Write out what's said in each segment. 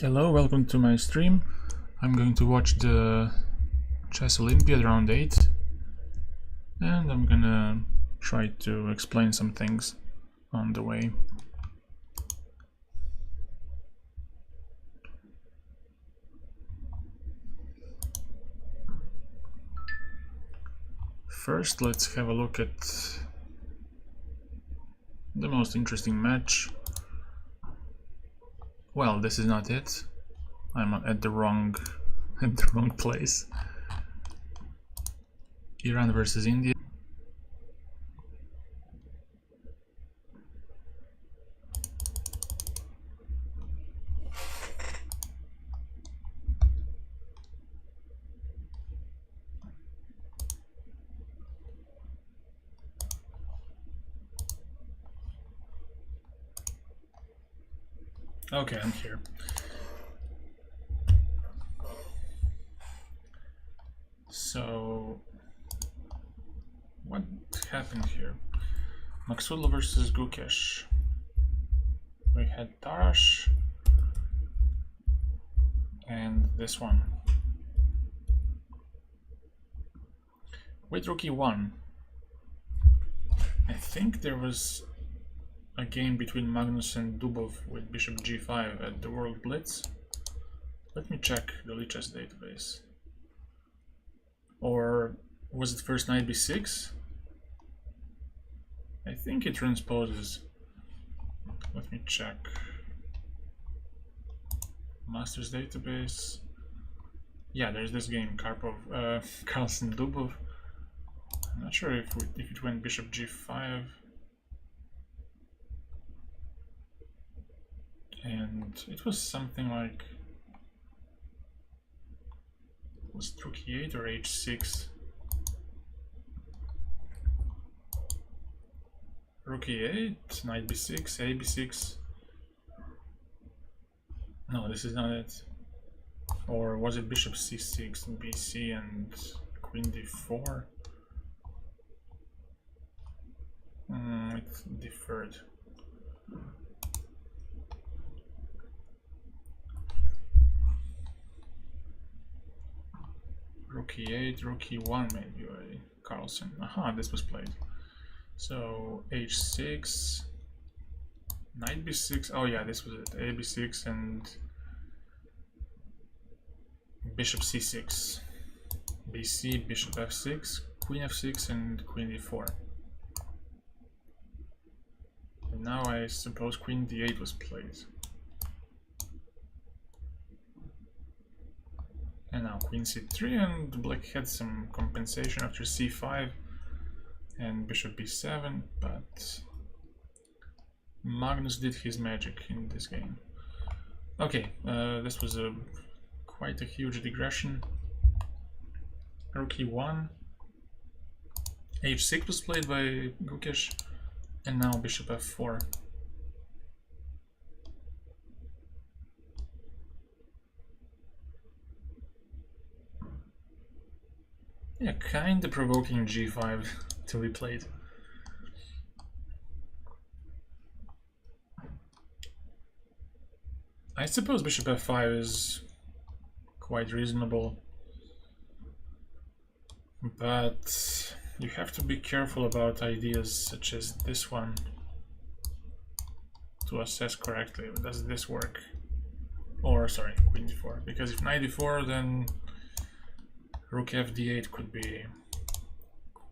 Hello, welcome to my stream. I'm going to watch the Chess Olympiad round 8 and I'm gonna try to explain some things on the way. First, let's have a look at the most interesting match. Well, this is not it. I'm at the wrong place. Iran versus India. Okay, I'm here. So, what happened here? Maxwell versus Gukesh. We had Tarash and this one. With Rook E1, I think there was a game between Magnus and Dubov with Bishop G5 at the World Blitz. Let me check the Lichess database. Or was it first knight B6? I think it transposes. Let me check. Masters database. Yeah, there's this game, Carlsen Dubov. I'm not sure if it went Bishop G5. And it was something like, was it Rook E8 or H6? Rook E8, Knight B6, A B6. No, this is not it. Or was it Bishop C6, BC and Queen D4? It deferred. Rook E8, Rook E1 maybe, Carlsen. Aha, this was played. So H6, Knight B6, oh yeah, this was it, A B6 and Bishop C6, BC, Bishop F6, Queen F6 and Queen D4. And now I suppose Queen D8 was played. And now Queen C3, and Black had some compensation after C5 and Bishop B7, but Magnus did his magic in this game. Okay, this was quite a huge digression. Rook E1, H6 was played by Gukesh, and now Bishop F4. Yeah, kinda provoking G5 to be played. I suppose Bishop F5 is quite reasonable, but you have to be careful about ideas such as this one to assess correctly. Does this work? Or, sorry, Queen D4. Because if Knight D4, then Rook FD8 could be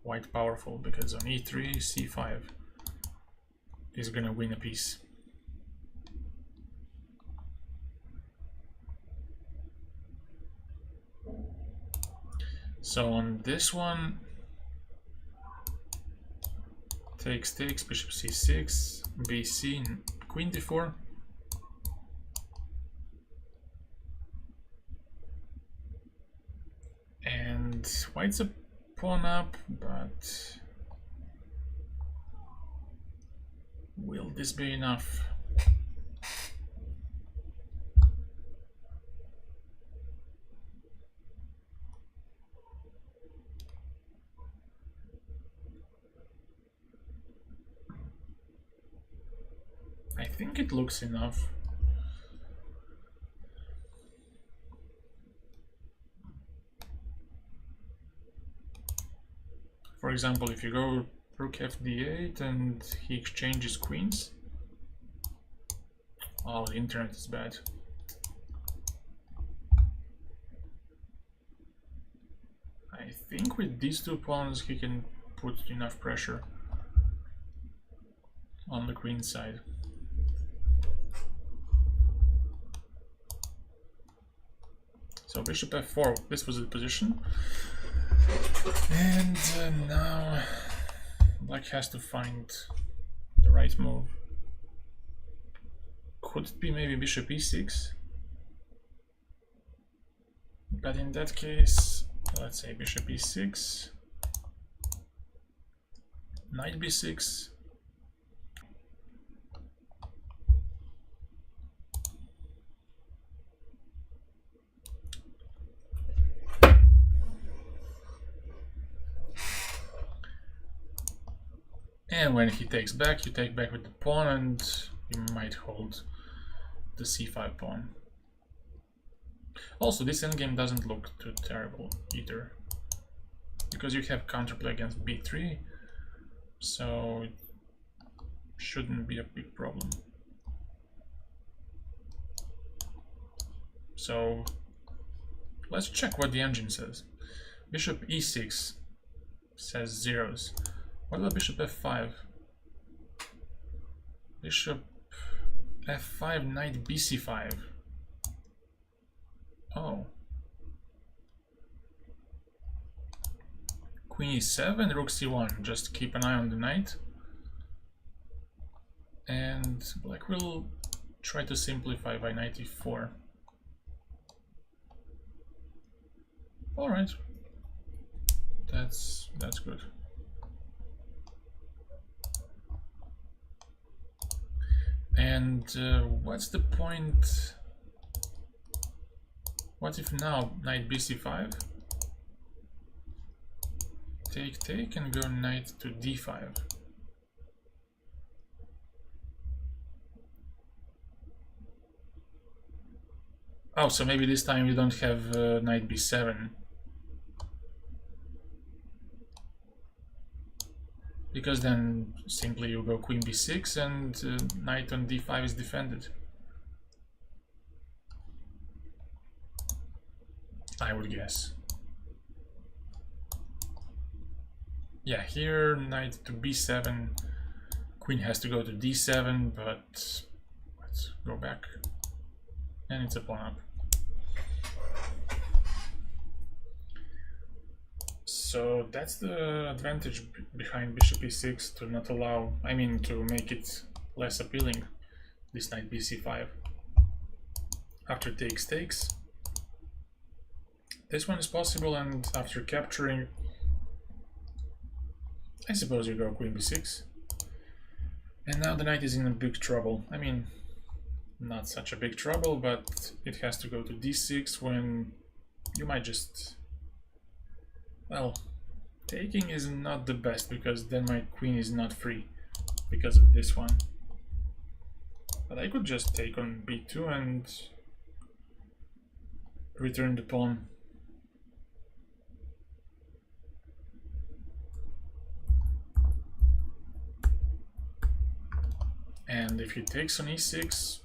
quite powerful, because on E3, C5 is gonna win a piece. So on this one, takes, Bishop C6, BC, Queen D4. And White's a pawn up, but will this be enough? I think it looks enough. For example, if you go rook fd8 and he exchanges queens. Oh, the internet is bad. I think with these two pawns he can put enough pressure on the queen side. So bishop f4, this was the position. And now black has to find the right move. Could it be maybe bishop e6? But in that case, let's say bishop e6, knight b6, and when he takes back, you take back with the pawn and you might hold the c5 pawn. Also, this endgame doesn't look too terrible either, because you have counterplay against b3, so it shouldn't be a big problem. So let's check what the engine says. Bishop e6 says zeros. What about bishop f5? Bishop f5, knight bc5. Oh. Queen e7, rook c1. Just keep an eye on the knight. And black will try to simplify by knight e4. Alright. That's good. And what's the point? What if now knight bc5? Take and go knight to d5. Oh, so maybe this time you don't have knight b7. Because then simply you go queen b6 and knight on d5 is defended. I would guess. Yeah, here knight to b7, queen has to go to d7, but let's go back. And it's a pawn up. So that's the advantage behind bishop e6, to not allow, I mean, to make it less appealing, this knight bc5. After takes, this one is possible, and after capturing, I suppose you go queen b6. And now the knight is in a big trouble. I mean, not such a big trouble, but it has to go to d6 when you might just... Well, taking is not the best, because then my queen is not free because of this one. But I could just take on b2 and return the pawn. And if he takes on e6,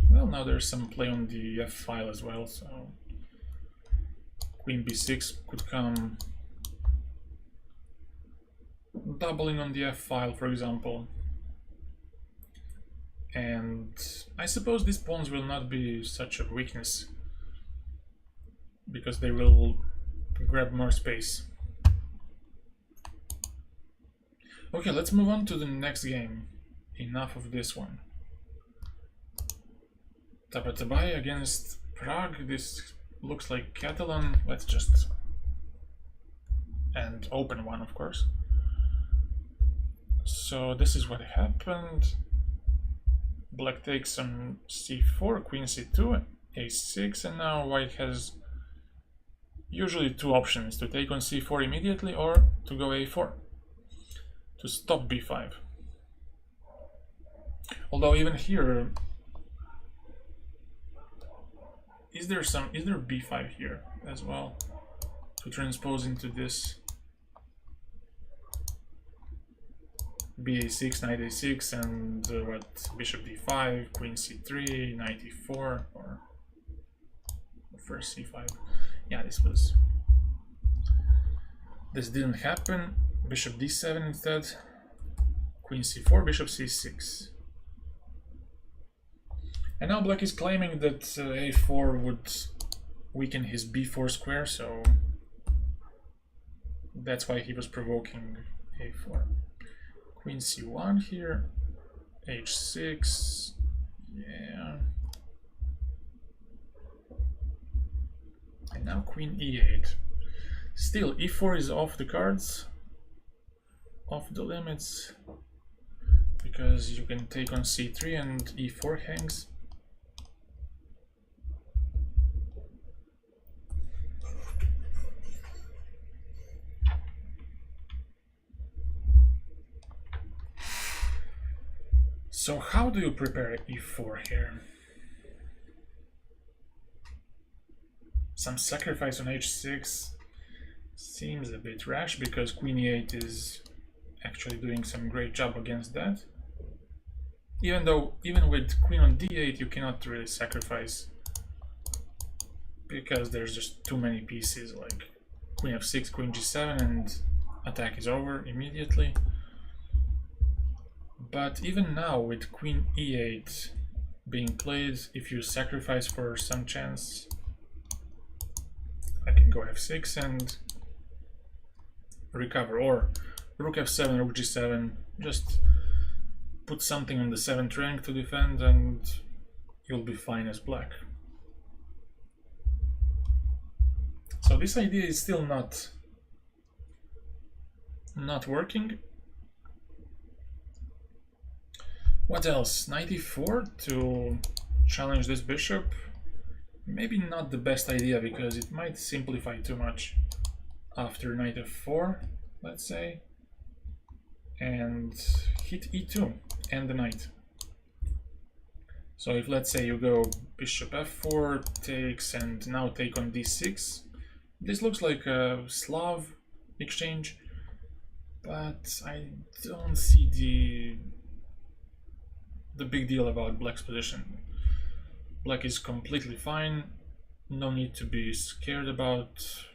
well, now there's some play on the f file as well, so queen b6 could come doubling on the f file, for example. And I suppose these pawns will not be such a weakness, because they will grab more space. Okay, let's move on to the next game. Enough of this one. Tabatabai against Prague. This looks like Catalan. Let's just... and open one, of course. So this is what happened. Black takes on c4, queen c2, a6, and now white has usually two options: to take on c4 immediately or to go a4 to stop b5. Although even here, is there b5 here as well to transpose into this? ba6, knight a6, and what, bishop d5, queen c3, knight e4, or first c5. Yeah, this didn't happen. Bishop d7 instead, queen c4, bishop c6. And now black is claiming that a4 would weaken his b4 square, so that's why he was provoking a4. Queen c1 here, h6, yeah. And now queen e8. Still, e4 is off the cards, off the limits, because you can take on c3 and e4 hangs. So how do you prepare e4 here? Some sacrifice on h6 seems a bit rash because queen e8 is actually doing some great job against that. Even with queen on d8 you cannot really sacrifice because there's just too many pieces, like queen f6, queen g7, and attack is over immediately. But even now, with queen e8 being played, if you sacrifice for some chance, I can go f6 and recover, or rook f7, rook g7, just put something on the 7th rank to defend and you'll be fine as black. So this idea is still not working. What else? Knight e4 to challenge this bishop. Maybe not the best idea because it might simplify too much after knight f4, let's say, and hit e2 and the knight. So if, let's say, you go bishop f4 takes and now take on d6, this looks like a Slav exchange, but I don't see the big deal about black's position. Black is completely fine, no need to be scared about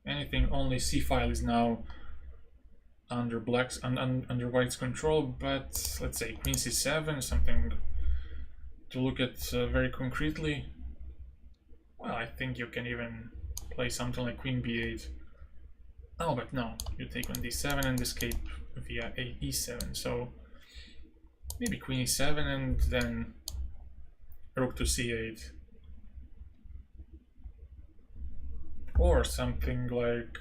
anything. Only c file is now under under white's control, but let's say queen c7, something to look at very concretely. Well, I think you can even play something like queen b8. Oh, but no, you take on d7 and escape via e7, so maybe queen e7 and then rook to c8. Or something like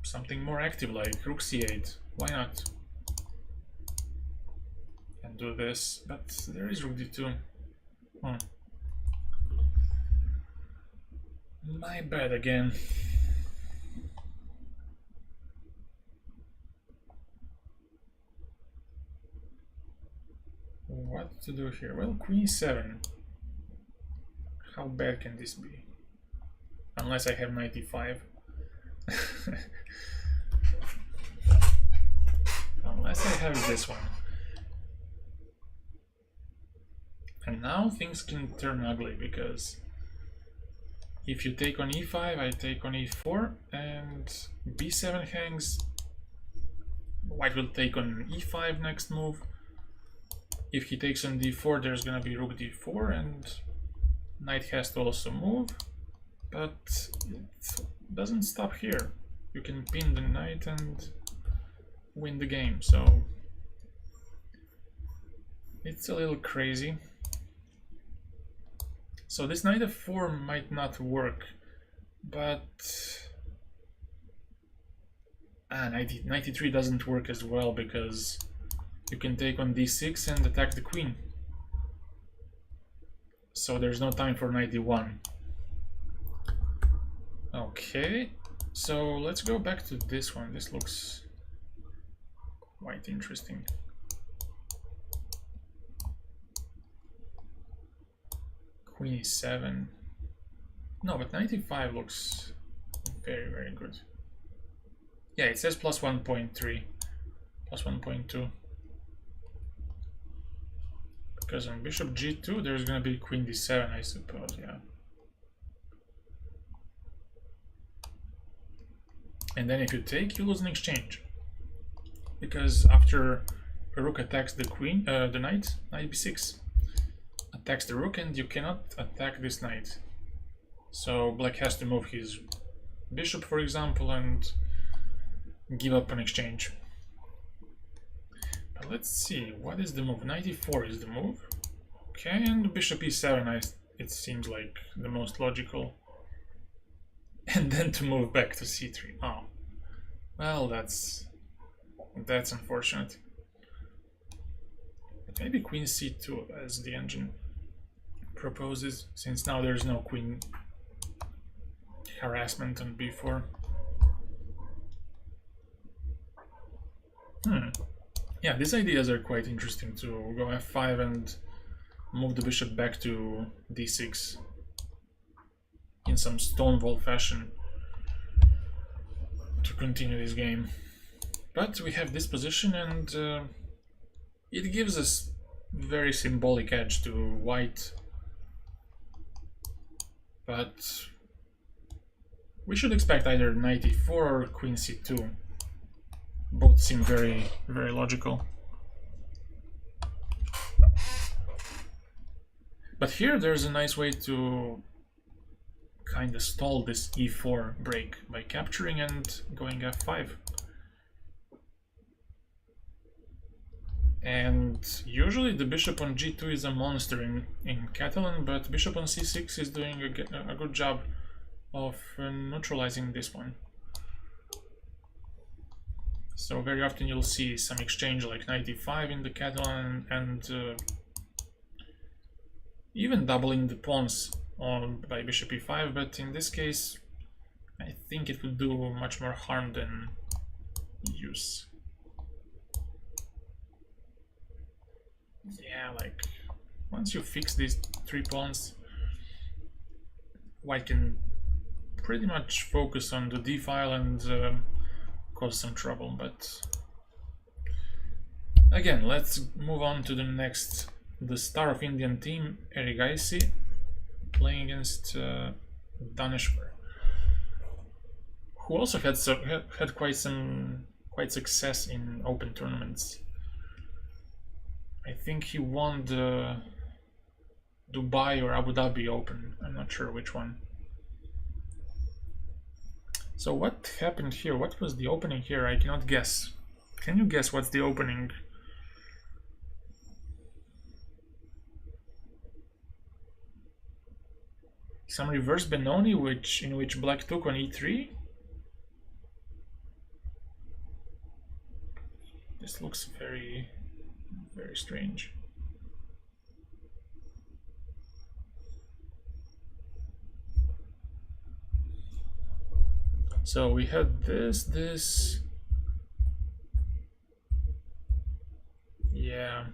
something more active like rook c8. Why not? And do this, but there is rook d2. My bad again. What to do here? Well, queen 7. How bad can this be? Unless I have knight e5. Unless I have this one. And now things can turn ugly because if you take on e5, I take on e4, and b7 hangs. White will take on e5 next move. If he takes on d4, there's gonna be rook d4, and knight has to also move. But it doesn't stop here. You can pin the knight and win the game, so it's a little crazy. So this knight f4 might not work, but knight e3 doesn't work as well because you can take on d6 and attack the queen. So there's no time for knight d1. Okay, so let's go back to this one. This looks quite interesting. Queen e7. No, but knight e5 looks very, very good. Yeah, it says plus 1.3, plus 1.2. Because on bishop g2, there's gonna be queen d7, I suppose, yeah. And then if you take, you lose an exchange. Because after a rook attacks the queen, the knight, knight b6 attacks the rook, and you cannot attack this knight. So black has to move his bishop, for example, and give up an exchange. But let's see, what is the move? Knight e4 is the move. Okay, and bishop e7, it seems like the most logical. And then to move back to c3. Oh, well, that's unfortunate. But maybe queen c2 as the engine proposes, since now there's no queen harassment on b4. Yeah, these ideas are quite interesting, to go f5 and move the bishop back to d6 in some stonewall fashion to continue this game. But we have this position, and it gives us very symbolic edge to white. But we should expect either knight e4 or queen c2. Both seem very, very logical. But here there's a nice way to kind of stall this e4 break by capturing and going f5. And usually the bishop on g2 is a monster in Catalan, but bishop on c6 is doing a good job of neutralizing this one. So very often you'll see some exchange like knight e5 in the Catalan, and even doubling the pawns by bishop e5, but in this case I think it would do much more harm than use. Yeah, like once you fix these 3 pawns, white can pretty much focus on the d file and cause some trouble. But again, let's move on to the next, the star of Indian team, Erigaisi, playing against Danish, who also had quite success in open tournaments. I think he won the Dubai or Abu Dhabi Open, I'm not sure which one. So what happened here? What was the opening here? I cannot guess. Can you guess what's the opening? Some reverse Benoni, in which black took on e3. This looks very, very strange. So we had this. Yeah.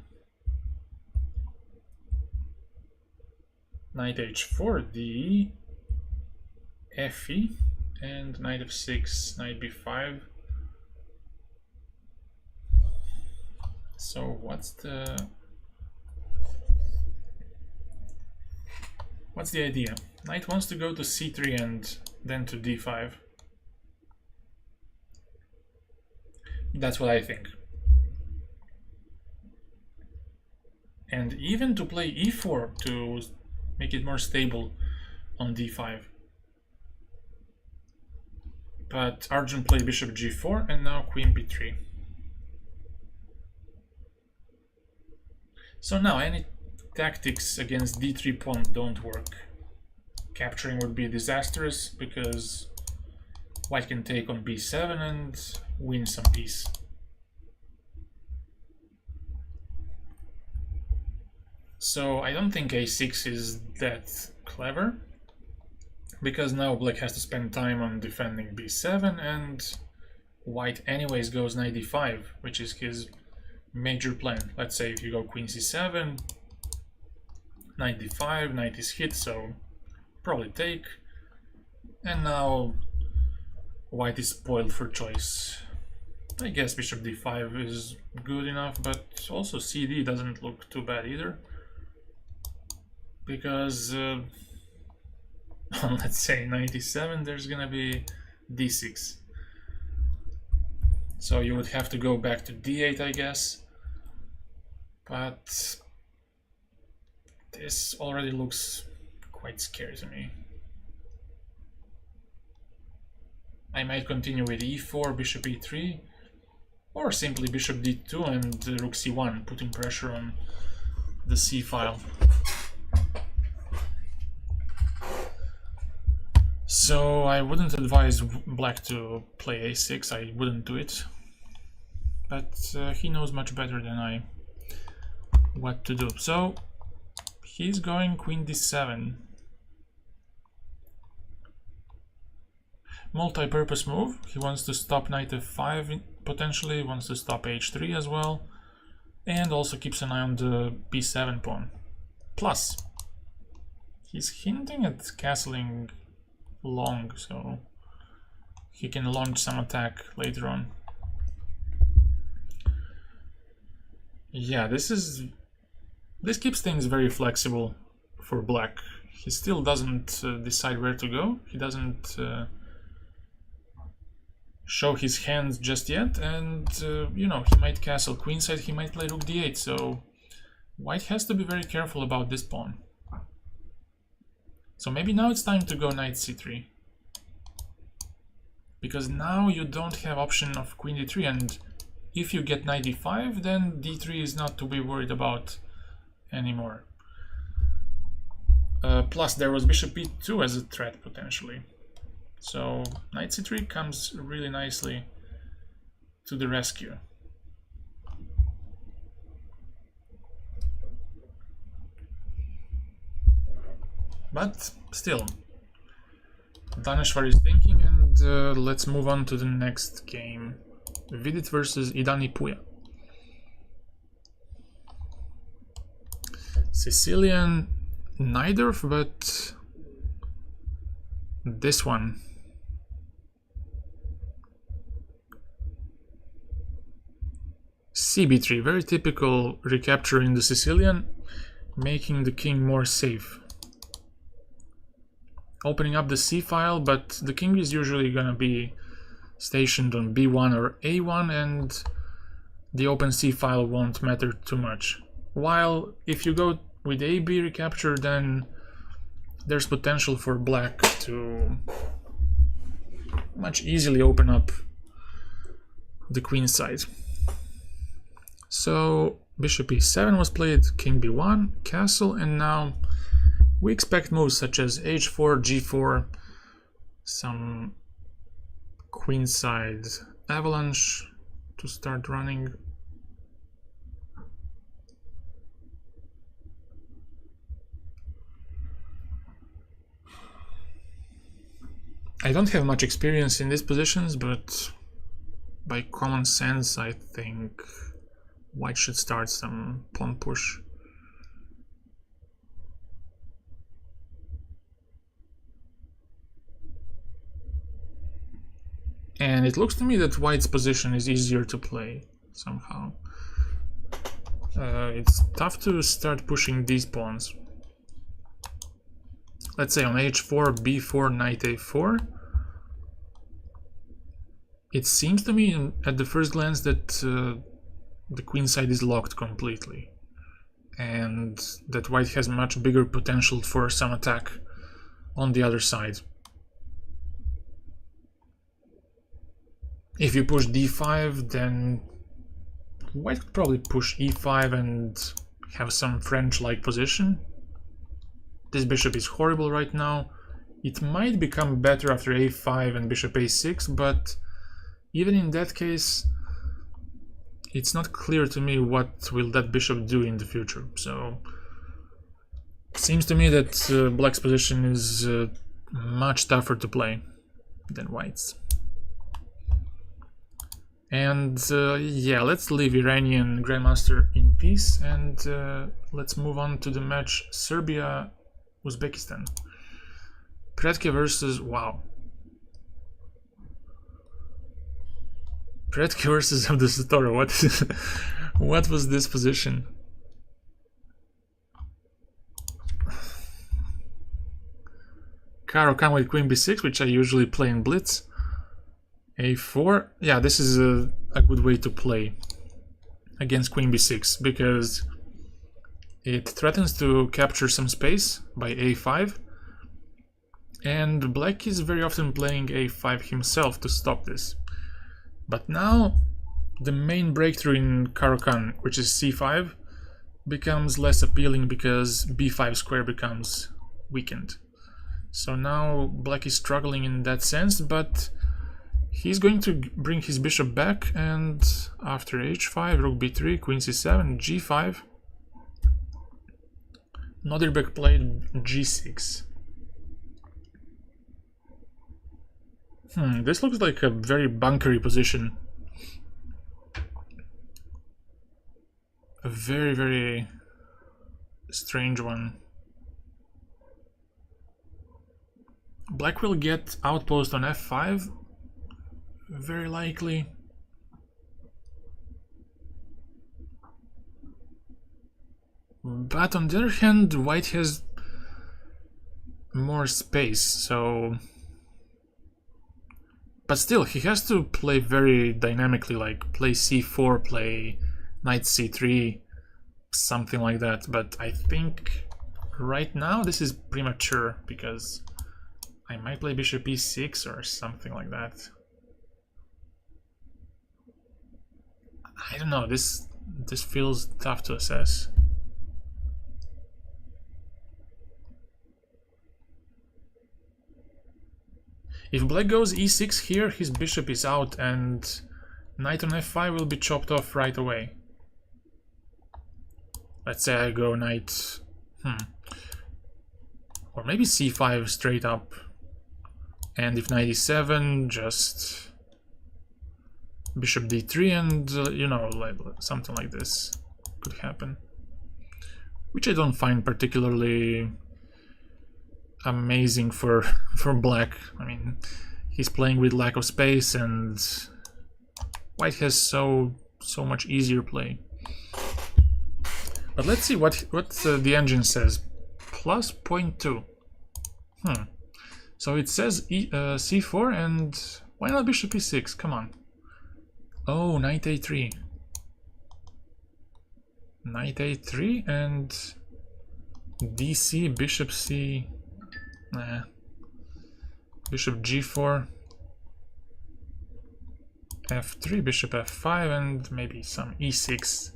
Knight h4, d, fe, and knight f6, knight b5. So what's the idea? Knight wants to go to c3 and then to d5. That's what I think. And even to play e4 to make it more stable on d5. But Arjun played bishop g4 and now queen b3. So now any tactics against d3 pawn don't work. Capturing would be disastrous because white can take on b7 and win some piece. So I don't think a6 is that clever, because now black has to spend time on defending b7, and white anyways goes knight d5, which is his major plan. Let's say if you go queen c7, knight d5, knight is hit, so probably take. And now white is spoiled for choice. I guess bishop d5 is good enough, but also cd doesn't look too bad either. Because on, let's say, 97, there's gonna be d6. So you would have to go back to d8, I guess. But this already looks quite scary to me. I might continue with e4, bishop e3, or simply bishop d2 and rook c1, putting pressure on the c file. So I wouldn't advise black to play a6, I wouldn't do it. But he knows much better than I what to do. So he's going queen d7. Multi-purpose move. He wants to stop knight f5 potentially, wants to stop h3 as well, and also keeps an eye on the b7 pawn. Plus, he's hinting at castling long, so he can launch some attack later on. Yeah, this keeps things very flexible for black. He still doesn't decide where to go. He doesn't show his hands just yet, and you know, he might castle queenside, he might play rook d8, so white has to be very careful about this pawn. So maybe now it's time to go knight c3, because now you don't have option of queen d3, and if you get knight d5, then d3 is not to be worried about anymore. Plus there was bishop e2 as a threat potentially. So knight c3 comes really nicely to the rescue. But still, Danish is thinking, and let's move on to the next game. Vidit versus Idani Puya. Sicilian neither, but this one. CB3, very typical recapture in the Sicilian, making the king more safe. Opening up the c file, but the king is usually gonna be stationed on b1 or a1, and the open c file won't matter too much. While if you go with ab recapture, then there's potential for black to much easily open up the queen side. So bishop e7 was played, king b1, castle, and now we expect moves such as h4, g4, some queenside avalanche to start running. I don't have much experience in these positions, but by common sense I think white should start some pawn push. And it looks to me that white's position is easier to play somehow. It's tough to start pushing these pawns. Let's say on h4, b4, knight a4. It seems to me at the first glance that the queen side is locked completely, and that white has much bigger potential for some attack on the other side. If you push d5, then white could probably push e5 and have some French-like position. This bishop is horrible right now. It might become better after a5 and bishop a6, but even in that case, it's not clear to me what will that bishop do in the future. So it seems to me that black's position is much tougher to play than white's. And yeah, let's leave Iranian Grandmaster in peace, and let's move on to the match Serbia Uzbekistan. Pretke versus, wow. Predke versus of the Satori. What was this position? Caro-Kann with Queen B6, which I usually play in Blitz. A4. Yeah, this is a good way to play against Queen B6 because it threatens to capture some space by A5. And Black is very often playing A5 himself to stop this. But now the main breakthrough in Caro-Kann, which is C5, becomes less appealing because B5 square becomes weakened. So now Black is struggling in that sense, but he's going to bring his bishop back, and after H5, Rook B3, Queen C7, G5. Nodirbeck played G6. This looks like a very bunkery position. A very, very strange one. Black will get outpost on F5, very likely. But on the other hand, White has more space, so... But still, he has to play very dynamically, like play C4, play Knight C3, something like that. But I think right now this is premature, because I might play Bishop E6 or something like that. I don't know, this feels tough to assess. If Black goes E6 here, his bishop is out and Knight on F5 will be chopped off right away. Let's say I go Knight... Or maybe C5 straight up. And if Knight E7, just... Bishop D3 and, you know, like, something like this could happen. Which I don't find particularly amazing for Black. I mean, he's playing with lack of space and White has so much easier play. But let's see what the engine says. Plus 0.2. So it says C4 and why not Bishop E6? Come on. Oh, Knight A3. Knight A3 and DC, Bishop C. Nah. Bishop G4. F3, Bishop F5 and maybe some E6.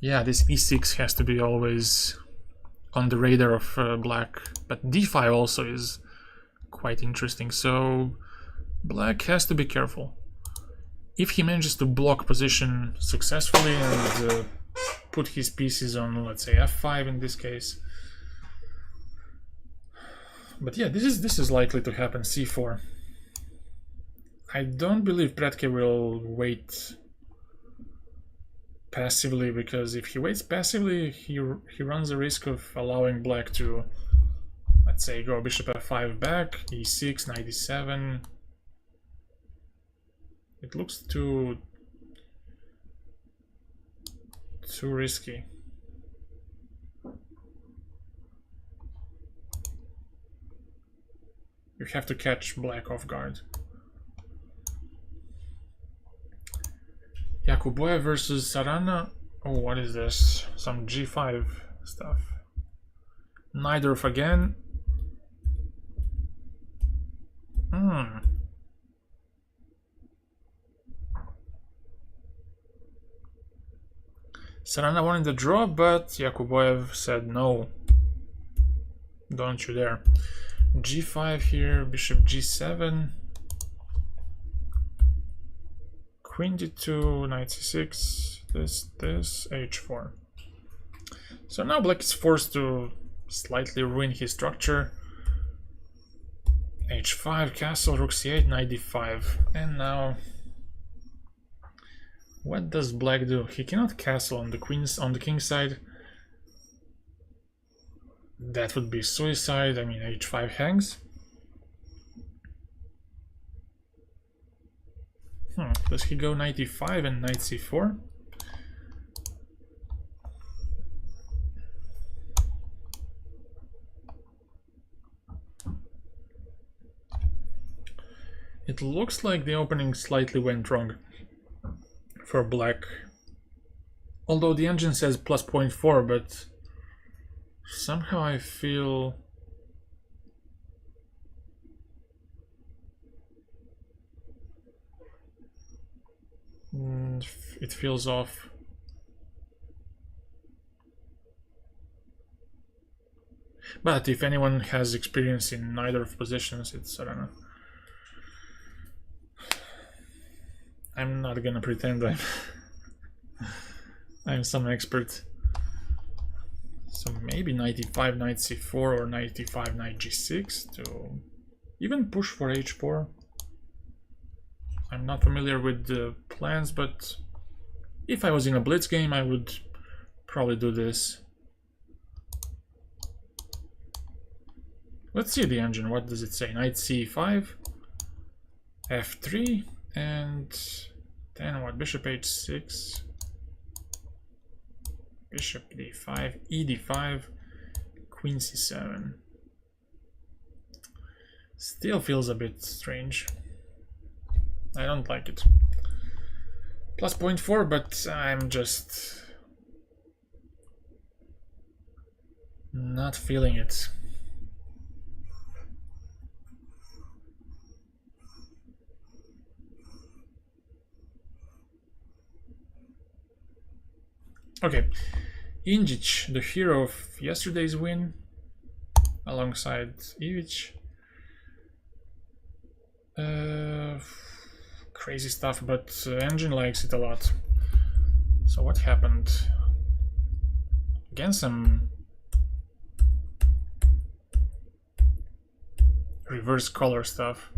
Yeah, this E6 has to be always on the radar of Black. But D5 also is quite interesting, so Black has to be careful. If he manages to block position successfully and put his pieces on, let's say, F5 in this case. But yeah, this is likely to happen, C4. I don't believe Predke will wait passively, because if he waits passively, he runs the risk of allowing Black to, let's say, go Bishop F5 back, E6, Knight E7. It looks too risky. You have to catch Black off guard. Yakuboev versus Sarana. Oh, what is this? Some G5 stuff. Najdorf again. Sarana wanted the draw, but Yakuboev said no. Don't you dare. G5 here, Bishop G7. Queen D2, Knight C6, this, H4. So now Black is forced to slightly ruin his structure. H5, castle, Rook C8, Knight D5. And now, what does Black do? He cannot castle on the king's side. That would be suicide. I mean, H5 hangs. Does he go knight e5 and knight c4? It looks like the opening slightly went wrong for black. Although the engine says plus 0.4, but somehow I feel it feels off. But if anyone has experience in either of positions, it's, I don't know. I'm not gonna pretend I'm some expert. So maybe knight e5, knight c4, or knight e5, knight g6 to even push for h4. I'm not familiar with the plans, but if I was in a blitz game, I would probably do this. Let's see the engine. What does it say? Knight c5, f3, and then what? Bishop h6, bishop d5, e d5, queen c7. Still feels a bit strange. I don't like it. Plus 0.4, but I'm just not feeling it. Okay, Injic, the hero of yesterday's win, alongside Ivic. Crazy stuff, but engine likes it a lot. So what happened? Again, some reverse color stuff.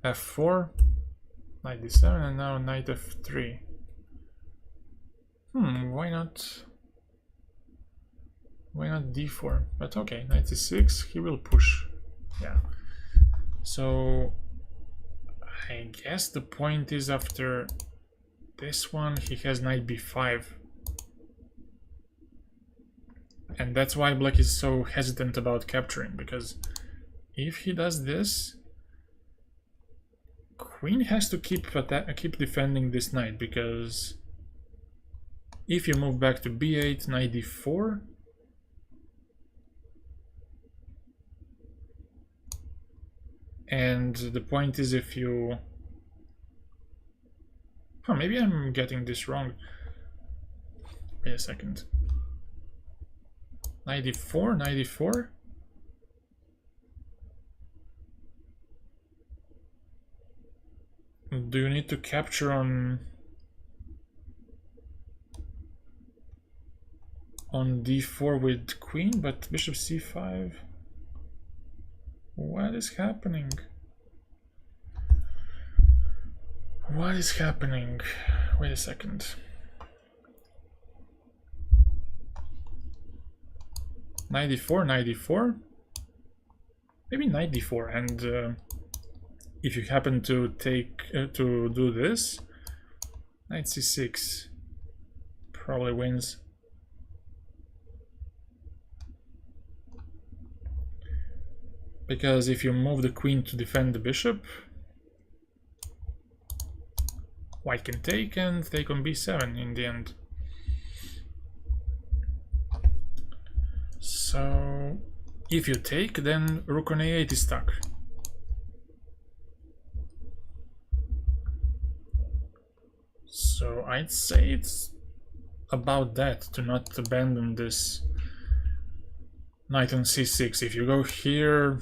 f4, knight d7, and now knight f3. Why not? Why not d4? But okay, knight c6, he will push. Yeah. So I guess the point is after this one he has knight b5. And that's why black is so hesitant about capturing, because if he does this, queen has to keep defending this knight, because if you move back to b8, knight d4, and the point is if you... Oh, maybe I'm getting this wrong. Wait a second. Knight d4, knight d4? Do you need to capture on d4 with queen, but bishop c5? What is happening? What is happening? Wait a second. Knight d4, knight d4? Maybe knight d4, and if you happen to take to do this, knight c6 probably wins. Because if you move the queen to defend the bishop, white can take and take on b7 in the end. So if you take, then rook on a8 is stuck. So I'd say it's about that, to not abandon this knight on c6. If you go here,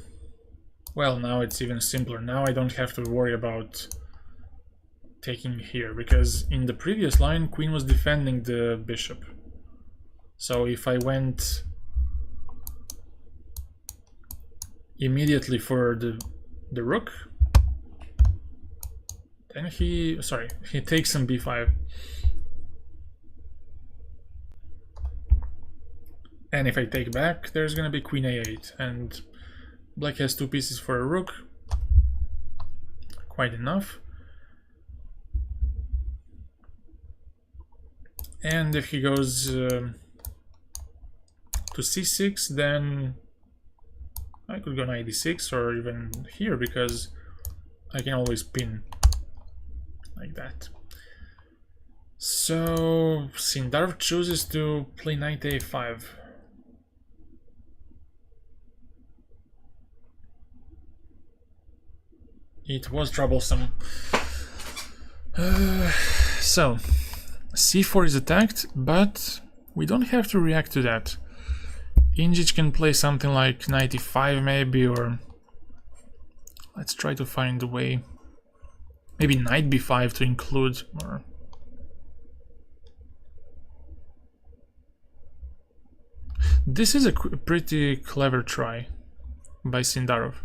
well, now it's even simpler. Now I don't have to worry about taking here, because in the previous line queen was defending the bishop. So if I went immediately for the rook, then he takes some b5. And if I take back, there's gonna be queen a8, and black has two pieces for a rook. quite enough. And if he goes to c6, then I could go knight d6 or even here, because I can always pin like that. So Sindarov chooses to play knight a5. It was troublesome. So c4 is attacked, but we don't have to react to that. Injic can play something like knight e5 maybe, or let's try to find a way. Maybe knight b5 to include, or this is a pretty clever try by Sindarov.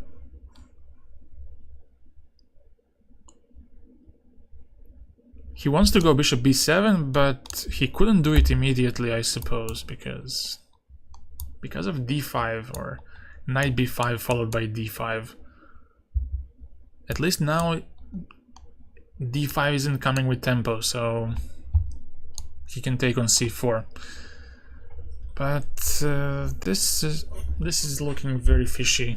He wants to go bishop b7, but he couldn't do it immediately, I suppose, because of d5 or knight b5 followed by d5. At least now d5 isn't coming with tempo, so he can take on c4. But this is looking very fishy.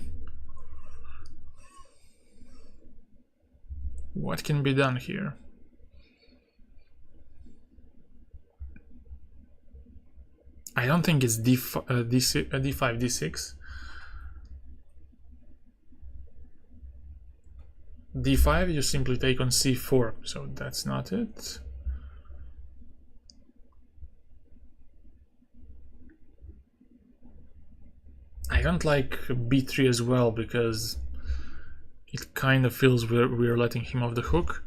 What can be done here? I don't think it's d5, d6. d5, you simply take on c4, so that's not it. I don't like b3 as well, because it kind of feels we're letting him off the hook.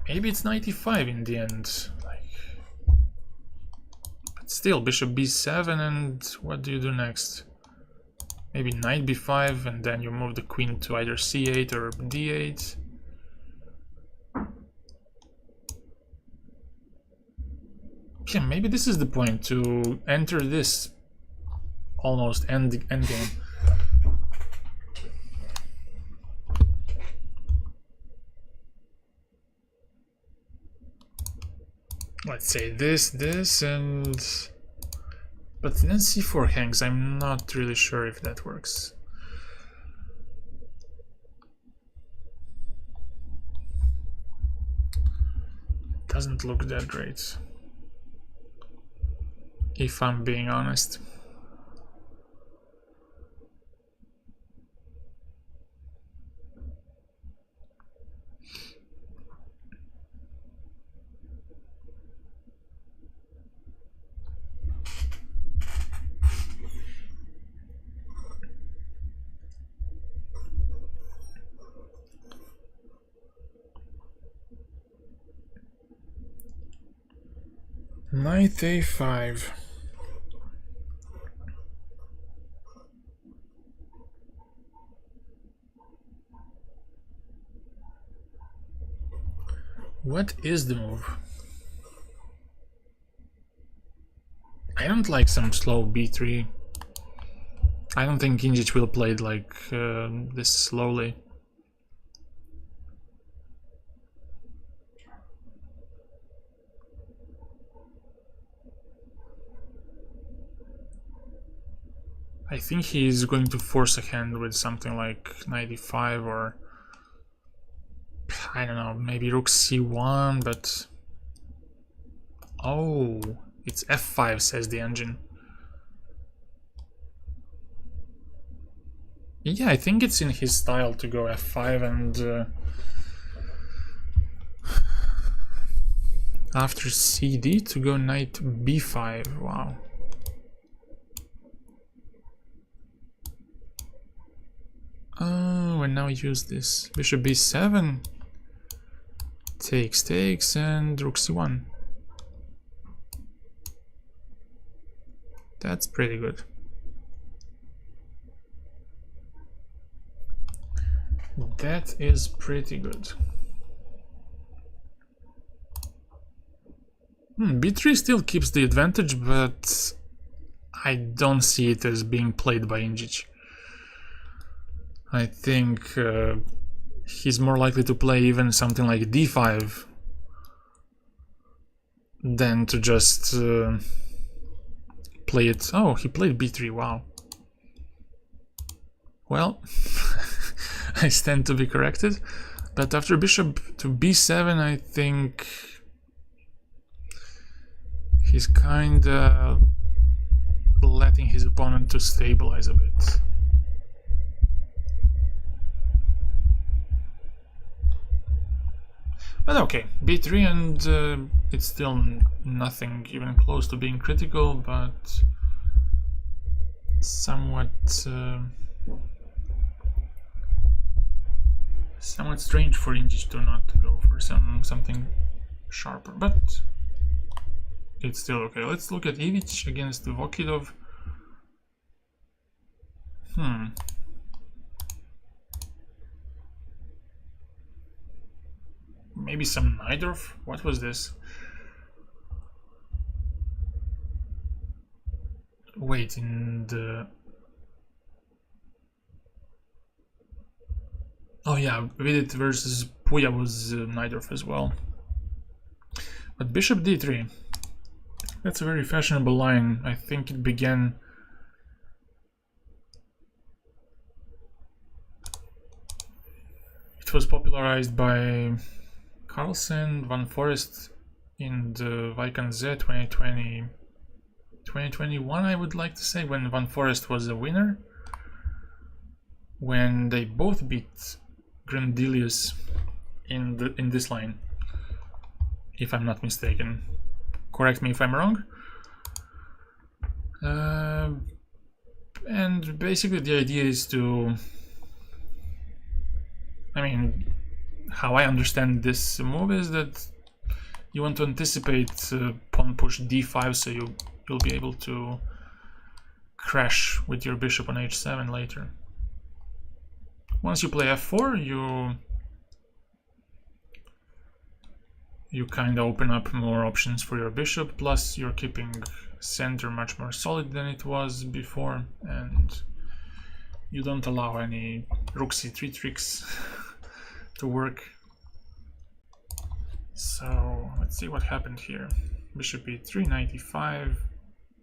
Maybe it's knight e5 in the end. But still, bishop b7, and what do you do next? Maybe knight b5, and then you move the queen to either c8 or d8. Yeah, maybe this is the point, to enter this almost endgame. Let's say this, and... But then c4 hangs. I'm not really sure if that works. Doesn't look that great, if I'm being honest. Knight a5. What is the move? I don't like some slow b3. I don't think Injic will play it like this slowly. I think he's going to force a hand with something like knight e5, or I don't know, maybe rook c1, but oh, it's f5, says the engine. Yeah, I think it's in his style to go f5 and after cd to go knight b5. Wow. Oh, and now use this bishop b7, takes, and rook c1. That's pretty good. That is pretty good. b3 still keeps the advantage, but I don't see it as being played by Injic. I think he's more likely to play even something like d5 than to just play it. Oh, he played b3, wow. Well, I stand to be corrected, but after bishop to b7, I think he's kinda letting his opponent to stabilize a bit. But okay, b3, and it's still nothing even close to being critical, but somewhat strange for Indich to not go for something sharper, but it's still okay. Let's look at Ivic against Vokidov. Maybe some Najdorf? What was this? Wait, in the... Oh yeah, Vidit versus Puya was Najdorf as well. But bishop d3. That's a very fashionable line. I think it began... It was popularized by Carlsen, Van Forest in the Vikan Z 2021, I would like to say, when Van Forest was the winner. When they both beat Grandelius in this line, if I'm not mistaken. Correct me if I'm wrong. And basically the idea is to... I mean, how I understand this move is that you want to anticipate pawn push d5, so you'll be able to crash with your bishop on h7 later. Once you play f4, you kind of open up more options for your bishop, plus you're keeping center much more solid than it was before, and you don't allow any rook c3 tricks to work. So let's see what happened here. Bishop e3, knight e5,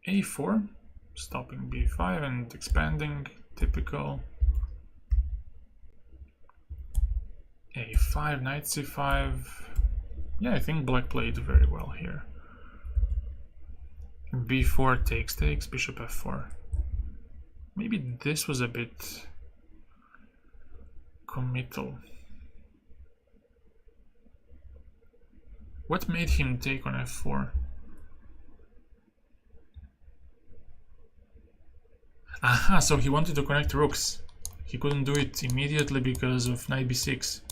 a4, stopping b5 and expanding, typical. a5, knight c5. Yeah, I think black played very well here. b4 takes, bishop f4. Maybe this was a bit committal. What made him take on f4? Aha, so he wanted to connect rooks. He couldn't do it immediately because of knight b6.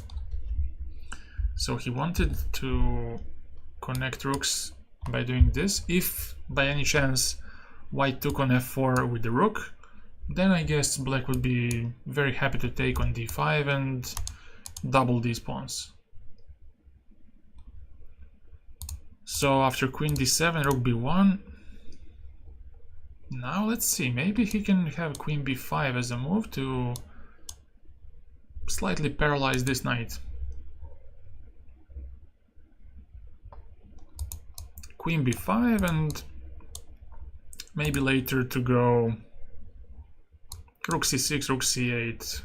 So he wanted to connect rooks by doing this. If by any chance white took on f4 with the rook, then I guess black would be very happy to take on d5 and double these pawns. So after queen d7, rook b1. Now let's see, maybe he can have queen b5 as a move to slightly paralyze this knight. Queen b5, and maybe later to go rook c6, rook c8.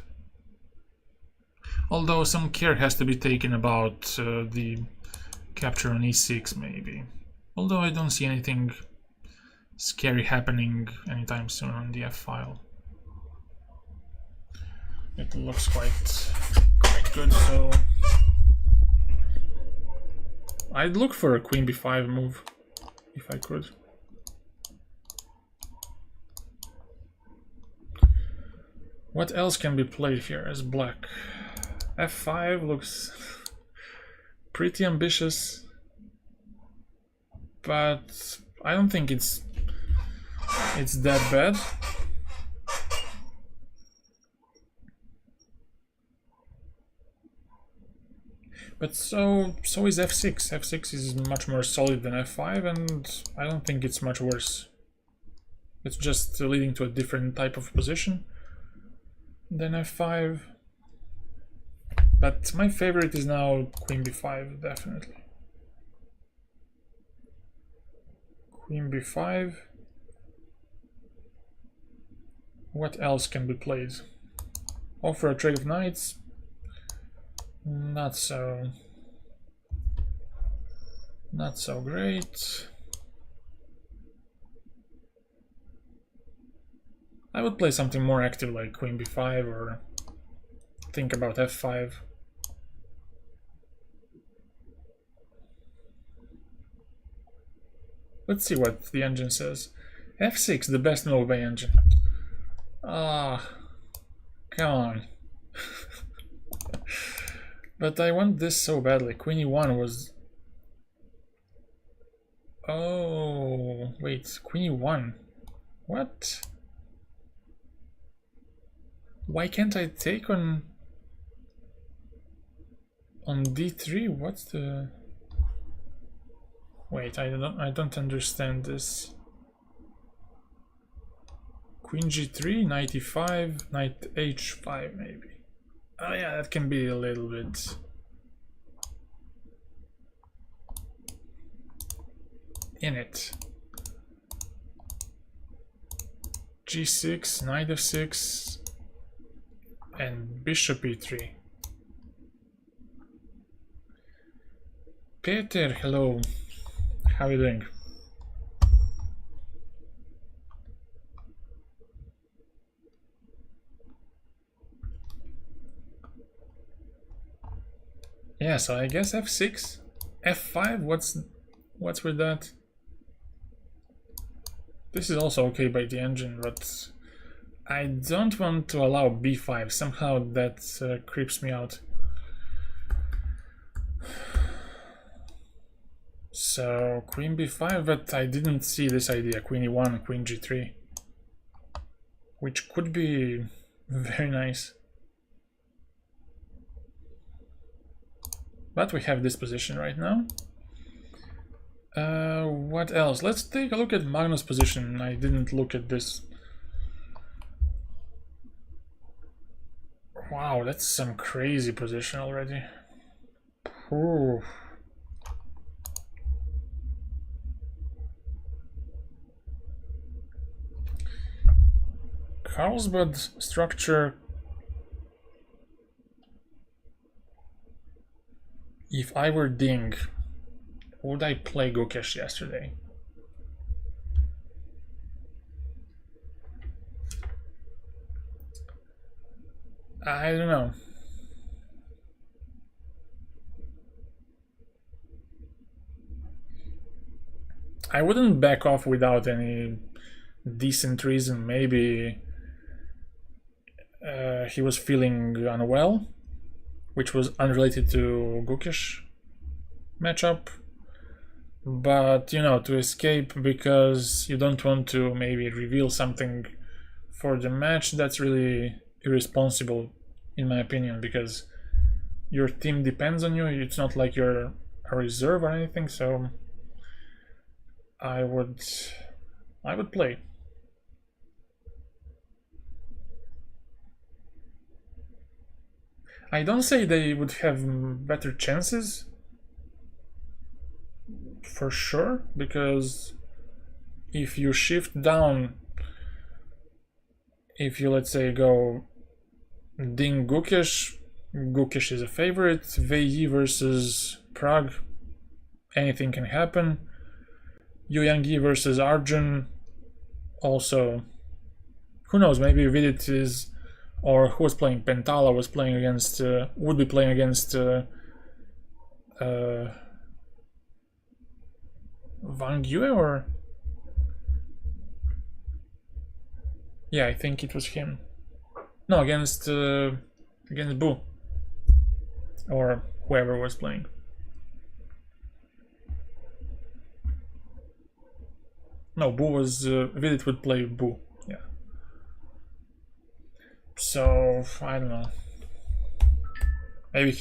Although some care has to be taken about the capture on e6 maybe. Although I don't see anything scary happening anytime soon on the f-file. It looks quite good, so I'd look for a queen b5 move if I could. What else can be played here as black? f5 looks pretty ambitious, but I don't think it's that bad. But so is f6. f6 is much more solid than f5, and I don't think it's much worse. It's just leading to a different type of position than f5. But my favorite is now queen b5, definitely. Queen b5. What else can be played? Offer a trade of knights. Not so great. I would play something more active like queen b5 or think about f5. Let's see what the engine says. f6, the best move by engine. Ah, come on. But I want this so badly. Queen e1 was... Oh, wait, queen e1. What? Why can't I take on d3? What's the... Wait, I don't understand this. Queen g3, knight e5, knight h5 maybe. Oh yeah, that can be a little bit... in it. g6, knight f6, and bishop e3. Peter, hello. How are you doing? Yeah, so I guess f6, f5. What's with that? This is also okay by the engine, but I don't want to allow b5. Somehow that creeps me out. So queen b5, but I didn't see this idea. Queen e1, queen g3, which could be very nice. But we have this position right now. What else? Let's take a look at Magnus' position. I didn't look at this. Wow, that's some crazy position already. Ooh. Carlsbad structure. If I were Ding, would I play Gukesh yesterday? I don't know. I wouldn't back off without any decent reason. Maybe he was feeling unwell, which was unrelated to Gukesh matchup. But, you know, to escape because you don't want to maybe reveal something for the match, that's really irresponsible in my opinion, because your team depends on you. It's not like you're a reserve or anything, so I would play. I don't say they would have better chances, for sure, because if you shift down, if you, let's say, go Ding Gukesh, Gukesh is a favorite, Vei versus Prague, anything can happen. Yu Yang versus Arjun, also, who knows, maybe Vidit is, or who was playing, Pentala was playing against, would be playing against Wang Yue, or? Yeah, I think it was him. No, against Bu, or whoever was playing. No, Bu was Vidit would play Bu. Yeah. So I don't know. Maybe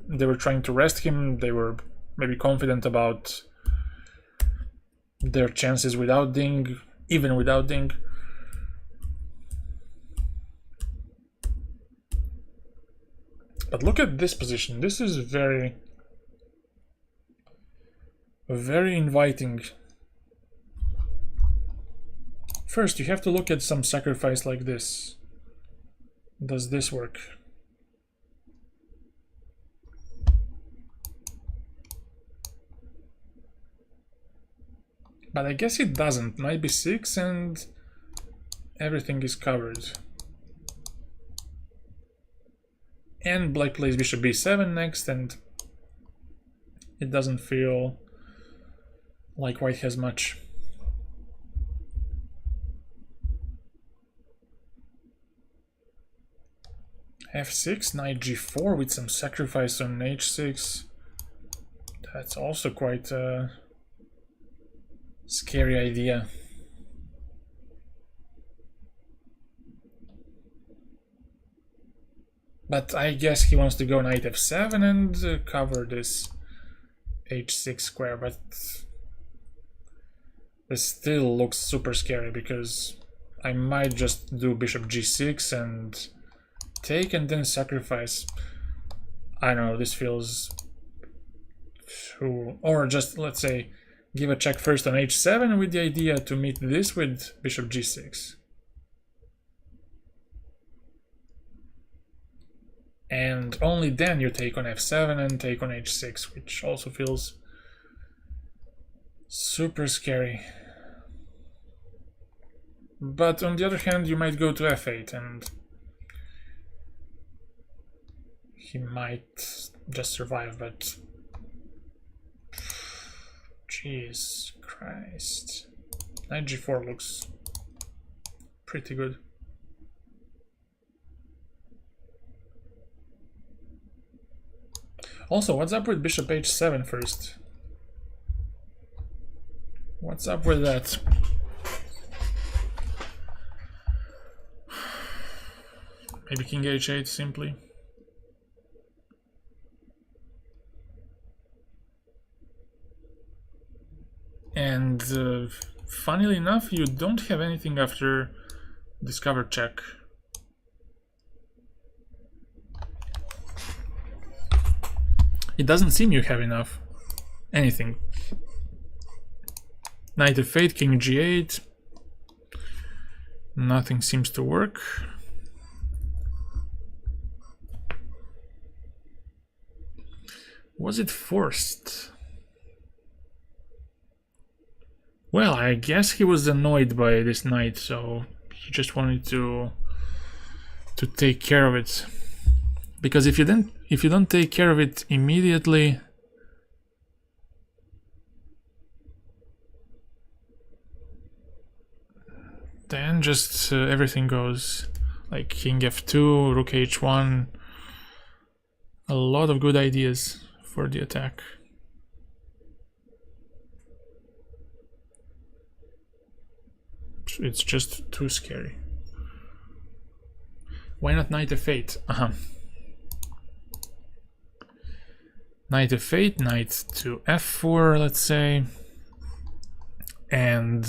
they were trying to rest him. They were maybe confident about their chances without Ding, even without Ding. But look at this position. This is very inviting. First, you have to look at some sacrifice like this. Does this work? But I guess it doesn't. Knight b6 and everything is covered. And black plays bishop b7 next, and it doesn't feel like white has much. f6, knight g4 with some sacrifice on h6. That's also quite a scary idea. But I guess he wants to go knight f7 and cover this h6 square, but this still looks super scary because I might just do bishop g6 and take and then sacrifice. I don't know, this feels too... Or just, let's say, give a check first on h7 with the idea to meet this with bishop g6. And only then you take on f7 and take on h6, which also feels super scary. But on the other hand, you might go to f8 and he might just survive, but jeez Christ. Knight g4 looks pretty good. Also, what's up with bishop h7 first? What's up with that? Maybe king h8 simply. And funnily enough, you don't have anything after discover check. It doesn't seem you have enough. Anything. Knight f8, king g8. Nothing seems to work. Was it forced? Well, I guess he was annoyed by this knight, so he just wanted to take care of it. Because if you don't take care of it immediately, then just everything goes. Like king f2, rook h1. A lot of good ideas for the attack. It's just too scary. Why not knight f8? Knight f8, knight to f4, let's say. And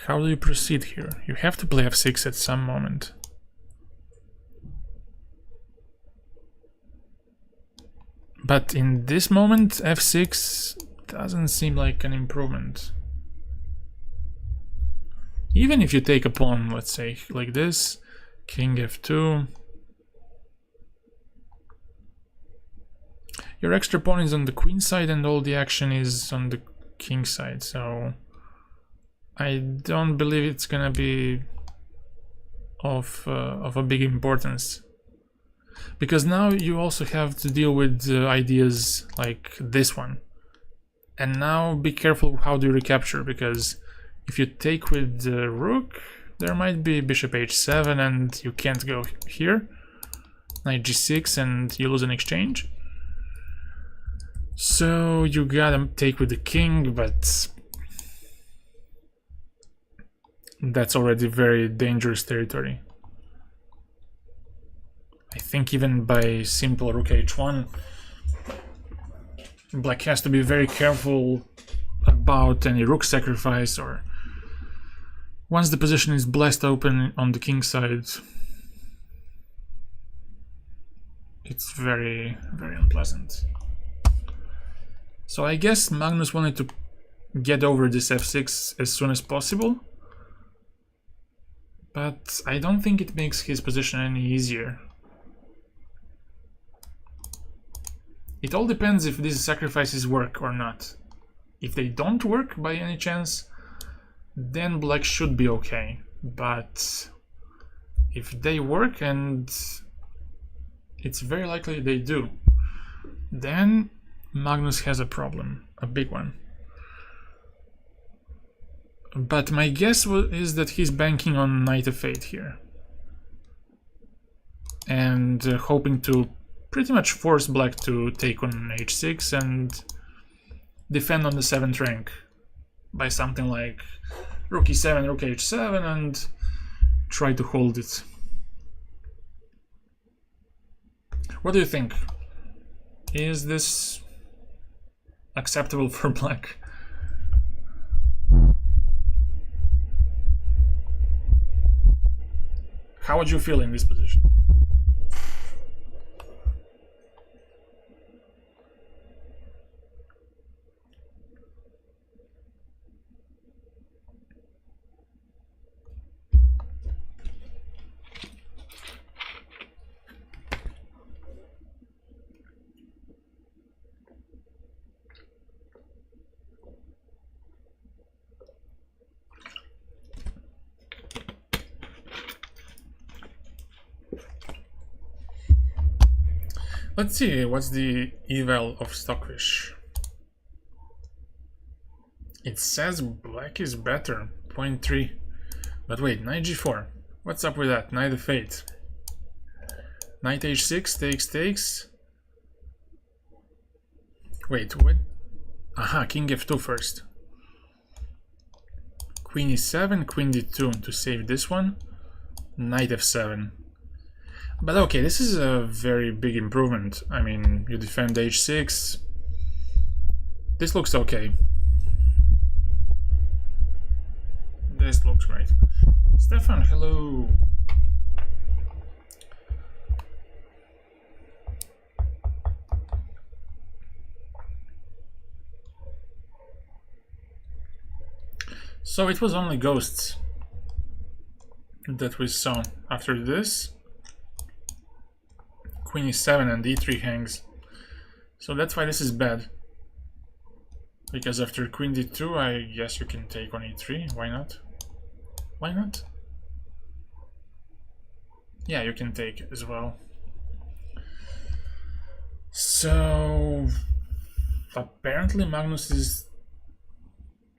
how do you proceed here? You have to play f6 at some moment. But in this moment, f6 doesn't seem like an improvement. Even if you take a pawn, let's say, like this, king f2. Your extra pawn is on the queen side and all the action is on the king side, so I don't believe it's gonna be of a big importance. Because now you also have to deal with ideas like this one. And now be careful how do you recapture, because if you take with the rook, there might be bishop h7 and you can't go here. Knight g6 and you lose an exchange. So you gotta take with the king, but that's already very dangerous territory. I think even by simple rook h1, black has to be very careful about any rook sacrifice, or once the position is blessed open on the king side, it's very, very unpleasant. So I guess Magnus wanted to get over this f6 as soon as possible, but I don't think it makes his position any easier. It all depends if these sacrifices work or not. If they don't work by any chance, then black should be okay. But if they work, and it's very likely they do, then Magnus has a problem, a big one. But my guess is that he's banking on knight f8 here. And hoping to pretty much force black to take on h6 and defend on the 7th rank by something like rook e7, rook h7, and try to hold it. What do you think? Is this acceptable for black? How would you feel in this position? Let's see, what's the eval of Stockfish? It says black is better, 0.3. But wait, knight g4. What's up with that? Knight f8. Knight h6, takes. Wait, what? Aha, king f2 first. Queen e7, queen d2 to save this one. Knight f7. But okay, this is a very big improvement. I mean, you defend h6. This looks okay. This looks great. Stefan, hello. So it was only ghosts that we saw. After this, queen e7 and e3 hangs. So that's why this is bad. Because after queen d2, I guess you can take on e3. Why not? Why not? Yeah, you can take as well. So apparently Magnus is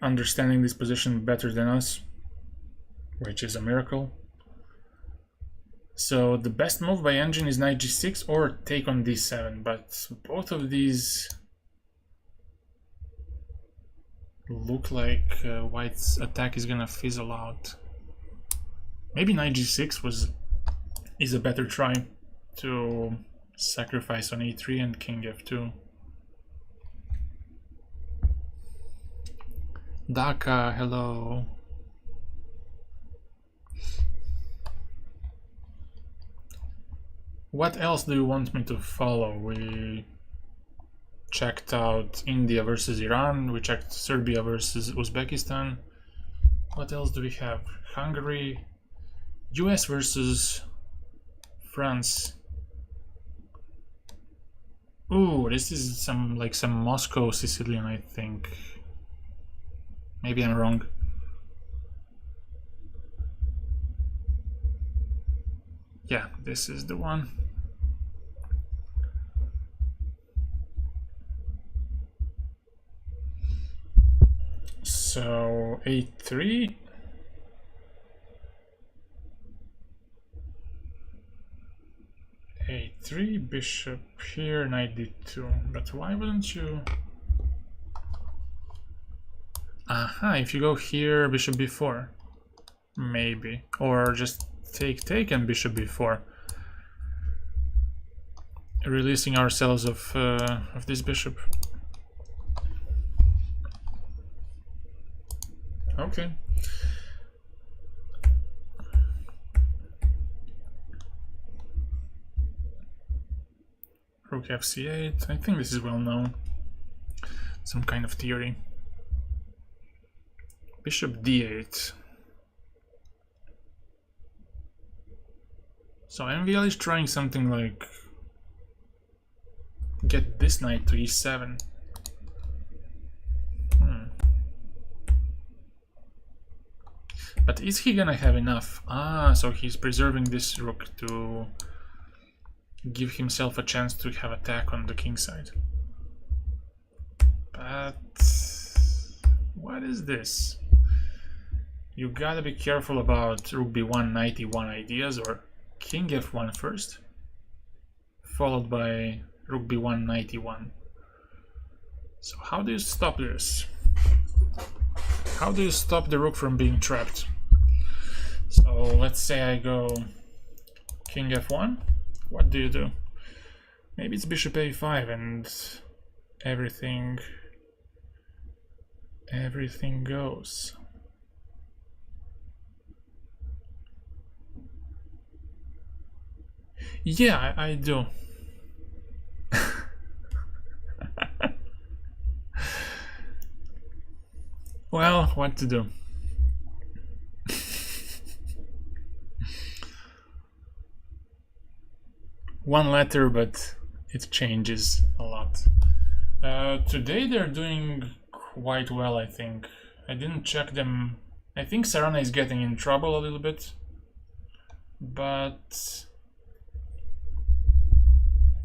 understanding this position better than us, which is a miracle. So the best move by Arjun is knight g6 or take on d7, but both of these look like white's attack is gonna fizzle out. Maybe knight g6 is a better try to sacrifice on e3 and king f2. Daka, hello. What else do you want me to follow? We checked out India versus Iran, we checked Serbia versus Uzbekistan. What else do we have? Hungary, US versus France. Ooh, this is some Moscow Sicilian, I think. Maybe I'm wrong. Yeah, this is the one. So a3. a3, bishop here, knight d2. But why wouldn't you? Aha, if you go here, bishop b4. Maybe. Or just take and bishop b4. Releasing ourselves of this bishop. Okay. Rook fc8. I think this is well known. Some kind of theory. Bishop d8. So MVL is trying something like get this knight to e7. But is he gonna have enough? Ah, so he's preserving this rook to give himself a chance to have attack on the king side. But what is this? You gotta be careful about rook b1, knight e1 ideas, or king f1 first, followed by rook b1, knight e1. So how do you stop this? How do you stop the rook from being trapped? So let's say I go king f1. What do you do? Maybe it's bishop a5 and everything goes. Yeah, I do. Well, what to do? One letter, but it changes a lot. Today they're doing quite well, I think. I didn't check them. I think Sarana is getting in trouble a little bit, but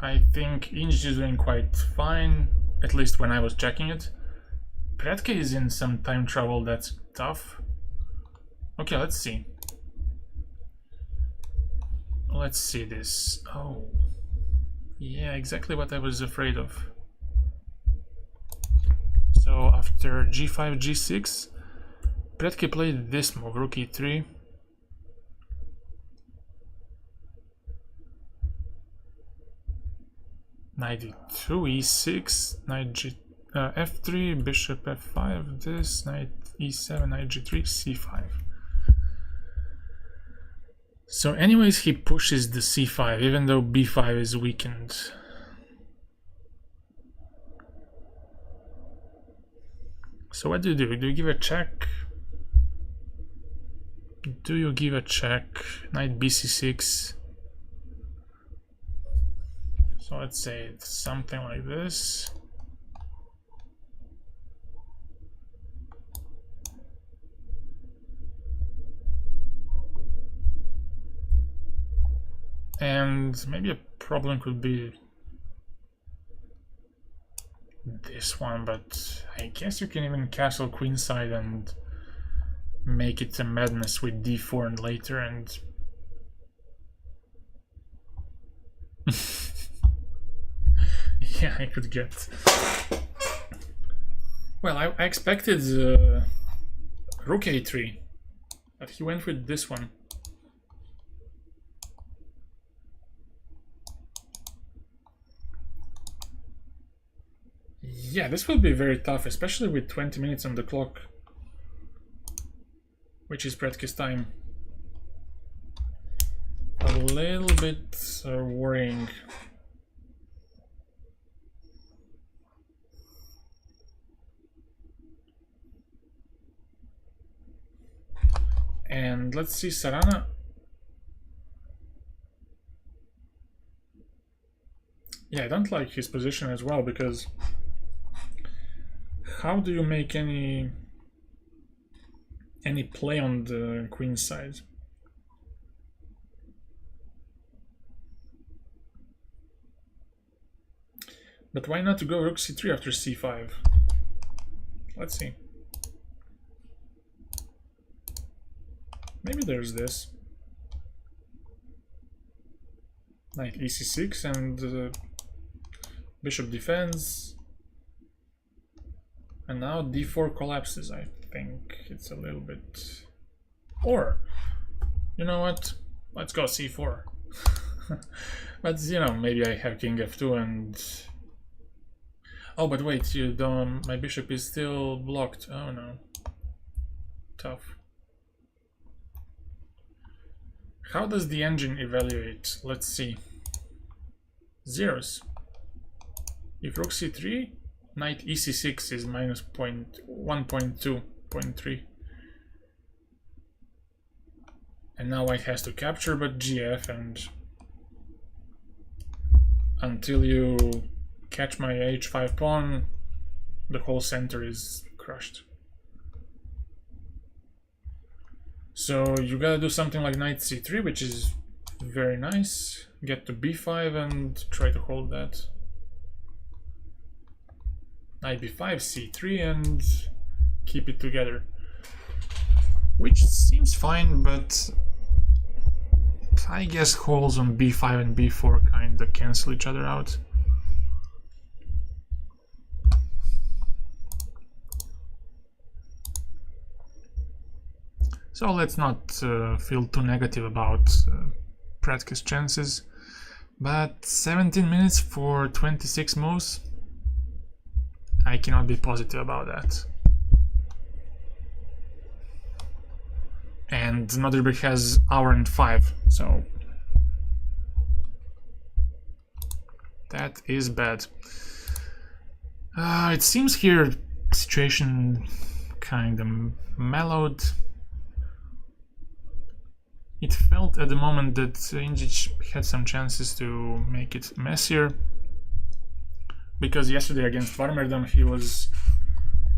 I think Inj is doing quite fine, at least when I was checking it. Pretke is in some time trouble, that's tough. Okay, let's see. Let's see this. Oh, yeah, exactly what I was afraid of. So after g5, g6, Pretke played this move, rook e3. Knight e2, e6, knight g f3, bishop f5, this, knight e7, knight g3, c5. So anyways, he pushes the c5, even though b5 is weakened. So what do you do? Do you give a check? Do you give a check? Knight bc6. So let's say it's something like this. And maybe a problem could be this one, but I guess you can even castle queenside and make it a madness with d4 and later, and yeah, I could get. Well, I expected rook a3, but he went with this one. Yeah, this will be very tough, especially with 20 minutes on the clock, which is Pretke's time. A little bit worrying. And let's see, Sarana. Yeah, I don't like his position as well, because how do you make any play on the queen side? But why not to go rook c3 after c5? Let's see. Maybe there's this. Knight ec6 and bishop defends. And now d4 collapses. I think it's a little bit... Or, you know what? Let's go c4. But, you know, maybe I have king f2 and... Oh, but wait, you don't... My bishop is still blocked. Oh no. Tough. How does the engine evaluate? Let's see. Zeros. If rook c3, knight ec6 is minus 1.2, 0.3. And now white has to capture, but gf, and until you catch my h5 pawn, the whole center is crushed. So you gotta do something like knight c3, which is very nice. Get to b5 and try to hold that. Knight b5, c3, and keep it together. Which seems fine, but I guess holes on b5 and b4 kinda cancel each other out. So let's not feel too negative about practice chances, but 17 minutes for 26 moves, I cannot be positive about that. And Norderberg has hour and 5, so that is bad. It seems here situation kind of mellowed. It felt at the moment that Indjic had some chances to make it messier, because yesterday against Warmerdam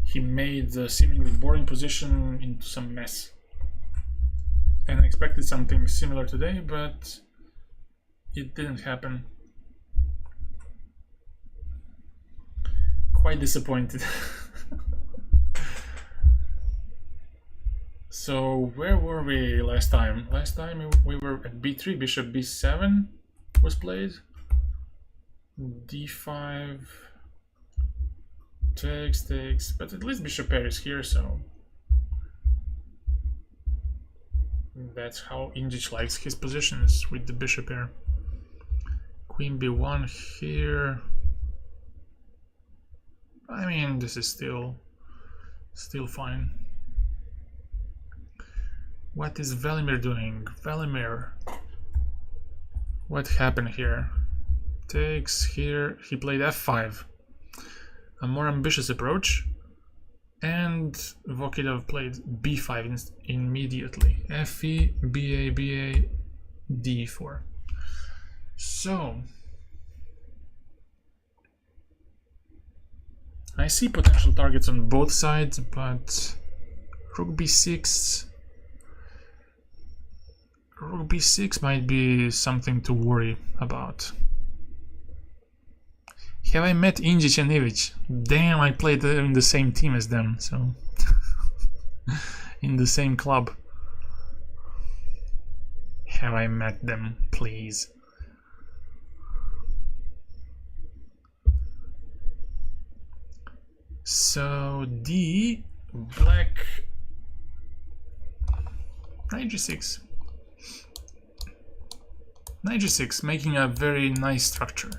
he made a seemingly boring position into some mess. And I expected something similar today, but it didn't happen. Quite disappointed. So where were we last time? Last time we were at b3, bishop b7 was played. d5 takes, but at least bishop pair is here, so that's how Indjic likes his positions, with the bishop pair. Queen b1 here. I mean, this is still fine. What is Velimir doing? Velimir, what happened here? Takes here, he played f5, a more ambitious approach, and Vokidov played b5 immediately. fe, ba, d4. So I see potential targets on both sides, but rook b6 might be something to worry about. Have I met Indjic and Ivic? Damn, I played in the same team as them, so in the same club. Have I met them, please? So D, black, knight g6. Knight g6, making a very nice structure,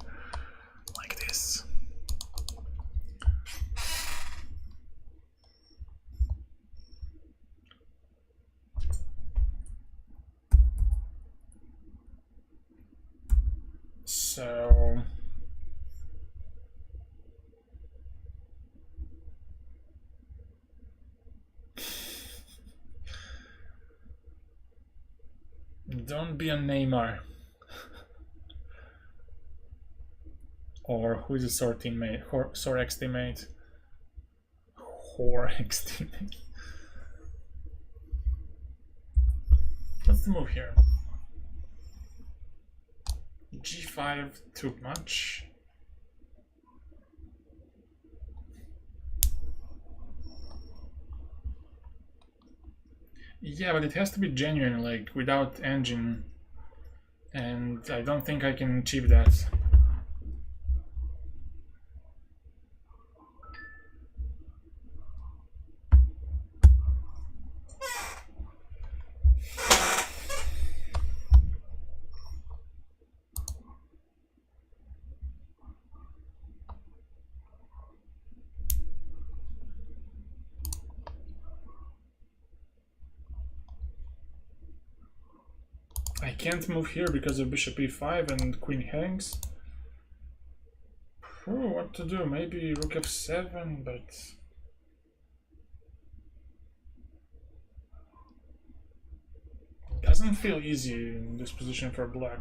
like this. So don't be a Neymar. Or who's a Sor teammate? Sor X teammate. Whore X teammate. What's the move here? G5 too much. Yeah, but it has to be genuine, like without engine, and I don't think I can achieve that. I can't move here because of bishop e5 and queen hangs. what to do? Maybe rook f7, but doesn't feel easy in this position for black.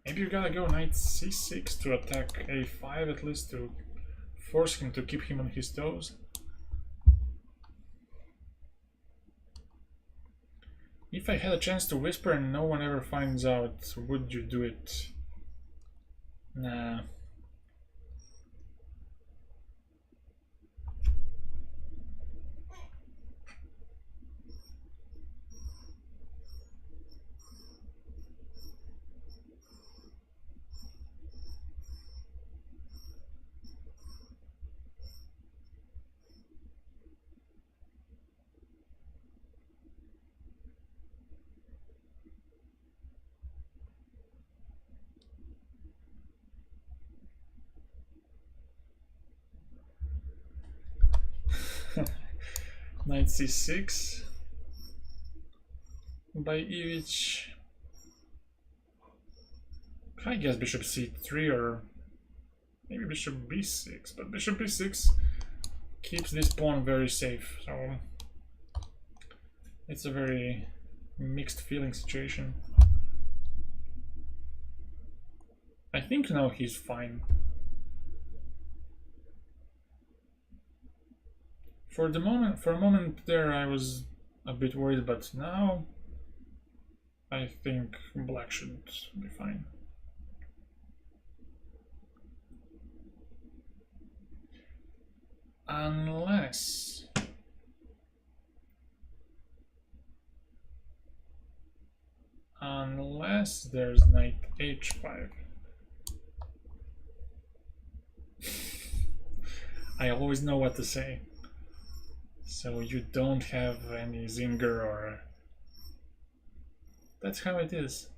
Maybe you gotta go knight c6 to attack a5, at least to force him to keep him on his toes. If I had a chance to whisper and no one ever finds out, would you do it? Nah. Knight c6 by Ivic. I guess bishop c3 or maybe bishop b6, but bishop b6 keeps this pawn very safe, so it's a very mixed feeling situation. I think now he's fine. For a moment there I was a bit worried, but now I think black should be fine. Unless there's knight h5. I always know what to say. So you don't have any zinger, or that's how it is.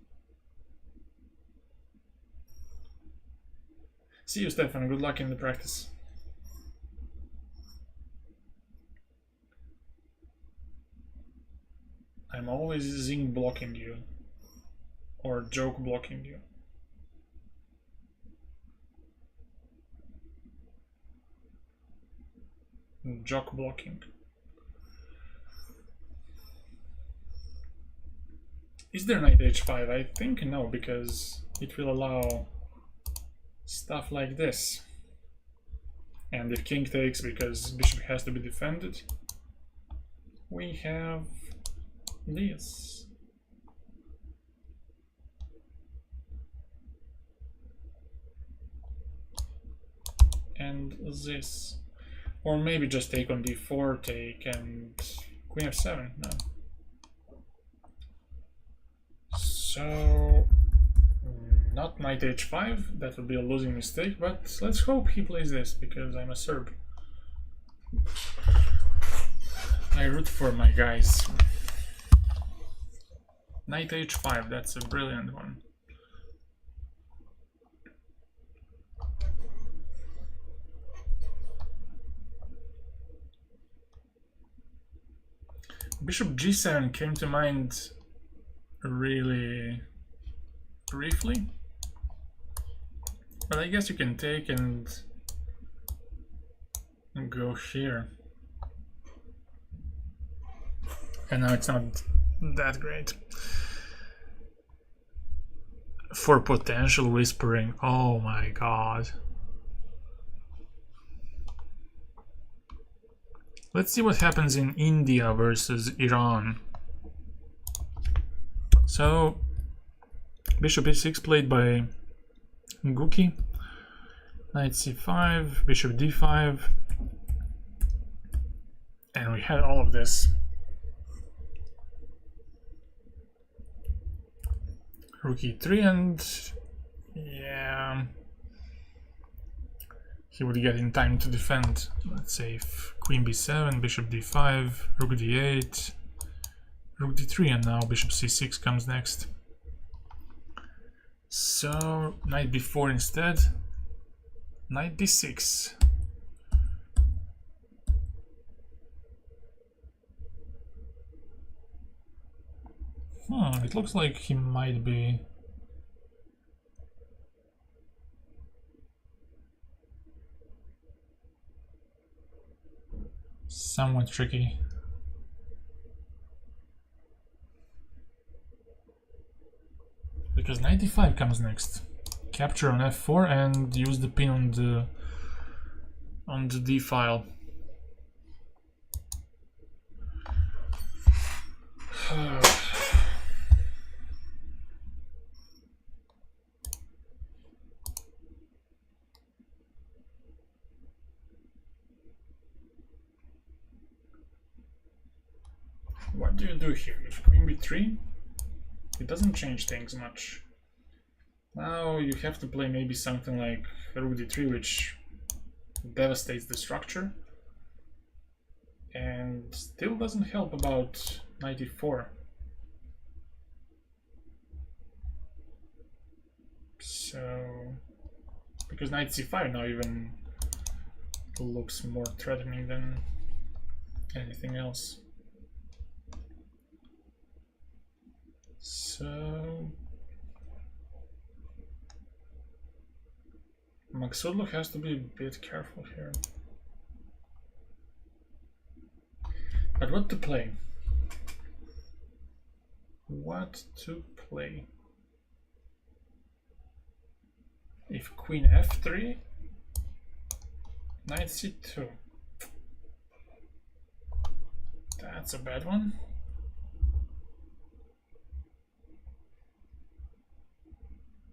See you, Stefan. Good luck in the practice. I'm always zing blocking you or joke blocking you. Jock blocking. Is there knight h5? I think no, because it will allow stuff like this. And if king takes, because bishop has to be defended, we have this. And this. Or maybe just take on d4, take, and queen f7. No. So, not knight h5, that would be a losing mistake, but let's hope he plays this, because I'm a Serb. I root for my guys. Knight h5, that's a brilliant one. Bishop g7 came to mind really briefly, but I guess you can take and go here. And now it's not that great. For potential whispering, oh my god. Let's see what happens in India versus Iran. So, bishop e6 played by Guki, knight c5, bishop d5, and we had all of this. Rook e3, and yeah, he would get in time to defend. Let's say if queen b7, bishop d5, rook d8, rook d3, and now bishop c6 comes next. So knight b4 instead, knight d6. It looks like he might be somewhat tricky. Because knight e5 comes next. Capture on f4 and use the pin on the d file. What do you do here? If queen b3, it doesn't change things much. Now you have to play maybe something like rook d3, which devastates the structure, and still doesn't help about knight e4. So, because knight c5 now even looks more threatening than anything else. So Maksudlu has to be a bit careful here. But what to play? What to play? If queen f3, knight c2. That's a bad one.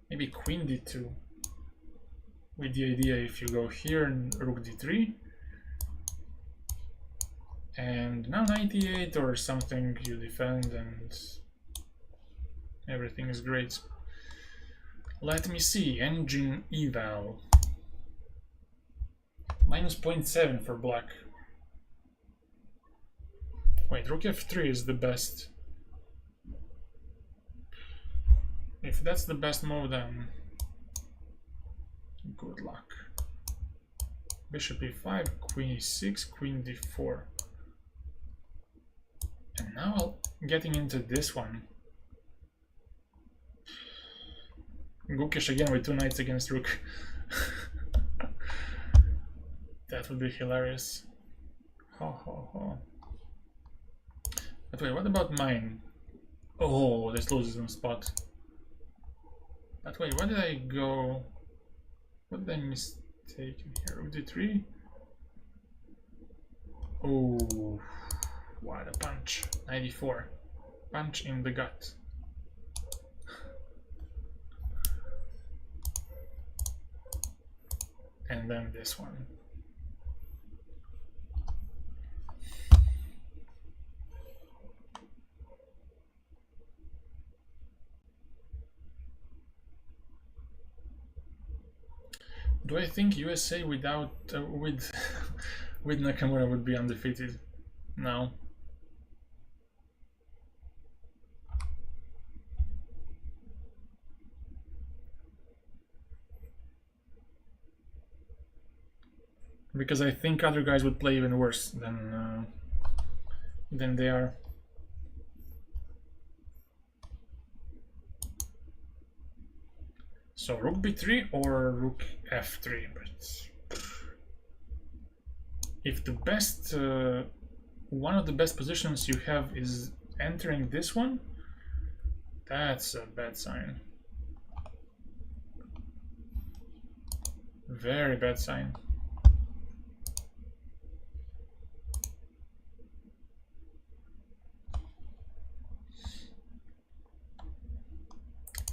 Maybe queen d2. With the idea if you go here and rook d3, and now knight e8 or something, you defend and everything is great. Let me see, engine eval. Minus 0.7 for black. Wait, rook f3 is the best. If that's the best move, then good luck. Bishop e5, queen e6, queen d4. And now getting into this one. Gukish again with two knights against rook. That would be hilarious. Ho ho ho. But wait, what about mine? Oh, this loses on spot. But wait, what did I go? What did I mistake here? Rook d3? Oh, what a punch. 94. Punch in the gut. And then this one. Do I think USA without with Nakamura would be undefeated? No. Because I think other guys would play even worse than they are. So rook b3 or rook f3, but if the best one of the best positions you have is entering this one, that's a bad sign. Very bad sign.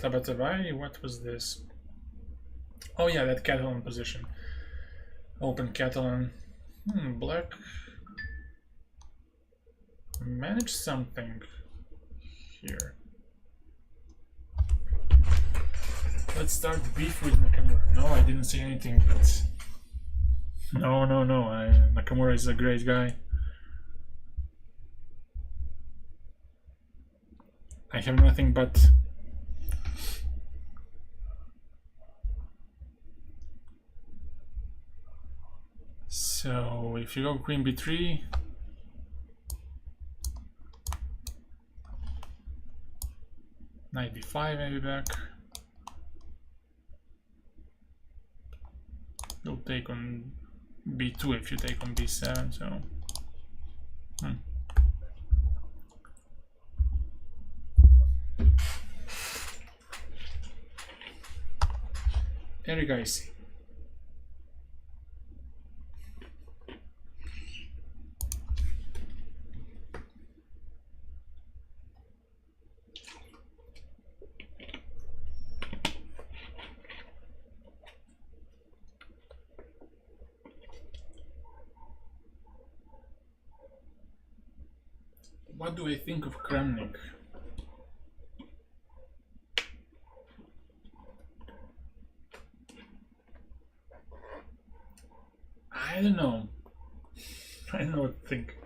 Tabatabai, what was this? Oh yeah, that Catalan position. Open Catalan. Black managed something here. Let's start beef with Nakamura. No, I didn't say anything, but no. Nakamura is a great guy. I have nothing but so if you go queen b3, knight d5 maybe back. You'll take on b2 if you take on b7, so Eric, I see. What do I think of Kramnik? I don't know. I don't know what to think.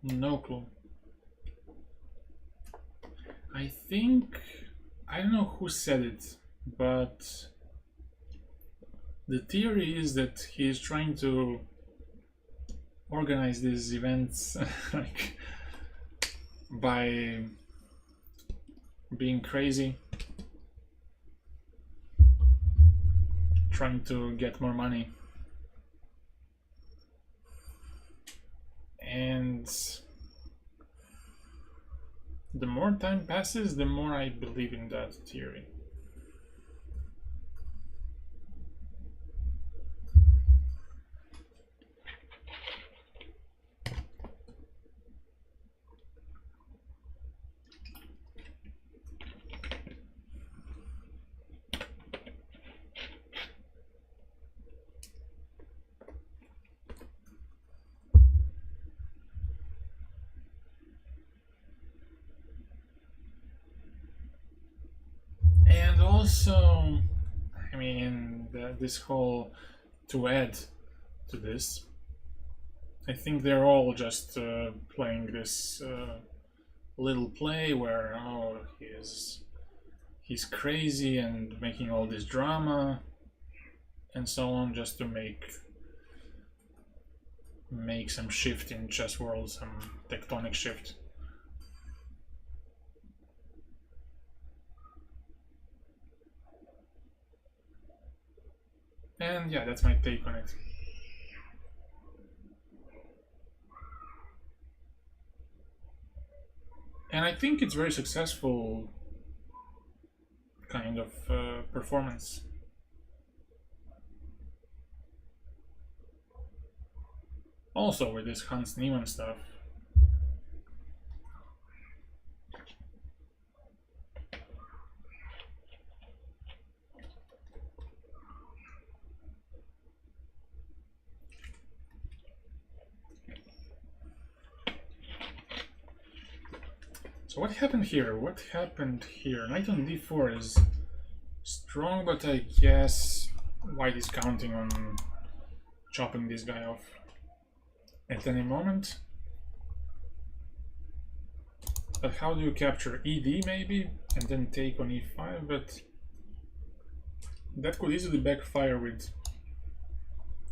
No clue. I think, I don't know who said it, but the theory is that he is trying to organize these events like by being crazy, trying to get more money. And the more time passes, the more I believe in that theory. And also, I mean, this whole, to add to this, I think they're all just playing this little play where, oh, he's crazy and making all this drama and so on, just to make some shift in chess world, some tectonic shift. And yeah, that's my take on it. And I think it's very successful kind of performance. Also with this Hans Niemann stuff. So what happened here? What happened here? Knight on d4 is strong, but I guess white is counting on chopping this guy off at any moment. But how do you capture ed maybe and then take on e5? But that could easily backfire with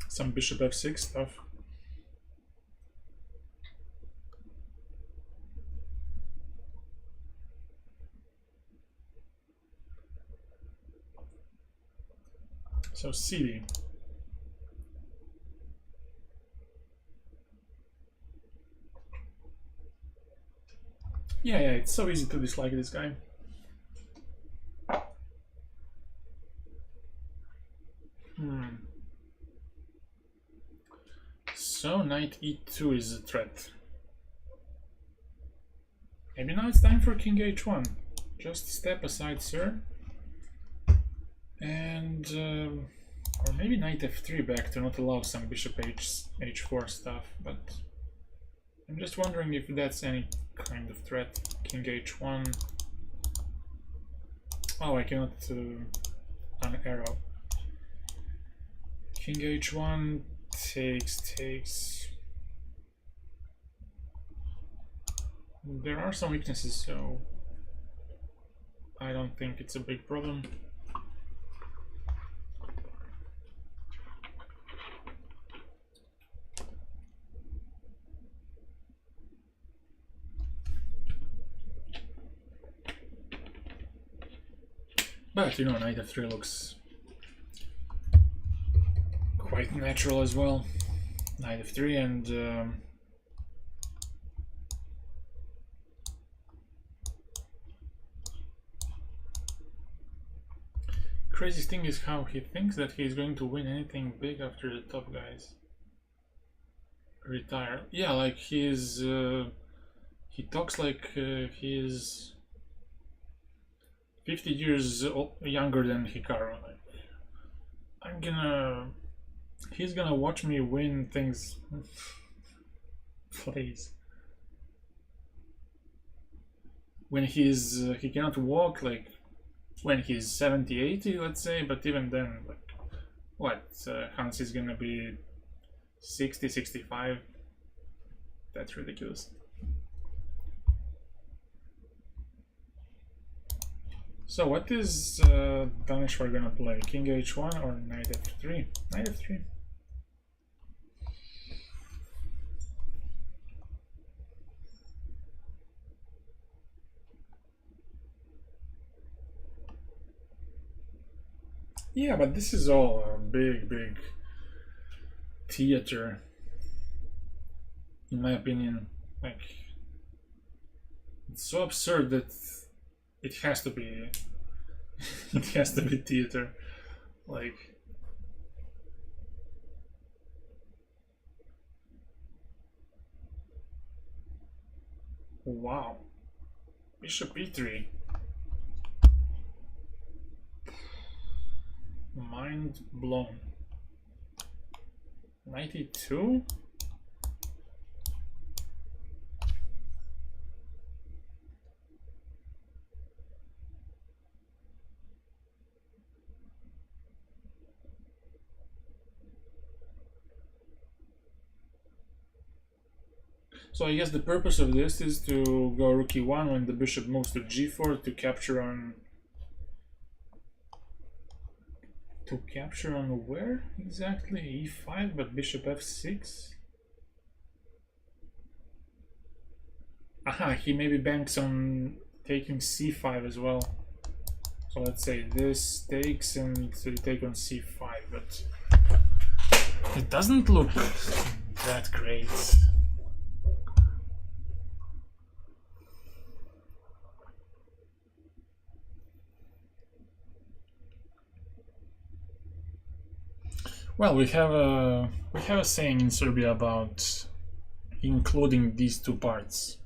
some bishop f6 stuff. So CD. Yeah, it's so easy to dislike this guy. So knight e2 is a threat. Maybe now it's time for king h1. Just step aside, sir. And or maybe knight f3 back to not allow some bishop h4 stuff, but I'm just wondering if that's any kind of threat. King h1. Oh, I cannot an arrow. King h1 takes. There are some weaknesses, so I don't think it's a big problem. But you know, knight f3 looks quite natural as well. Knight f3 and crazy thing is how he thinks that he's going to win anything big after the top guys retire. Yeah, like he talks like he is 50 years younger than Hikaru. Like, he's gonna watch me win things. Please. When he cannot walk, like when he's 70, 80, let's say, but even then, like, what, Hans is gonna be 60, 65? That's ridiculous. So what is Danish are gonna play? King h1 or knight f3? Knight f3. Yeah, but this is all a big theater, in my opinion. Like, it's so absurd that it has to be it has to be theater. Like, wow. Bishop e3. Mind blown. 92? So I guess the purpose of this is to go rook e1 when the bishop moves to g4 to capture on... To capture on where exactly? e5, but bishop f6? Aha, he maybe banks on taking c5 as well. So let's say this takes and so you take on c5, but it doesn't look that great. Well, we have a saying in Serbia about including these two parts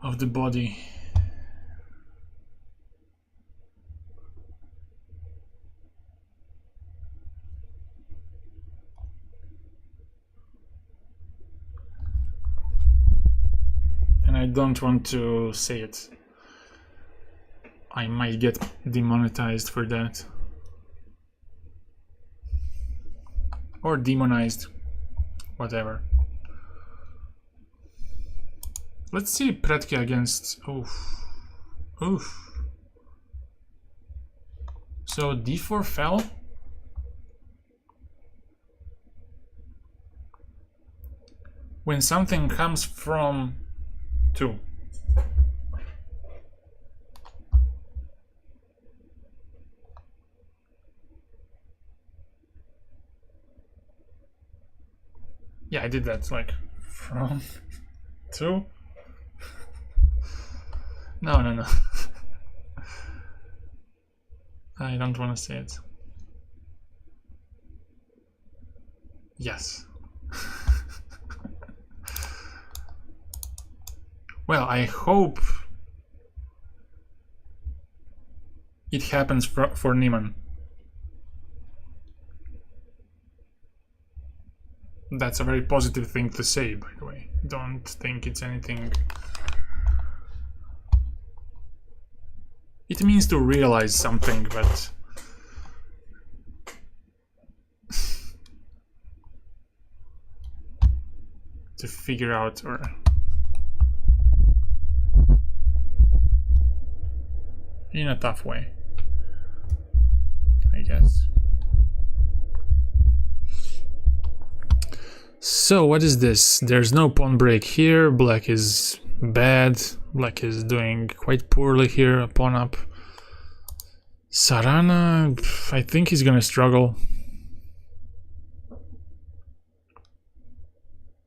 of the body. And I don't want to say it. I might get demonetized for that. Or demonized, whatever. Let's see Pretke against... Oof. Oof. So d4 fell. When something comes from 2. Yeah, I did that, like, from 2? No. I don't want to say it. Yes. Well, I hope it happens for Niemann. That's a very positive thing to say, by the way. Don't think it's anything... It means to realize something, but... to figure out, or... in a tough way, I guess. So what is this? There's no pawn break here. Black is bad. Black is doing quite poorly here. A pawn up. Sarana, I think he's gonna struggle.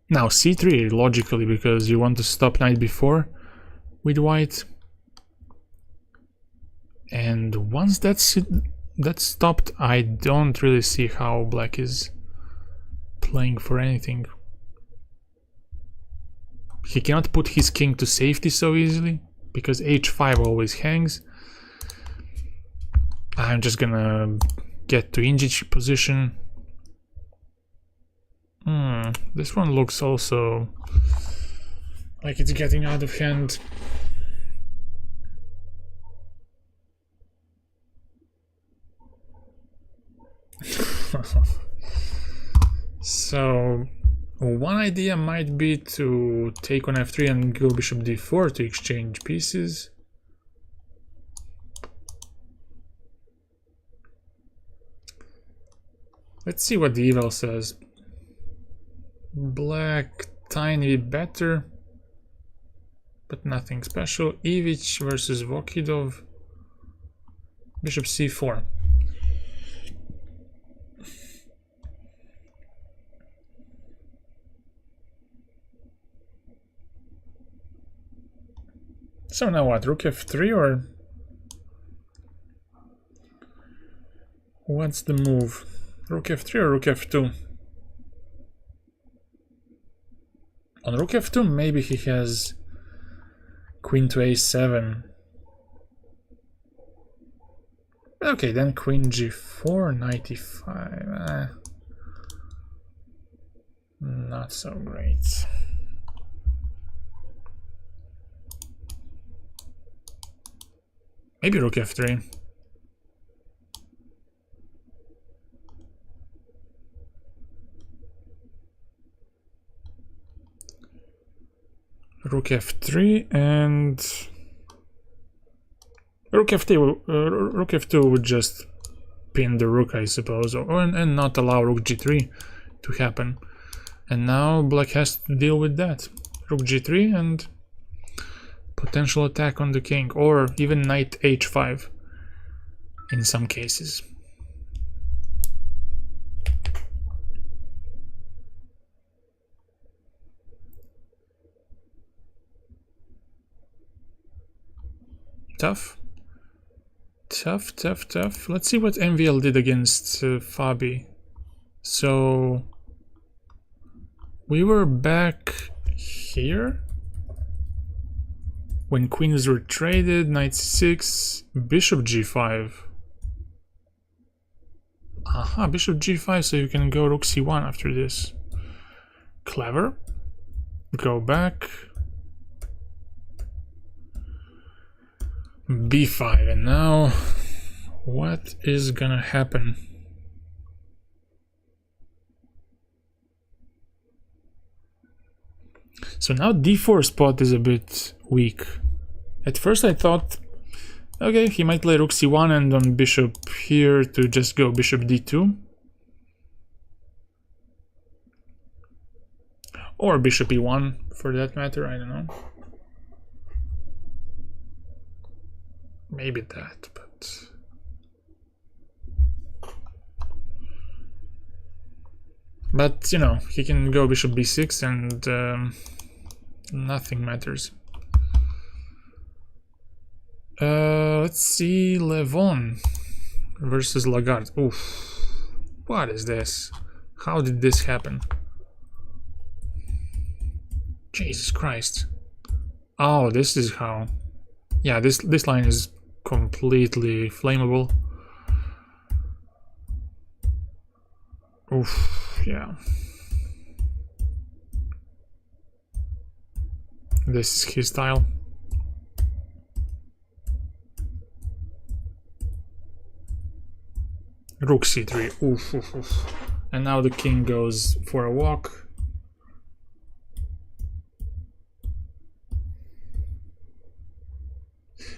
Now c3 logically, because you want to stop knight b4 with white. And once that's stopped, I don't really see how black is playing for anything. He cannot put his king to safety so easily, because h5 always hangs. I'm just gonna get to Injich position. This one looks also like it's getting out of hand. So one idea might be to take on f3 and go bishop d4 to exchange pieces. Let's see what the eval says. Black tiny bit better, but nothing special. Ivich versus Vokidov. Bishop c4. So now what, rook f3 or what's the move? Rook f3 or rook f2? On rook f2 maybe he has queen to a7. Okay, then queen g4, knight e5. Not so great. Maybe rook f3. Rook f3 and rook f2 would just pin the rook, I suppose, and not allow rook g3 to happen. And now black has to deal with that. Rook g3 and potential attack on the king, or even knight h5 in some cases. Tough. Tough. Let's see what MVL did against Fabi. So we were back here when queens were traded. Knight c6, bishop g5. Aha, bishop g5, so you can go rook c1 after this. Clever. Go back. b5, and now what is gonna happen? So now d4 spot is a bit weak. At first I thought, okay, he might play rook c1 and on bishop here to just go bishop d2. Or bishop e1 for that matter, I don't know. Maybe that, but you know, he can go bishop b6 and nothing matters. Let's see, Levon versus Lagarde. Oof, what is this? How did this happen? Jesus Christ. Oh, this is how. Yeah, this line is completely flammable. Oof, yeah. This is his style. Rook c3. Oof. And now the king goes for a walk.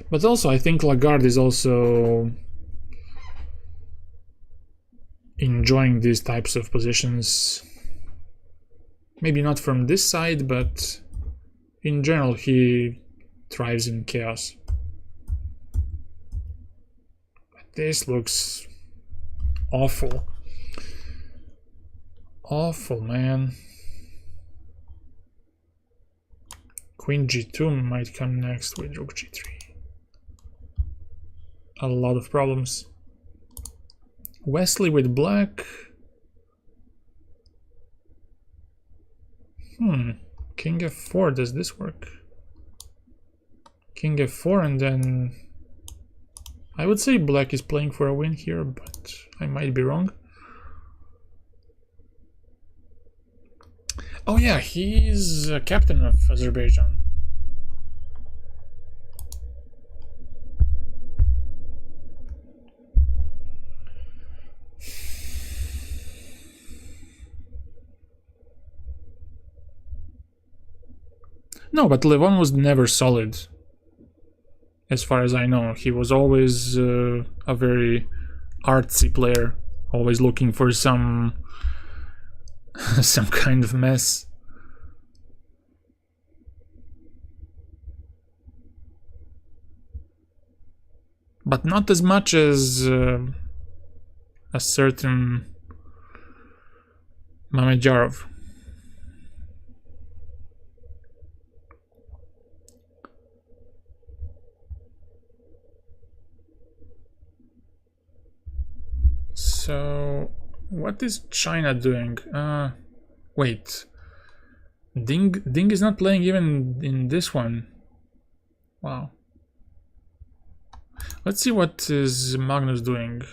But also, I think Lagarde is also enjoying these types of positions. Maybe not from this side, but in general, he thrives in chaos. This looks awful. Awful, man. Queen g2 might come next with rook g3. A lot of problems. Wesley with black. King f4, does this work? King f4 and then... I would say black is playing for a win here, but I might be wrong. Oh yeah, he's captain of Azerbaijan. No, but Levon was never solid. As far as I know, he was always a very artsy player, always looking for some kind of mess. But not as much as a certain Mamedyarov. So, what is China doing? Wait. Ding is not playing even in this one. Wow. Let's see what is Magnus doing.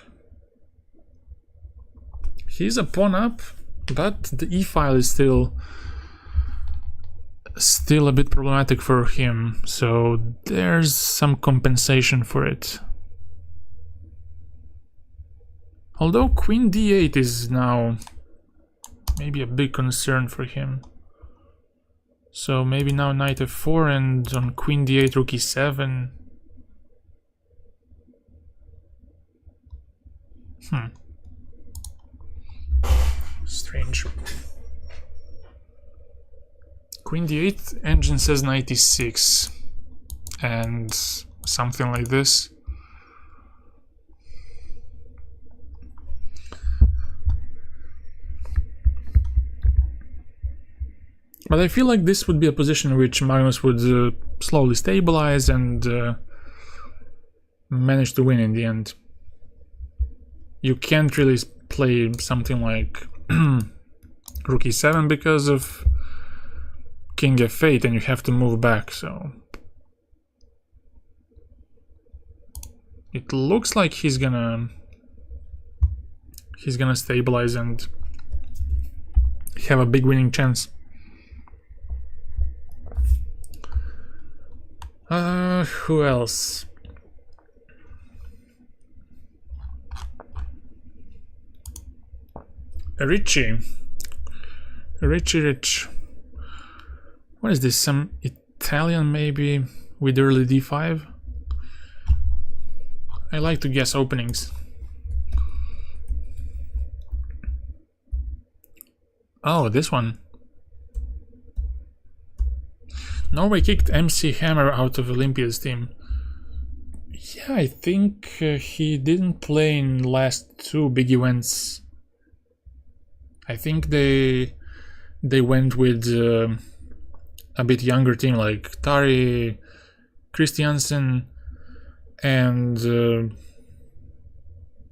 He's a pawn up, but the e-file is still a bit problematic for him, so there's some compensation for it. Although queen d8 is now maybe a big concern for him. So maybe now knight f4 and on queen d8 rook e7. Strange. Queen d8, engine says knight e6 and something like this. But I feel like this would be a position in which Magnus would slowly stabilize and manage to win in the end. You can't really play something like rook e7 because of king f8 and you have to move back, so... It looks like he's gonna stabilize and have a big winning chance. Who else? Rich. What is this? Some Italian maybe with early d5? I like to guess openings. Oh, this one. Norway kicked MC Hammer out of Olympiad's team. Yeah, I think he didn't play in last two big events. I think they went with a bit younger team like Tari, Christiansen, and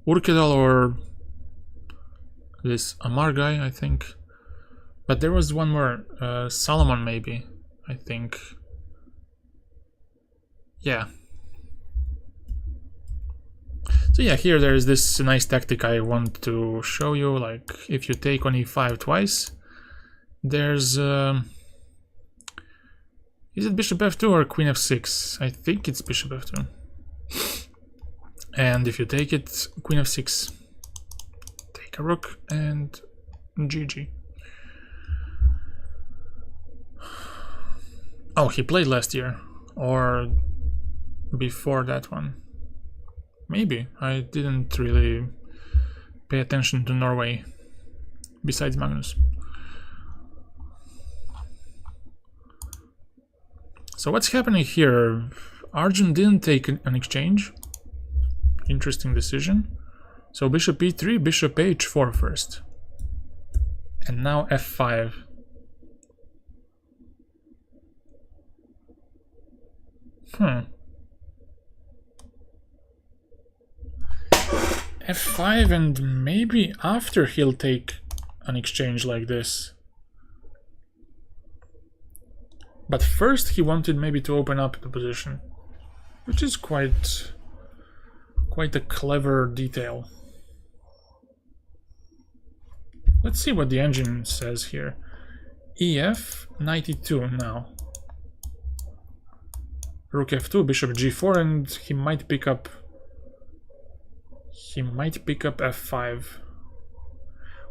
Urkedal or this Amar guy, I think. But there was one more, Solomon maybe. I think. Yeah. So yeah, here there is this nice tactic I want to show you. Like, if you take on e5 twice, there's... is it bishop f2 or queen f6? I think it's bishop f2. And if you take it, queen f6, take a rook, and GG. Oh, he played last year, or before that one. Maybe. I didn't really pay attention to Norway, besides Magnus. So what's happening here? Arjun didn't take an exchange. interesting decision. So bishop e3, bishop h4 first. And now f5. f5, and maybe after he'll take an exchange like this. But first he wanted maybe to open up the position, which is quite a clever detail. Let's see what the engine says here. ef 92 now. Rook f2, bishop g4, and he might pick up f5.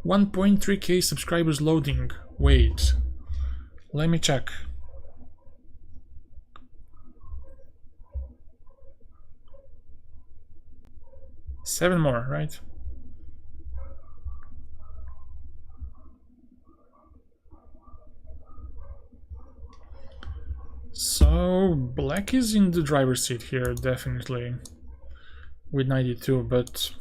1.3k subscribers loading. Wait, let me check. Seven more, right? So black is in the driver's seat here, definitely, with 92, but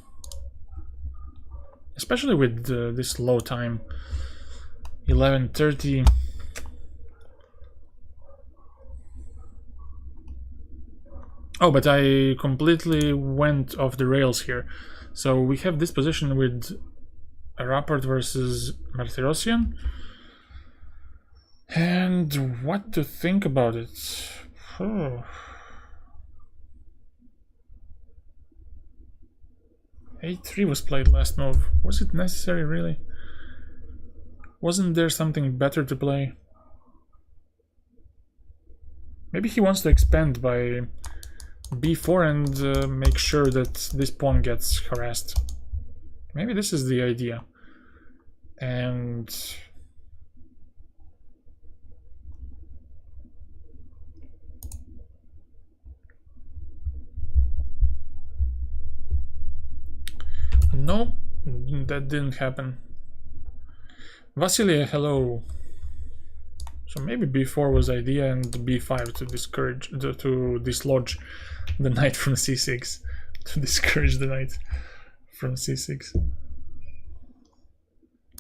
especially with this low time, 11:30. Oh, but I completely went off the rails here. So we have this position with a Rapport versus Martirosyan. And what to think about it? A3 was played last move. Was it necessary, really? Wasn't there something better to play? Maybe he wants to expand by b4 and make sure that this pawn gets harassed. Maybe this is the idea. And no, that didn't happen. Vasily, hello. So maybe b4 was idea and b5 to discourage, to dislodge the knight from c6, to discourage the knight from c6.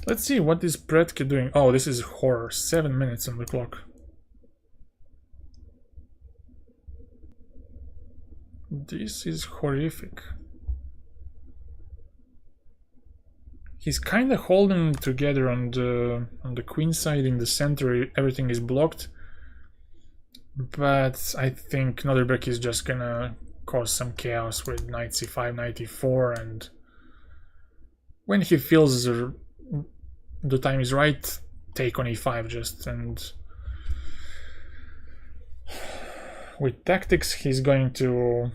Let's see, what is Predke doing? Oh, this is horror. 7 minutes on the clock. This is horrific. He's kind of holding together on the queen side. In the center, everything is blocked. But I think Noderbek is just gonna cause some chaos with knight c5, knight e4, and when he feels the time is right, take on e5 just, and with tactics he's going to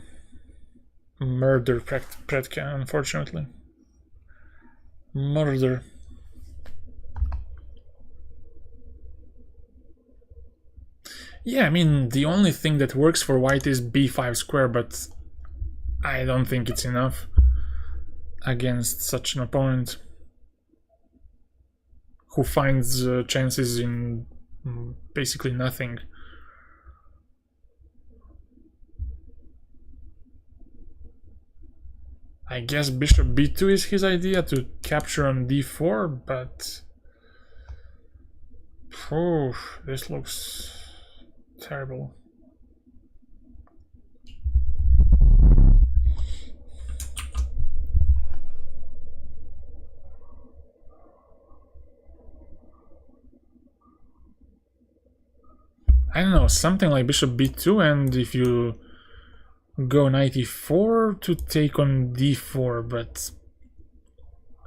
murder Predke, unfortunately. Murder. Yeah, I mean, the only thing that works for white is b5 square, but I don't think it's enough against such an opponent who finds chances in basically nothing. I guess bishop b2 is his idea, to capture on d4, but this looks terrible. I don't know, something like bishop b2, and if you go knight e4 to take on d4, but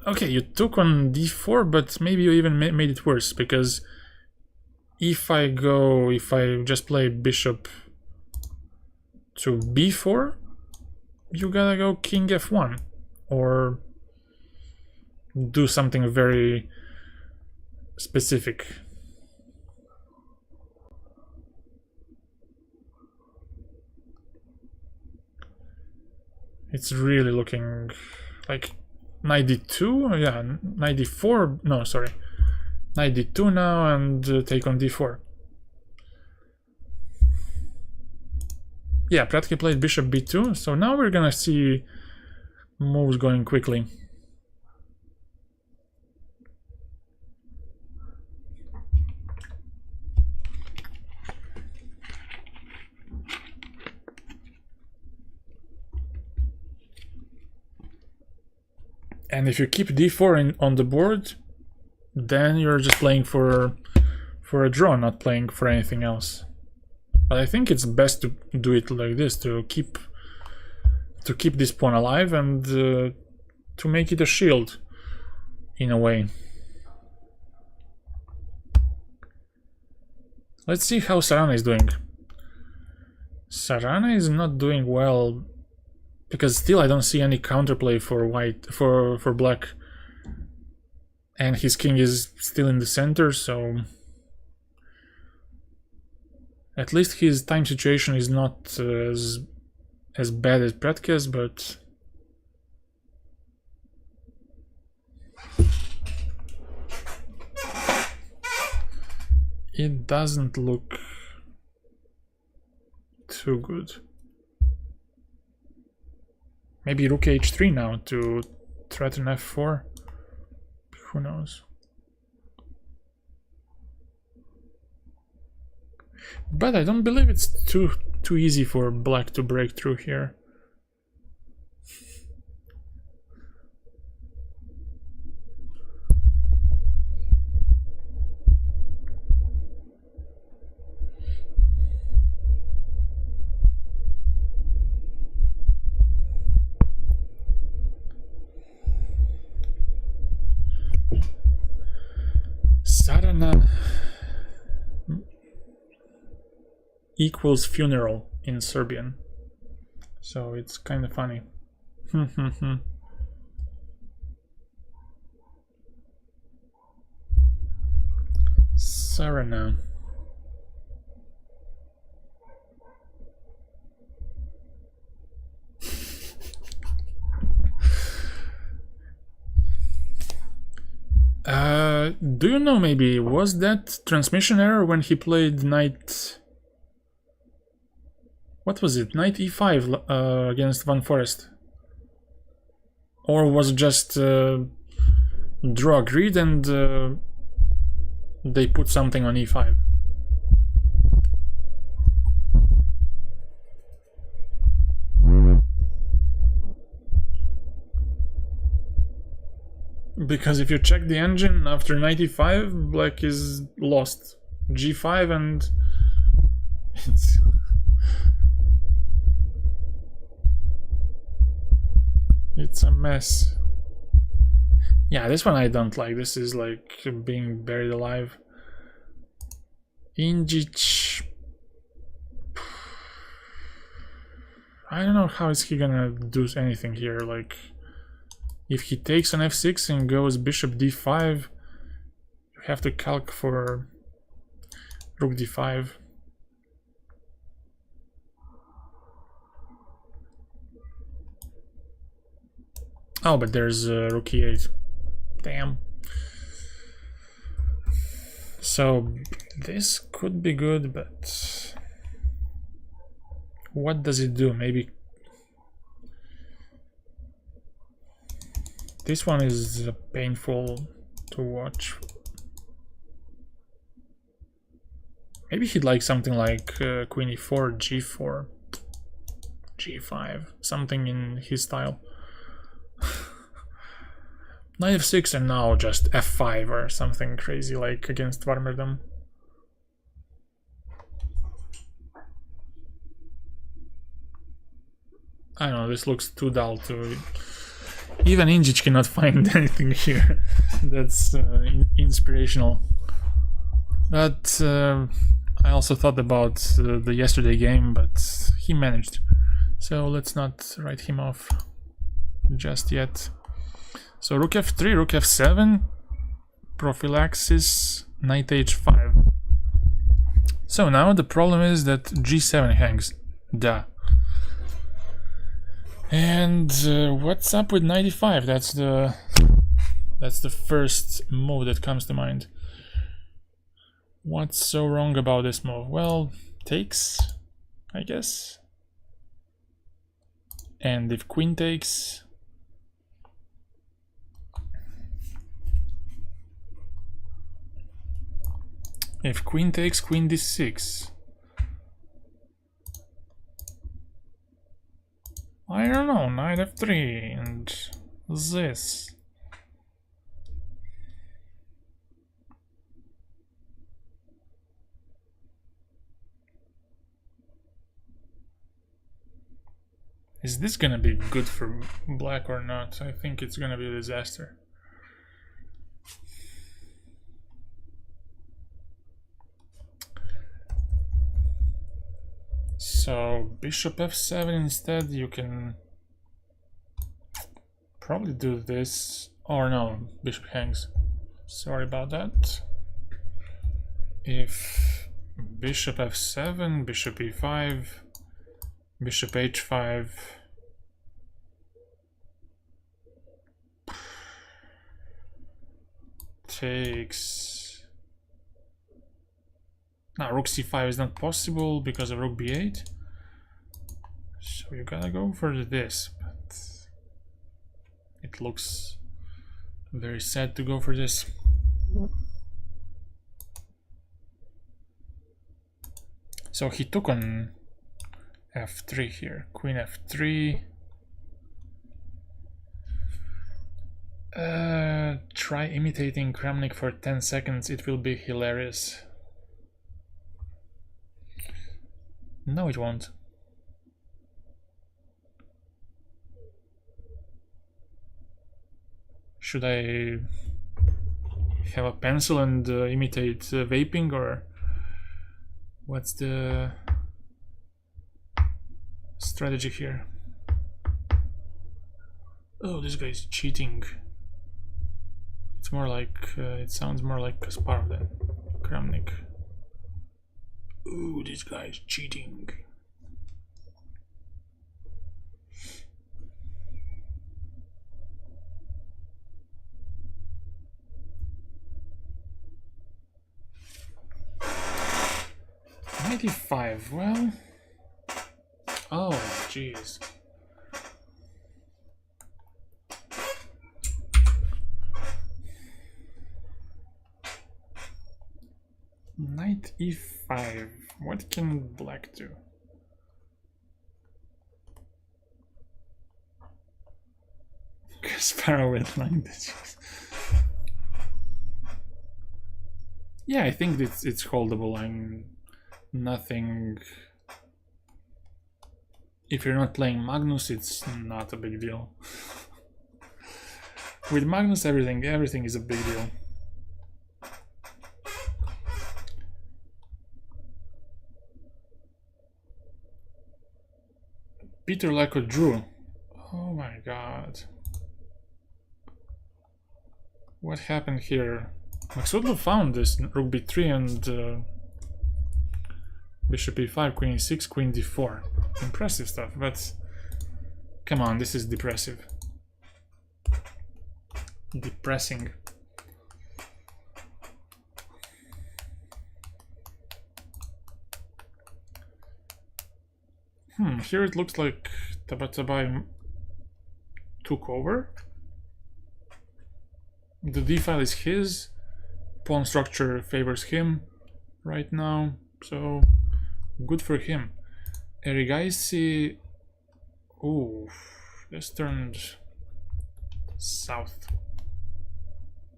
okay, you took on d4, but maybe you even made it worse, because if I just play bishop to b4, you gotta go king f1 or do something very specific. It's really looking like knight d2, yeah, knight d4, no, sorry, knight d2 now, and take on d4. Yeah, Predke played bishop b2, so now we're gonna see moves going quickly. And if you keep d4 on the board, then you're just playing for a draw, not playing for anything else. But I think it's best to do it like this, to keep this pawn alive and to make it a shield in a way. Let's see how Sarana is doing. Sarana is not doing well, because still I don't see any counterplay for white, for black, and his king is still in the center, so at least his time situation is not as bad as Pretke's, but it doesn't look too good. Maybe rook h3 now to threaten f4. Who knows? But I don't believe it's too easy for black to break through here. Sarana equals funeral in Serbian, so it's kind of funny. Sarana. Do you know, maybe was that transmission error when he played knight? What was it? Knight e5 against Van Forest? Or was it just draw grid and they put something on e5? Because if you check the engine after knight e5, black is lost. g5 and it's a mess. Yeah, this one I don't like. This is like being buried alive. Injic. I don't know how is he gonna do anything here. Like, if he takes on f6 and goes bishop d5, you have to calc for rook d5. Oh, but there's rook e8. Damn. So this could be good, but what does it do? Maybe this one is painful to watch. Maybe he'd like something like queen e4, g4, g5, something in his style. Knight f6 and now just f5 or something crazy like against Warmerdam. I don't know, this looks too dull to... Even Injic cannot find anything here that's inspirational. But I also thought about the yesterday game, but he managed. So let's not write him off just yet. So rook f3, rook f7, prophylaxis, knight h5. So now the problem is that g7 hangs. Duh. And what's up with knight e5? That's the first move that comes to mind. What's so wrong about this move? Well, takes, I guess. And if queen takes, If queen takes, queen d6. I don't know, knight f3 and this. Is this gonna be good for black or not? I think it's gonna be a disaster. So bishop f7 instead. You can probably do this, or no, bishop hangs. Sorry about that. If bishop f7, bishop e5, bishop h5. Takes. Now rook c5 is not possible because of rook b8. So you gotta go for this, but it looks very sad to go for this. So he took on f3 here, queen f3. Try imitating Kramnik for 10 seconds, it will be hilarious. No, it won't. Should I have a pencil and imitate vaping, or what's the strategy here? Oh, this guy's cheating. It's more like, it sounds more like Kasparov than Kramnik. Ooh, this guy's cheating. .95, well... Oh, jeez. Knight e5. What can black do? Kasparov with line digits. Yeah, I think it's holdable. I'm nothing. If you're not playing Magnus, it's not a big deal. With Magnus, everything is a big deal. Peter Lacko drew. Oh my god. What happened here? Maxudlo found this rook b3 and bishop e5, queen e6, queen d4. Impressive stuff, but come on, this is depressive. Depressing. Here it looks like Tabatabai took over. The d file is his, pawn structure favors him right now, so good for him. Erigaisi, ooh, this turned south,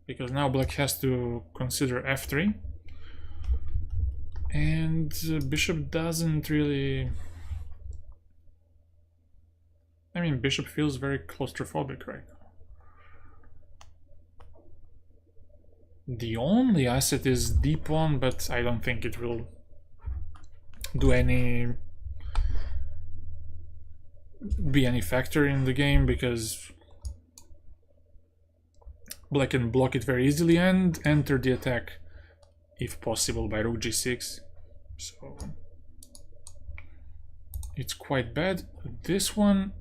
because now black has to consider f3, and bishop doesn't really... I mean, bishop feels very claustrophobic right now. The only asset is d pawn, but I don't think it will do be any factor in the game, because black can block it very easily and enter the attack if possible by rook g6. So it's quite bad. This one,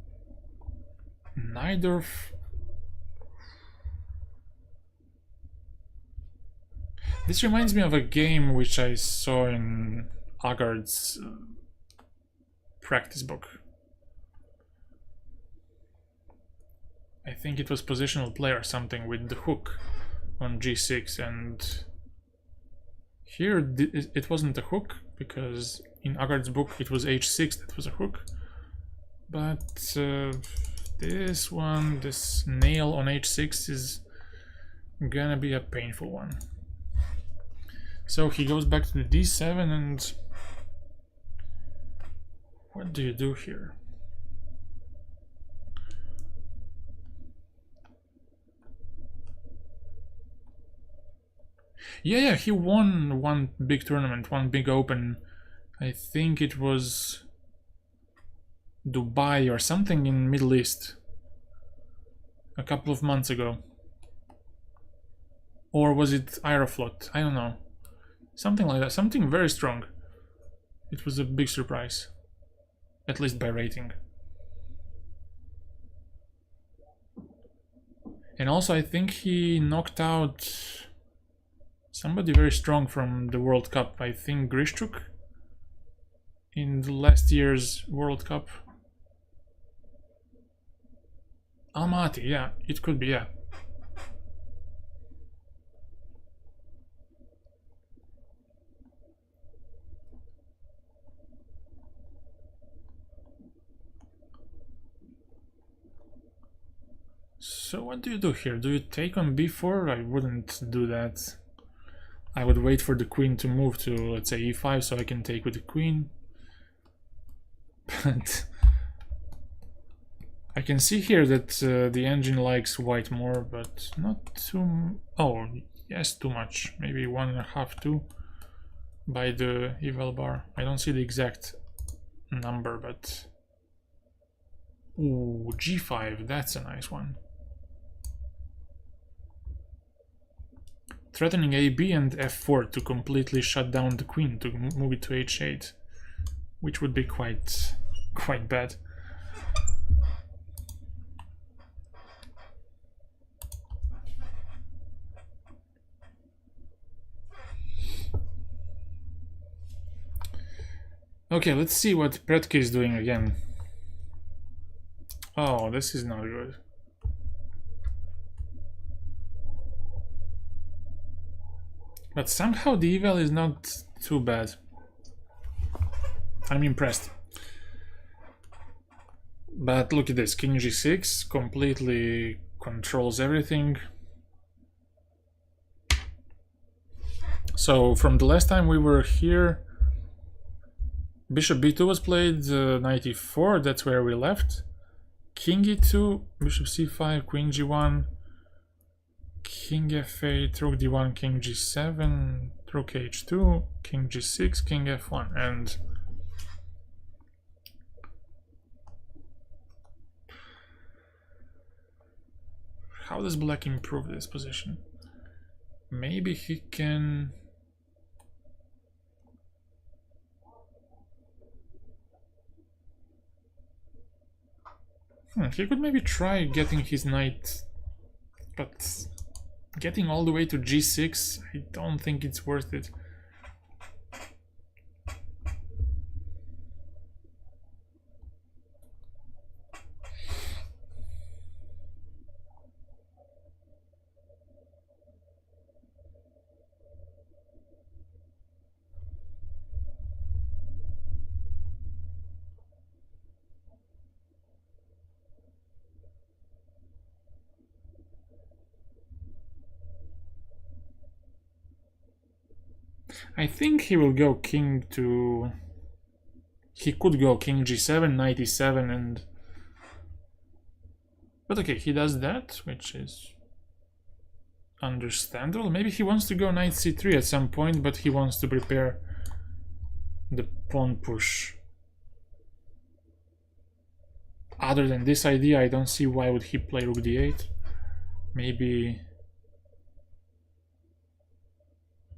neither. This reminds me of a game which I saw in Agard's practice book. I think it was positional play or something with the hook on g6, and Here it wasn't a hook, because in Agard's book it was h6 that was a hook. But this one, this nail on h6 is gonna be a painful one. So he goes back to the d7, and what do you do here? Yeah, he won one big tournament, one big open. I think it was Dubai or something in Middle East a couple of months ago. Or was it Aeroflot? I don't know. Something like that, something very strong. It was a big surprise, at least by rating. And also I think he knocked out somebody very strong from the World Cup. I think Grishchuk in the last year's World Cup. Almaty, yeah, it could be, yeah. So what do you do here? Do you take on b4? I wouldn't do that. I would wait for the queen to move to, let's say, e5, so I can take with the queen. But I can see here that the engine likes white more, but not too... Oh, yes, too much. Maybe 1.5, 2 by the eval bar. I don't see the exact number, but... Ooh, g5, that's a nice one. Threatening AB and f4 to completely shut down the queen, to move it to h8, which would be quite bad. Okay, let's see what Pretke is doing again. Oh, this is not good. But somehow the eval is not too bad. I'm impressed. But look at this, king g6 completely controls everything. So from the last time we were here, bishop b2 was played, knight e4, that's where we left. King e2, bishop c5, queen g1, king f8, rook d1, king g7, rook h2, king g6, king f1, and how does black improve this position? Maybe he can... he could maybe try getting his knight, but getting all the way to g6, I don't think it's worth it. I think he will go king to... He could go king g7, knight e7, and... But okay, he does that, which is understandable. Maybe he wants to go knight c3 at some point, but he wants to prepare the pawn push. Other than this idea, I don't see why would he play rook d8.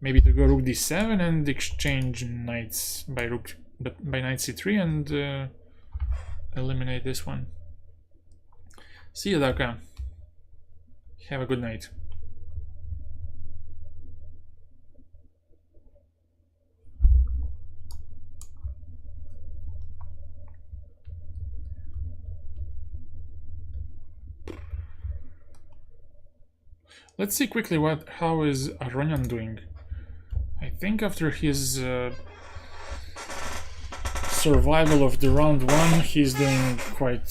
Maybe to go rook d7 and exchange knights by knight c3 and eliminate this one. See you, Daka. Have a good night. Let's see quickly how is Arjun doing. I think after his survival of the round 1, he's doing quite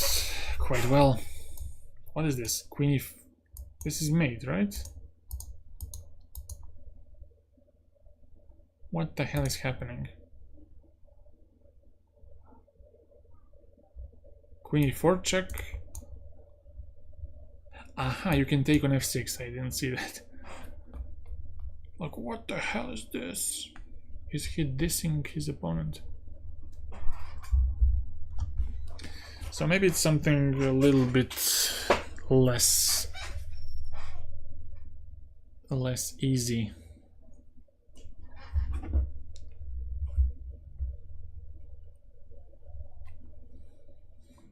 well. What is this? Queen E4. This is mate, right? What the hell is happening? Queen E4 check. Aha, you can take on F6. I didn't see that. Like, what the hell is this? Is he dissing his opponent? So maybe it's something a little bit less easy.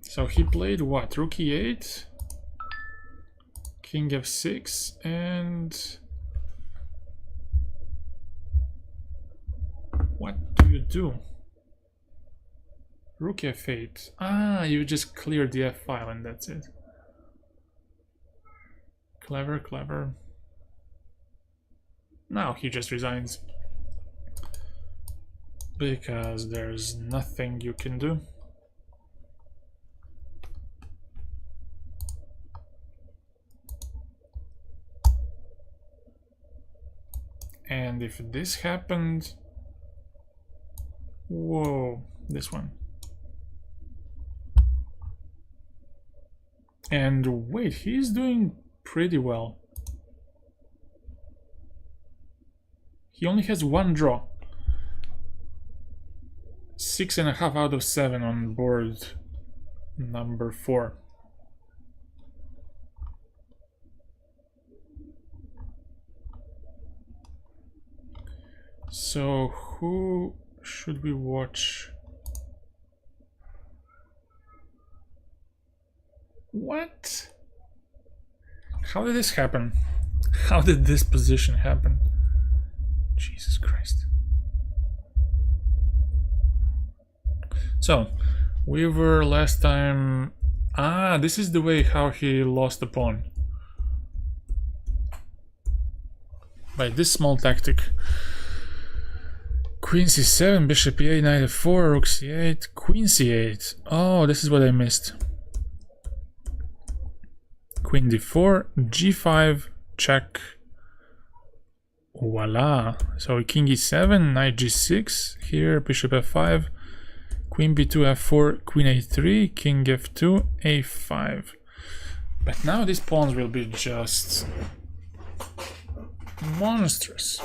So he played what? Rook E8, King F6, and what do you do? Rook F8. Ah, you just clear the F file and that's it. Clever, clever. Now he just resigns. Because there's nothing you can do. And if this happened... Whoa, this one. And wait, he's doing pretty well. He only has 1 draw. 6.5 out of 7 on board number 4. So who should we watch? What? How did this happen? How did this position happen? Jesus Christ. So, we were last time... Ah, this is the way how he lost the pawn. By this small tactic. Queen C7, Bishop E8, Knight F4, Rook C8, Queen C8. Oh, this is what I missed. Queen D4, G5, check. Voila. So King E7, Knight G6, here Bishop F5, Queen B2, F4, Queen A3, King F2, A5. But now these pawns will be just monstrous.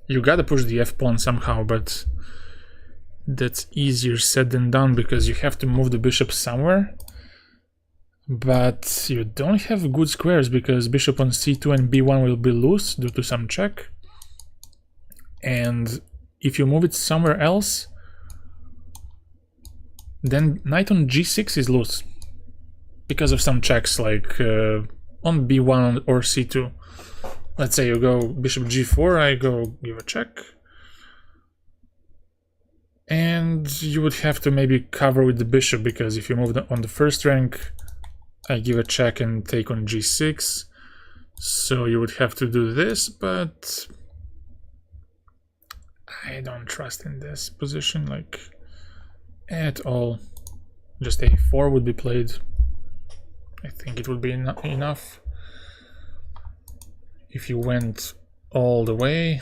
You gotta push the F pawn somehow, but that's easier said than done because you have to move the bishop somewhere. But you don't have good squares because bishop on C2 and B1 will be loose due to some check. And if you move it somewhere else, then knight on G6 is loose because of some checks, like on B1 or C2. Let's say you go bishop G4, I go give a check. And you would have to maybe cover with the bishop, because if you move on the first rank, I give a check and take on G6. So you would have to do this, but I don't trust in this position, like, at all. Just A4 would be played. I think it would be enough. If you went all the way.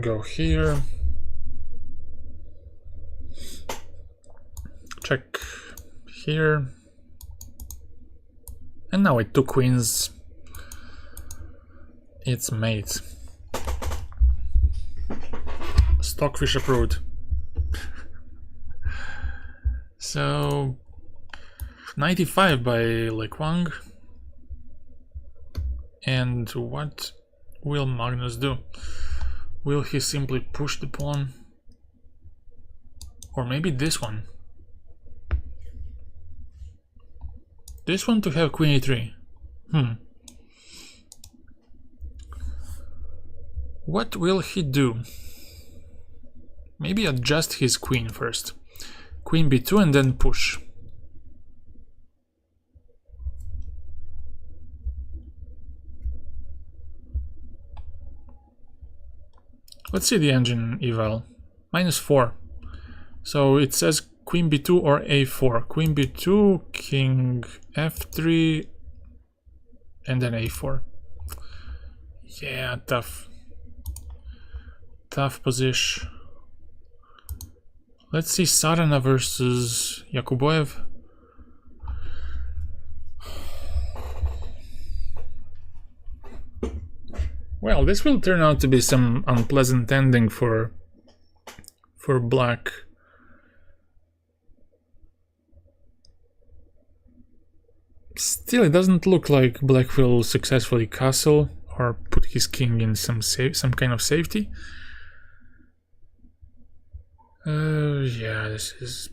Go here. Check here. And now with 2 queens, it's mate. Stockfish approved. So 95 by Le Quang. And what will Magnus do? Will he simply push the pawn? Or maybe this one. This one to have queen e3. What will he do? Maybe adjust his queen first. Queen b2 and then push. Let's see the engine eval. -4. So it says queen b2 or a4. Queen b2, king f3, and then a4. Yeah, tough. Tough position. Let's see Sarana versus Yakuboev. Well, this will turn out to be some unpleasant ending for black. Still, it doesn't look like black will successfully castle or put his king in some kind of safety. Yeah, this is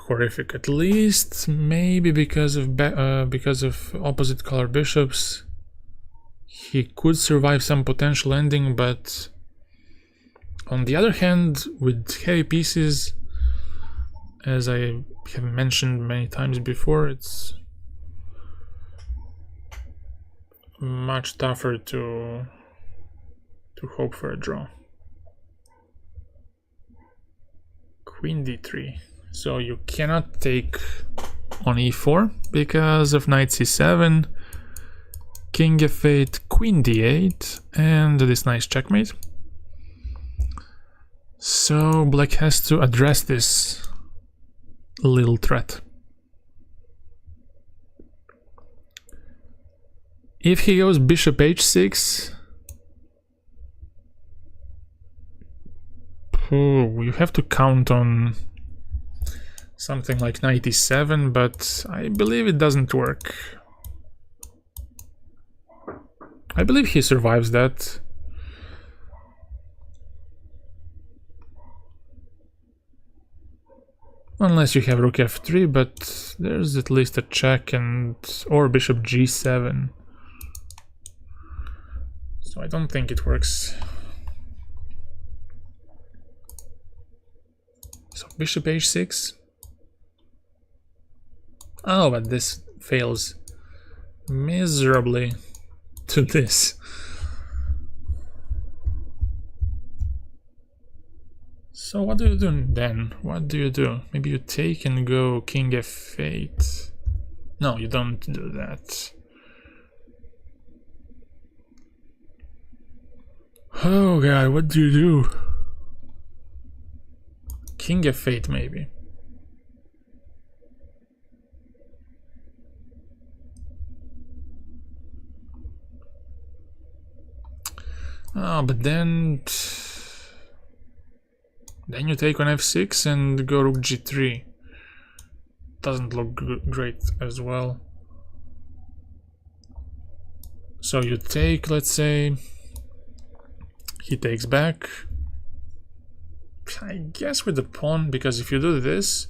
horrific. At least maybe because of opposite color bishops, he could survive some potential ending. But on the other hand, with heavy pieces, as I have mentioned many times before, it's much tougher to hope for a draw. Queen d3. So you cannot take on e4 because of knight c7, king f8, queen d8, and this nice checkmate. So black has to address this little threat. If he goes bishop h6, you have to count on something like knight e7, but I believe it doesn't work. I believe he survives that. Unless you have rook f3, but there's at least a check or bishop g7. So I don't think it works. So bishop h6. Oh, but this fails miserably to this. So what do you do then? What do you do? Maybe you take and go king f8. No, you don't do that. Oh god, what do you do? King f8 maybe. Oh, but then you take on f6 and go rook g3. Doesn't look great as well. So you take, let's say, he takes back. I guess with the pawn, because if you do this,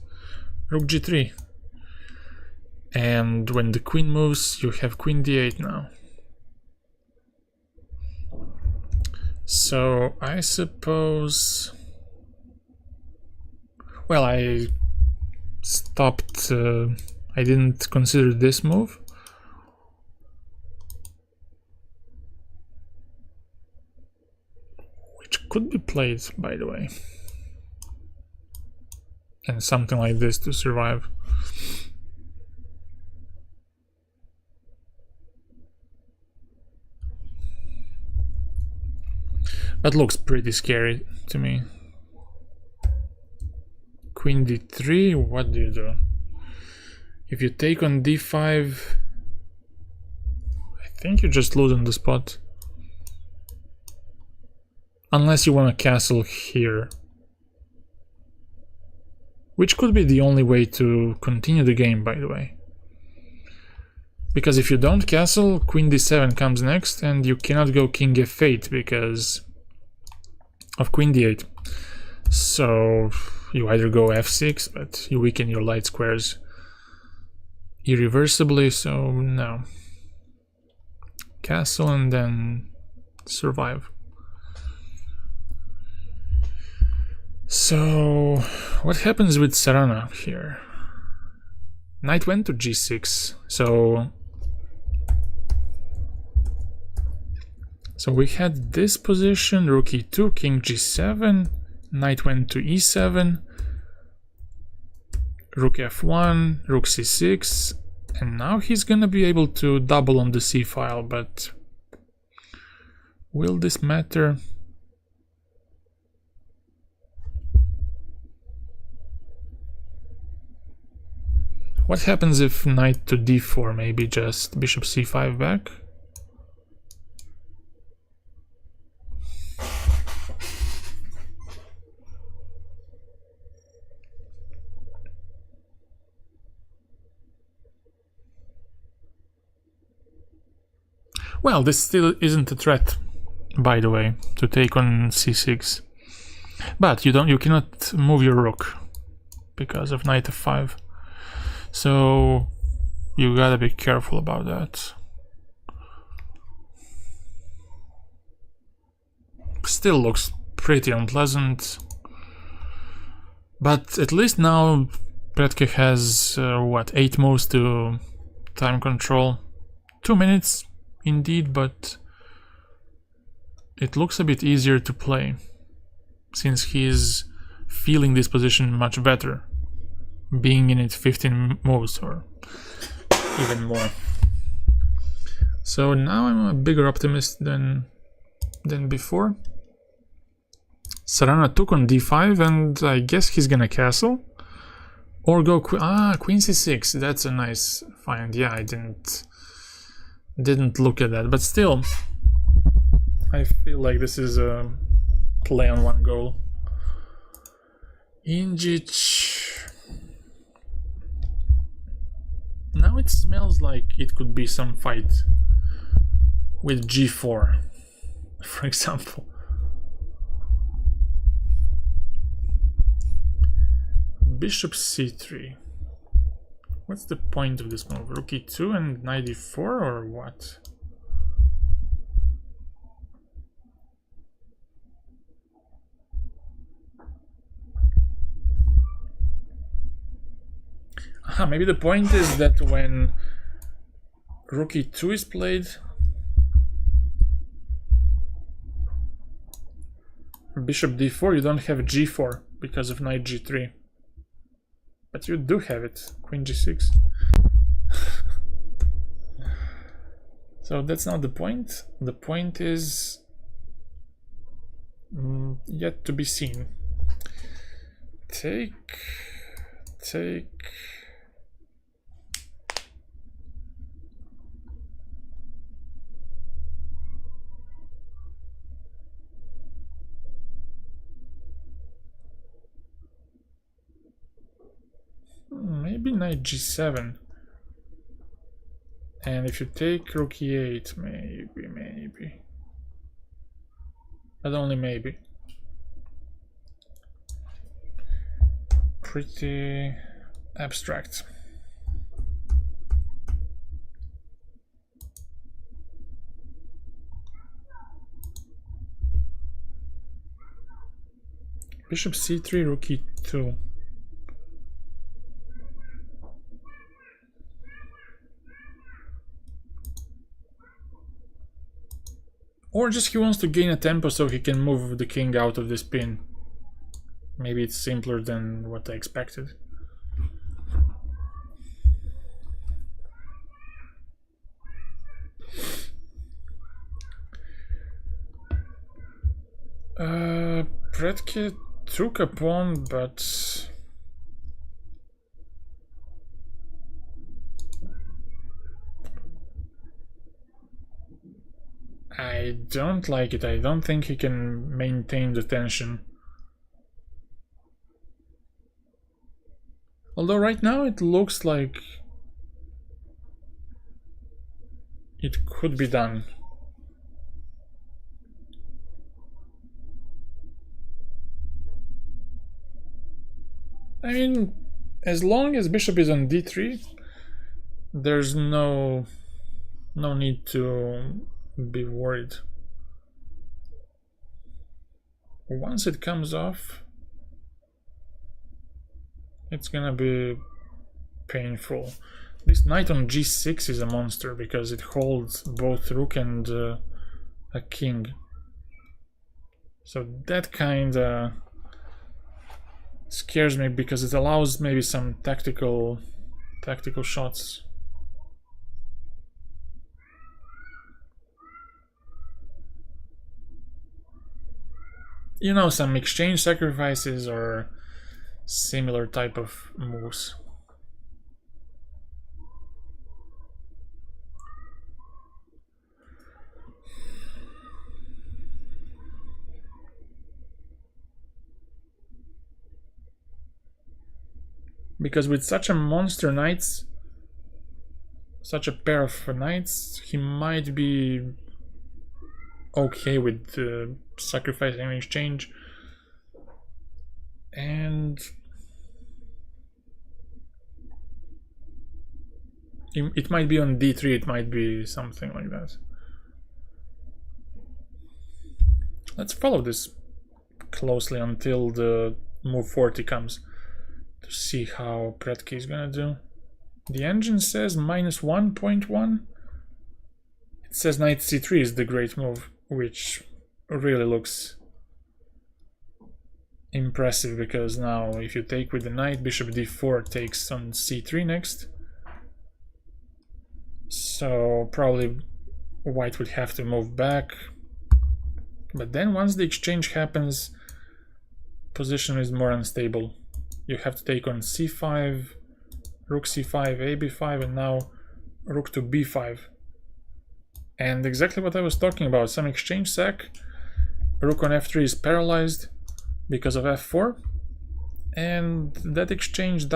rook g3. And when the queen moves, you have queen d8 now. So I suppose... Well, I stopped, I didn't consider this move. Which could be played, by the way. And something like this to survive. That looks pretty scary to me. Queen d3, what do you do? If you take on d5, I think you just lose on the spot. Unless you want to castle here. Which could be the only way to continue the game, by the way. Because if you don't castle, queen d7 comes next, and you cannot go king f8 because of queen d8. So you either go f6, but you weaken your light squares irreversibly, so no. Castle and then survive. So what happens with Serrana here? Knight went to g6, so we had this position, rook e2, king g7, knight went to e7, rook f1, rook c6, and now he's gonna be able to double on the c file, but will this matter? What happens if knight to d4, maybe just bishop c5 back? Well, this still isn't a threat, by the way, to take on c6. But you cannot move your rook because of knight f5. So you gotta be careful about that. Still looks pretty unpleasant. But at least now Pretke has, what, 8 moves to time control. 2 minutes indeed, but it looks a bit easier to play since he is feeling this position much better, being in it 15 moves or even more. So now I'm a bigger optimist than before. Serrana took on d5, and I guess he's gonna castle or go queen c6. That's a nice find. Yeah, I didn't look at that, but still I feel like this is a play on one goal. Injic. Now it smells like it could be some fight with g4, for example. Bishop c3. What's the point of this move? Rook e2 and knight e4 or what? Aha, maybe the point is that when rook e2 is played, bishop d4, you don't have g4 because of knight g3. But you do have it, queen g6. So that's not the point. The point is yet to be seen. Take. Maybe knight g7, and if you take rook e8, maybe, but only maybe. Pretty abstract. Bishop c3, rook e2. Or just he wants to gain a tempo so he can move the king out of this pin. Maybe it's simpler than what I expected. Pretke took a pawn, but I don't like it. I don't think he can maintain the tension. Although right now it looks like it could be done. I mean, as long as bishop is on d3, there's no need to be worried. Once it comes off, It's gonna be painful. This knight on g6 is a monster because it holds both rook and a king. So that kinda scares me because it allows maybe some tactical shots. You know, some exchange sacrifices or similar type of moves. Because with such a monster knights, such a pair of knights, he might be okay with sacrificing an exchange. And it might be on d3, it might be something like that. Let's follow this closely until the move 40 comes to see how Predke is gonna do. The engine says -1.1. It says knight c3 is the great move, which really looks impressive because now if you take with the knight, bishop d4 takes on c3 next. So probably white would have to move back. But then once the exchange happens, position is more unstable. You have to take on c5, rook c5, a b5, and now rook to b5. And exactly what I was talking about, some exchange sack. Rook on f3 is paralyzed because of f4, and that exchange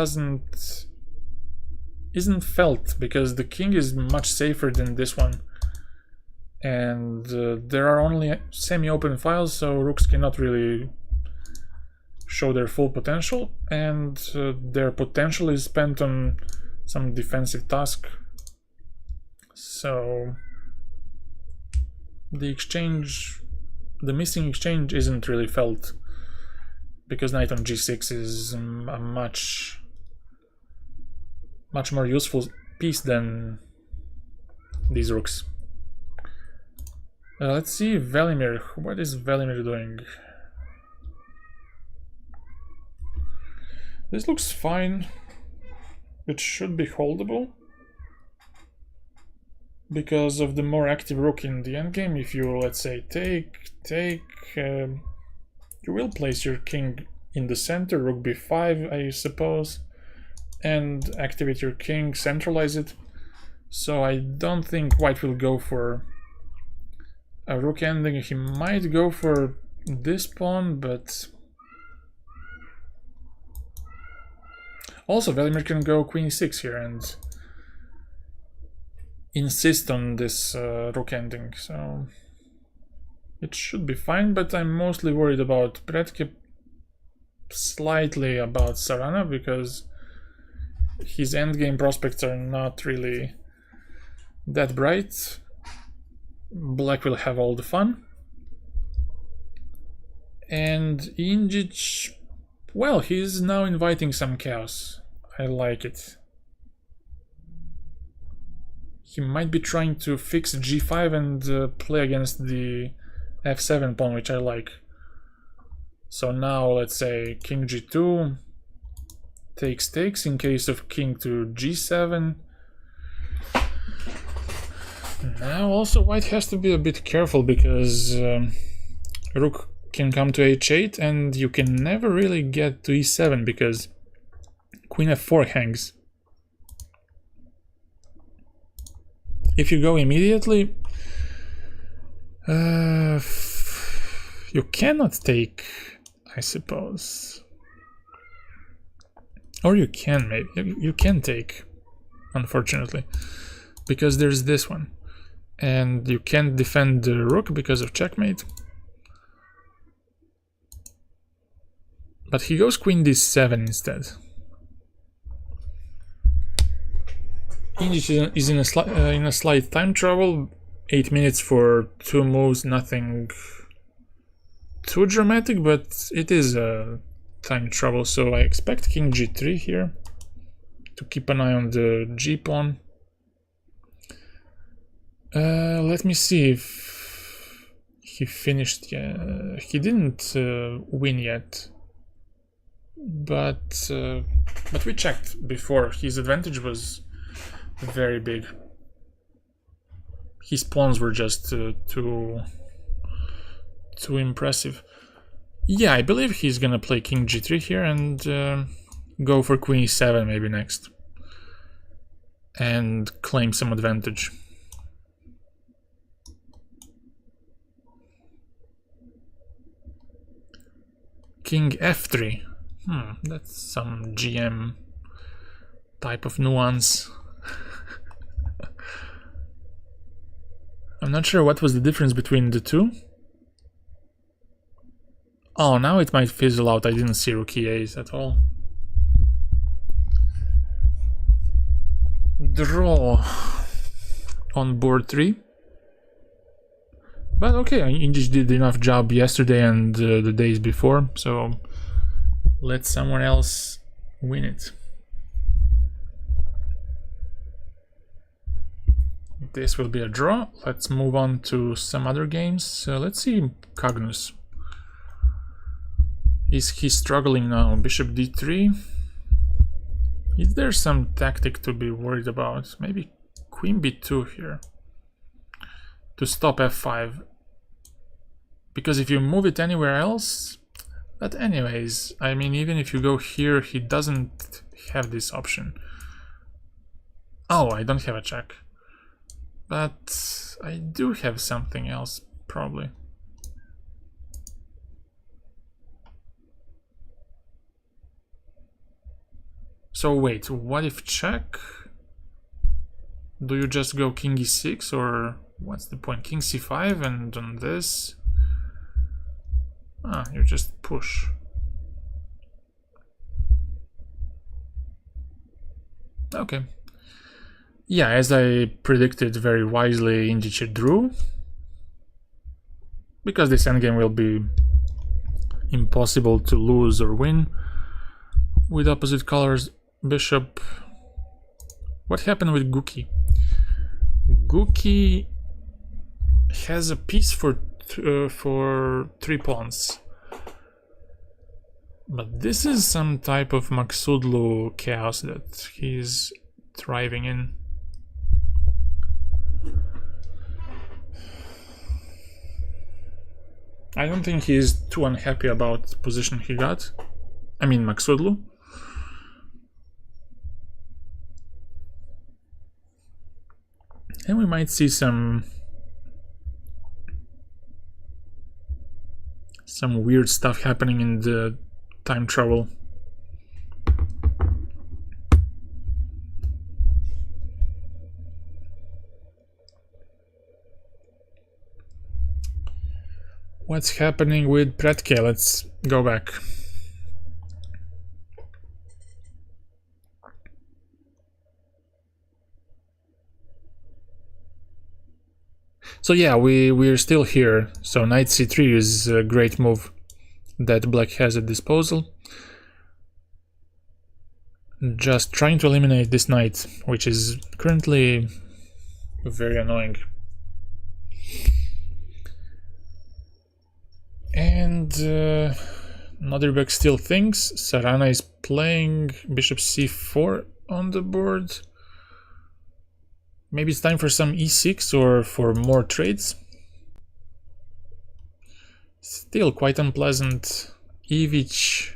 isn't felt because the king is much safer than this one, and there are only semi-open files, so rooks cannot really show their full potential, and their potential is spent on some defensive task. So the missing exchange isn't really felt because knight on g6 is a much more useful piece than these rooks. Let's see Velimir. What is Velimir doing? This looks fine. It should be holdable because of the more active rook in the endgame. If you, let's say, take, you will place your king in the center, rook b5, I suppose, and activate your king, centralize it. So I don't think white will go for a rook ending. He might go for this pawn, but also Velimir can go queen e6 here and insist on this rook ending, so it should be fine. But I'm mostly worried about Predke, slightly about Sarana, because his endgame prospects are not really that bright. Black will have all the fun. And Injic, well, he's now inviting some chaos. I like it. He might be trying to fix g5 and play against the f7 pawn, which I like. So now let's say king g2 takes in case of king to g7. Now also white has to be a bit careful because rook can come to h8 and you can never really get to e7 because queen f4 hangs. If you go immediately, you cannot take, I suppose. Or you can, maybe. You can take, unfortunately, because there's this one. And you can't defend the rook because of checkmate. But he goes queen d7 instead. Injic is in a slight time trouble. 8 minutes for 2 moves, nothing too dramatic, but it is a time trouble, so I expect king g3 here to keep an eye on the g pawn. Let me see if he finished. Yeah, he didn't win yet, but we checked before. His advantage was very big. His pawns were just too impressive. Yeah, I believe he's gonna play king g3 here and go for queen e7 maybe next, and claim some advantage. King f3. That's some GM type of nuance. I'm not sure what was the difference between the two. Oh, now it might fizzle out. I didn't see rook e8 at all. Draw on board 3. But okay, English did enough job yesterday and the days before, so let someone else win it. This will be a draw. Let's move on to some other games. Let's see Magnus. Is he struggling now? Bishop d3. Is there some tactic to be worried about? Maybe queen b2 here to stop f5. Because if you move it anywhere else... But anyways, I mean, even if you go here, he doesn't have this option. Oh, I don't have a check. But I do have something else, probably. So wait, what if check? Do you just go king e6, or what's the point? King c5 and on this? Ah, you just push. Okay. Yeah, as I predicted very wisely, Indice drew. Because this endgame will be impossible to lose or win with opposite colors bishop. What happened with Guki? Guki has a piece for 3 pawns. But this is some type of Maksudlu chaos that he's thriving in. I don't think he's too unhappy about the position he got. I mean Maksudlu. And we might see some weird stuff happening in the time trouble. What's happening with Pretke? Let's go back. So yeah, we're still here. So knight c3 is a great move that black has at disposal. Just trying to eliminate this knight, which is currently very annoying. And Noderbek still thinks. Sarana is playing bishop c4 on the board. Maybe it's time for some e6 or for more trades. Still quite unpleasant. Ivic.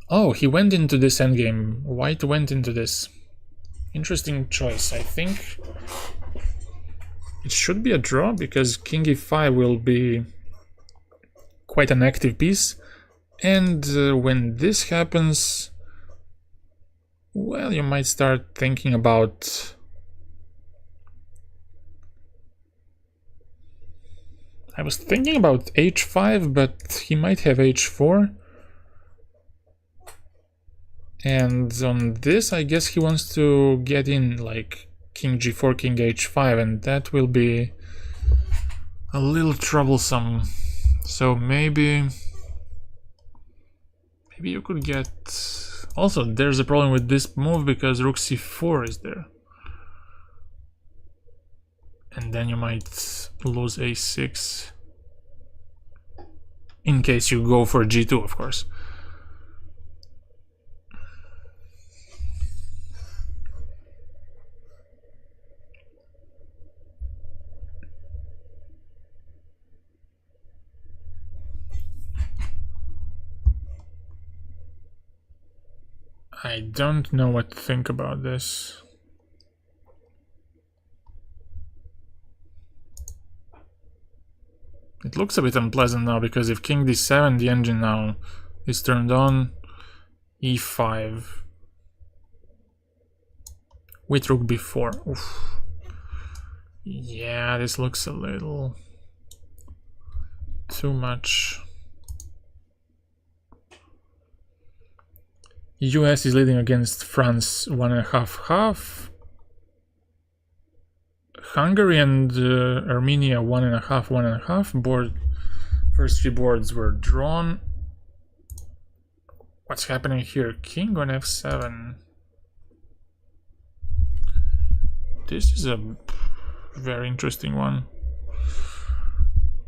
Oh, he went into this endgame. White went into this. Interesting choice. I think it should be a draw because king e5 will be quite an active piece. And when this happens, well, you might start thinking about... I was thinking about h5, but he might have h4. And on this, I guess he wants to get in like king g4, king h5, and that will be a little troublesome. So maybe Maybe you could get... Also, there's a problem with this move because rook c4 is there. And then you might lose a6. In case you go for g2, of course. I don't know what to think about this. It looks a bit unpleasant now because if king d7, the engine now is turned on. e5 with rook b4. Oof. Yeah, this looks a little too much. US is leading against France 1.5-half. Hungary and Armenia 1.5-1.5. Board, first three boards were drawn. What's happening here? King on f7. This is a very interesting one.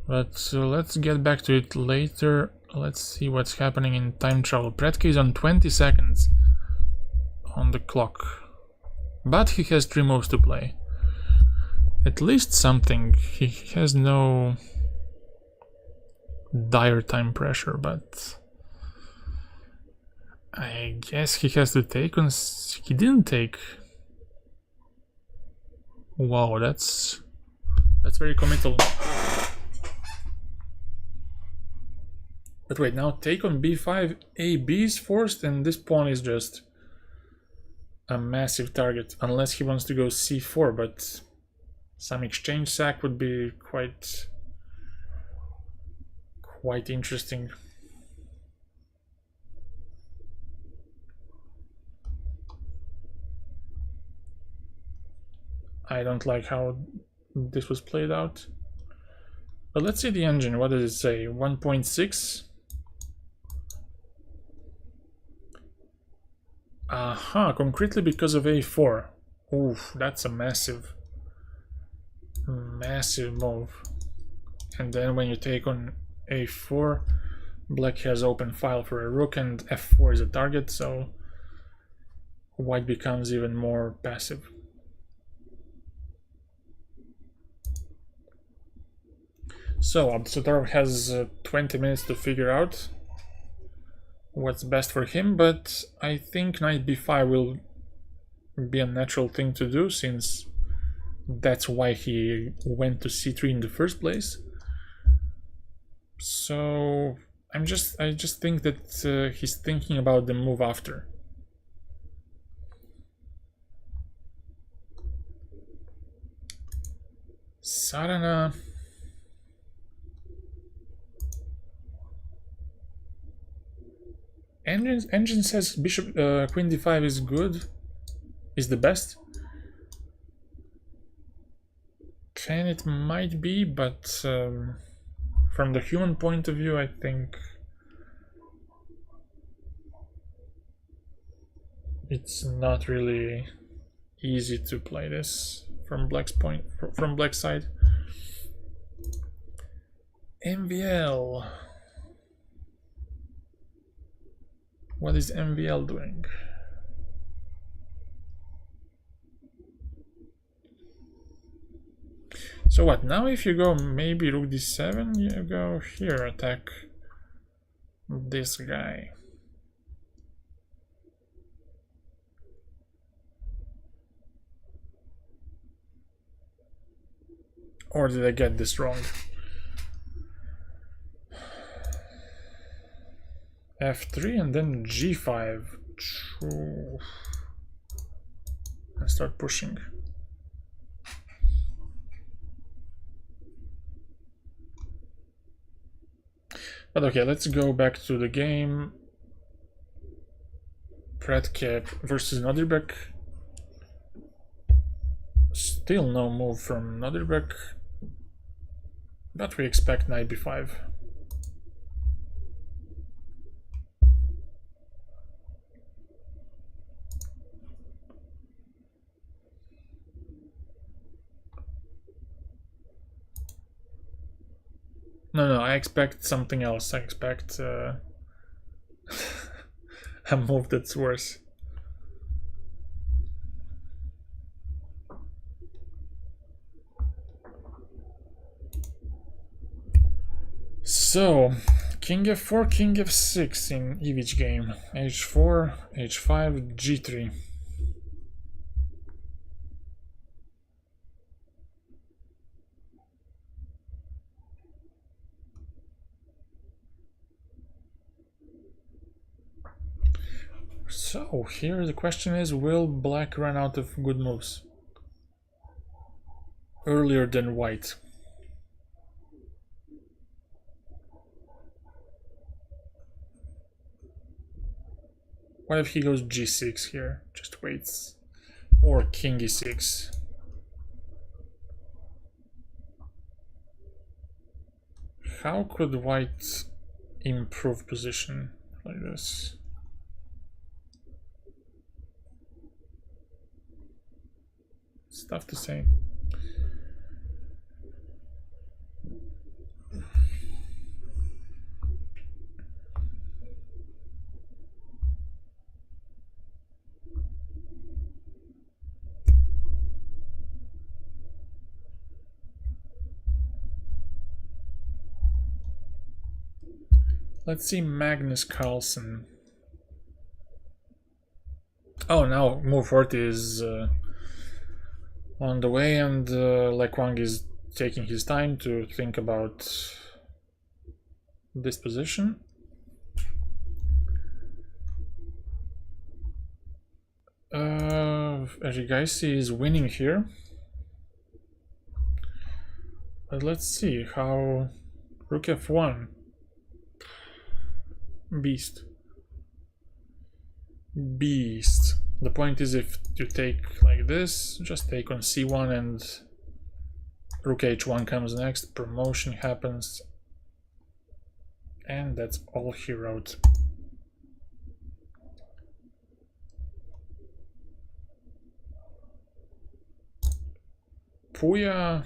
But let's get back to it later. Let's see what's happening in time travel. Predke is on 20 seconds on the clock. But he has 3 moves to play. At least something. He has no dire time pressure, but I guess he has to take on... He didn't take. Wow, that's very committal. But wait, now take on b5, ab is forced, and this pawn is just a massive target, unless he wants to go c4, but some exchange sack would be quite interesting. I don't like how this was played out. But let's see the engine. What does it say? 1.6. Aha, concretely because of a4. Oof, that's a massive move. And then when you take on a4, black has open file for a rook and f4 is a target, so white becomes even more passive. So Abdusattorov has 20 minutes to figure out what's best for him, but I think knight b5 will be a natural thing to do, since that's why he went to c3 in the first place. So I just think that he's thinking about the move after. Sarana. Engine says bishop queen d5 is good, is the best. And it might be, but from the human point of view, I think it's not really easy to play this from black's point, from black's side. MVL. What is MVL doing? So what, now if you go maybe rook d7, you go here, attack this guy. Or did I get this wrong? f3 and then g5. And start pushing. But okay, let's go back to the game. Predke versus Nodirbek. Still no move from Nodirbek, but we expect knight b5. No, I expect something else. I expect a move that's worse. So, king f4, king f6 in each game. h4, h5, g3. So, here the question is, will black run out of good moves earlier than white? What if he goes g6 here? Just waits. Or king e6. How could white improve position like this? It's tough to say. Let's see Magnus Carlsen. Oh, now move 40 is on the way, and Lek Wang is taking his time to think about this position. As you guys see, is winning here. But let's see how Rook f1. Beast. The point is, if you take like this, just take on c1 and Rook h1 comes next, promotion happens, and that's all he wrote. Puya.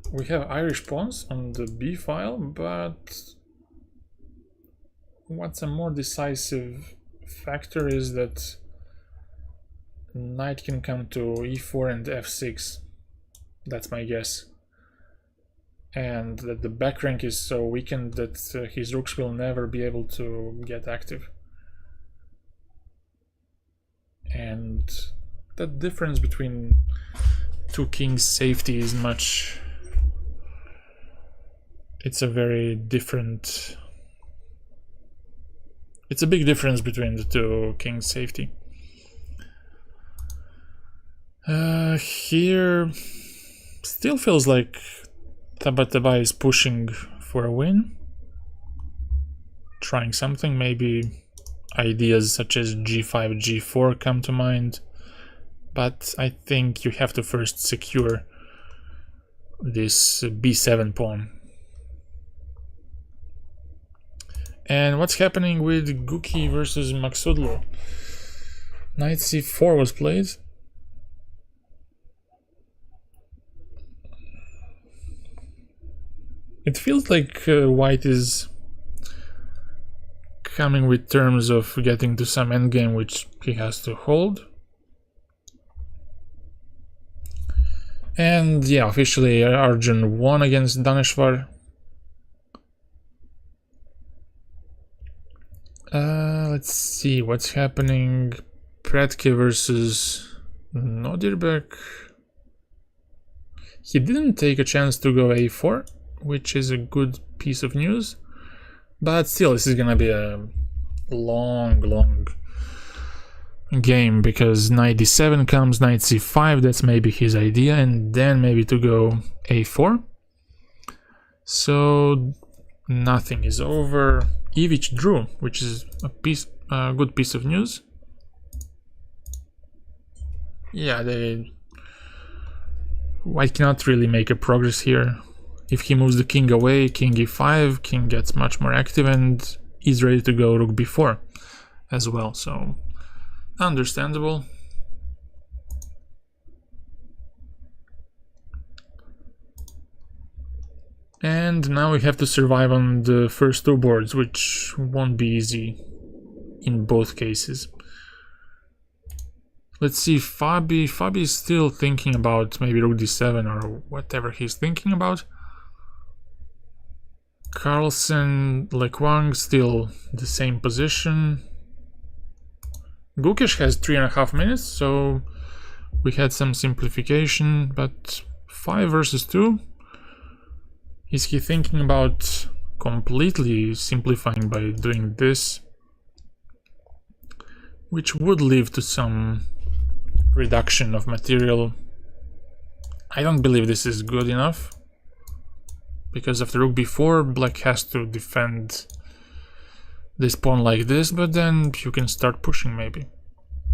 We have Irish pawns on the b file, but what's a more decisive factor is that knight can come to e4 and f6. That's my guess. And that the back rank is so weakened that his rooks will never be able to get active. And the difference between two kings safety is much... It's a very different... It's a big difference between the two kings safety. Here still feels like Tabatabai is pushing for a win. Trying something, maybe ideas such as g5, g4 come to mind. But I think you have to first secure this b7 pawn. And what's happening with Guki versus Maksudlu? Knight c4 was played. It feels like white is coming with terms of getting to some endgame which he has to hold. And yeah, officially Arjun won against Daneshvar. Let's see what's happening. Pretke versus Nodirbek. He didn't take a chance to go a4, which is a good piece of news. But still, this is gonna be a long game, because knight d7 comes, knight c5, that's maybe his idea, and then maybe to go a4. So nothing is over. Ivic drew, which is a good piece of news. Yeah, white cannot really make a progress here. If he moves the king away, king e5, king gets much more active and is ready to go rook b4 as well, so understandable. And now we have to survive on the first two boards, which won't be easy in both cases. Let's see, Fabi is still thinking about maybe rook d7 or whatever he's thinking about. Carlsen, Lekwang still the same position. Gukesh has 3.5 minutes, so we had some simplification, but 5 versus 2. Is he thinking about completely simplifying by doing this? Which would lead to some reduction of material. I don't believe this is good enough, because after rook b4, black has to defend this pawn like this, but then you can start pushing maybe.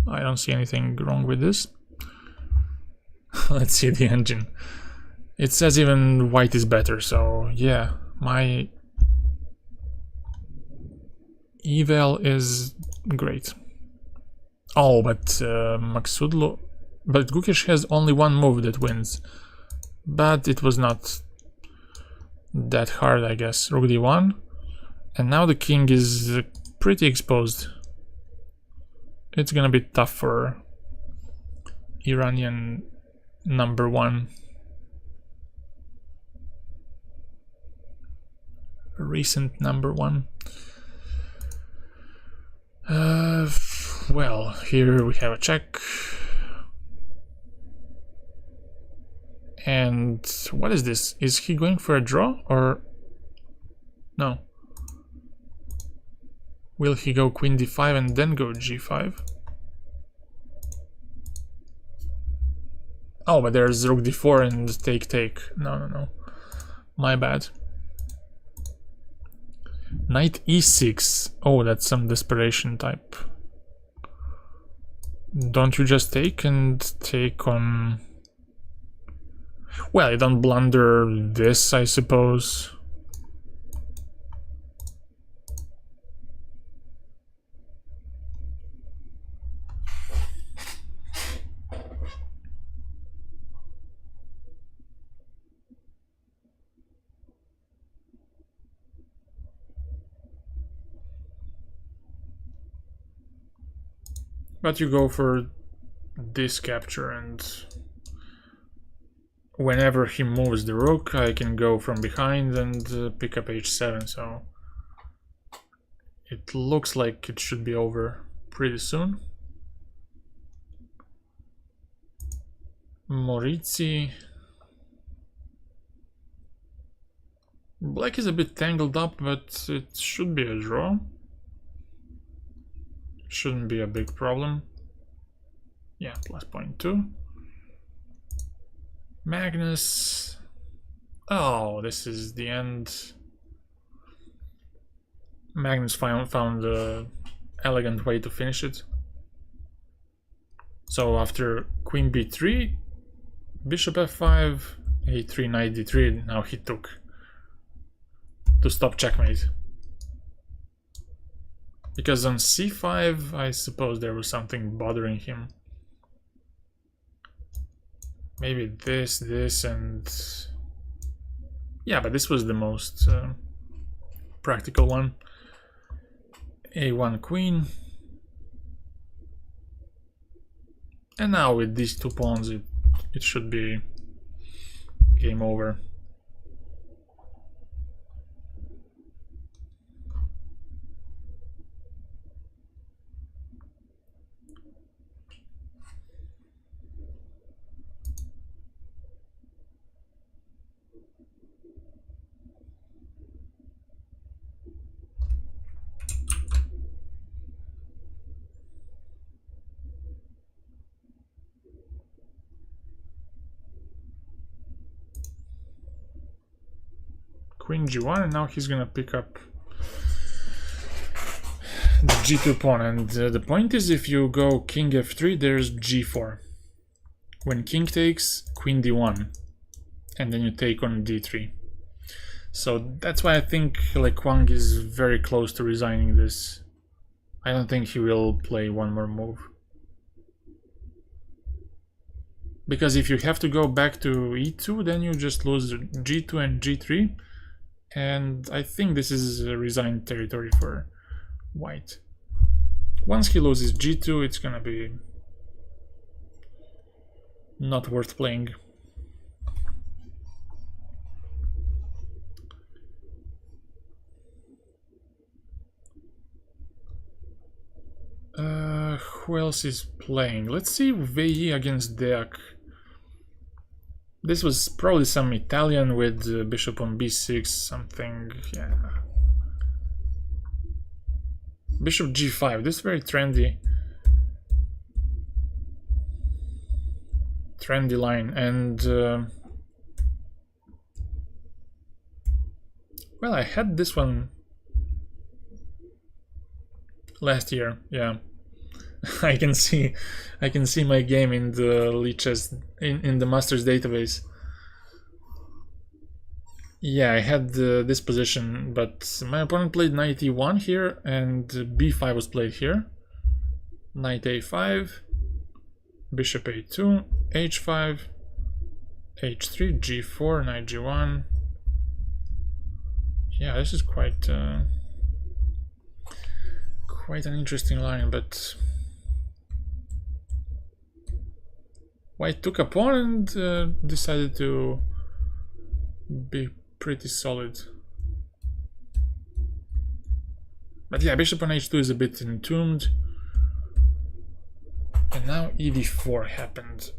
I don't see anything wrong with this. Let's see the engine. It says even white is better, so yeah, my eval is great. Oh, but Maksudlo... But Gukesh has only one move that wins. But it was not that hard, I guess. Rook d1. And now the king is pretty exposed. It's gonna be tough for Iranian number 1. Recent number 1. Well, here we have a check. And what is this? Is he going for a draw or no? Will he go queen d5 and then go g5? Oh, but there's rook d4 and take. No. My bad. Knight e6. Oh, that's some desperation type. Don't you just take and take on... Well, you don't blunder this, I suppose. But you go for this capture, and whenever he moves the rook, I can go from behind and pick up h7, so it looks like it should be over pretty soon. Morizzi. Black is a bit tangled up, but it should be a draw. Shouldn't be a big problem. Yeah, plus 0.2. Magnus. Oh, this is the end. Magnus found an elegant way to finish it. So after queen b3, bishop f5, a3, knight d3, now he took to stop checkmate. Because on c5, I suppose there was something bothering him. Maybe this, and... Yeah, but this was the most practical one. a1 queen. And now with these two pawns, it should be game over. Queen g1, and now he's gonna pick up the g2 pawn, and the point is, if you go king f3, there's g4. When king takes, queen d1, and then you take on d3. So that's why I think Lekwang is very close to resigning this. I don't think he will play one more move. Because if you have to go back to e2, then you just lose g2 and g3. And I think this is resigned territory for white. Once he loses g2, it's gonna be not worth playing. Who else is playing? Let's see VE against Deak. This was probably some Italian with bishop on b6, something, yeah. Bishop g5, this is very trendy line, and well, I had this one last year, yeah. I can see my game in the Lichess in the Masters database. Yeah, I had this position, but my opponent played knight e1 here, and b5 was played here. Knight a5, bishop a2, h5, h3, g4, knight g1. Yeah, this is quite an interesting line, but white took a pawn and decided to be pretty solid. But yeah, bishop on h2 is a bit entombed. And now ed4 happened.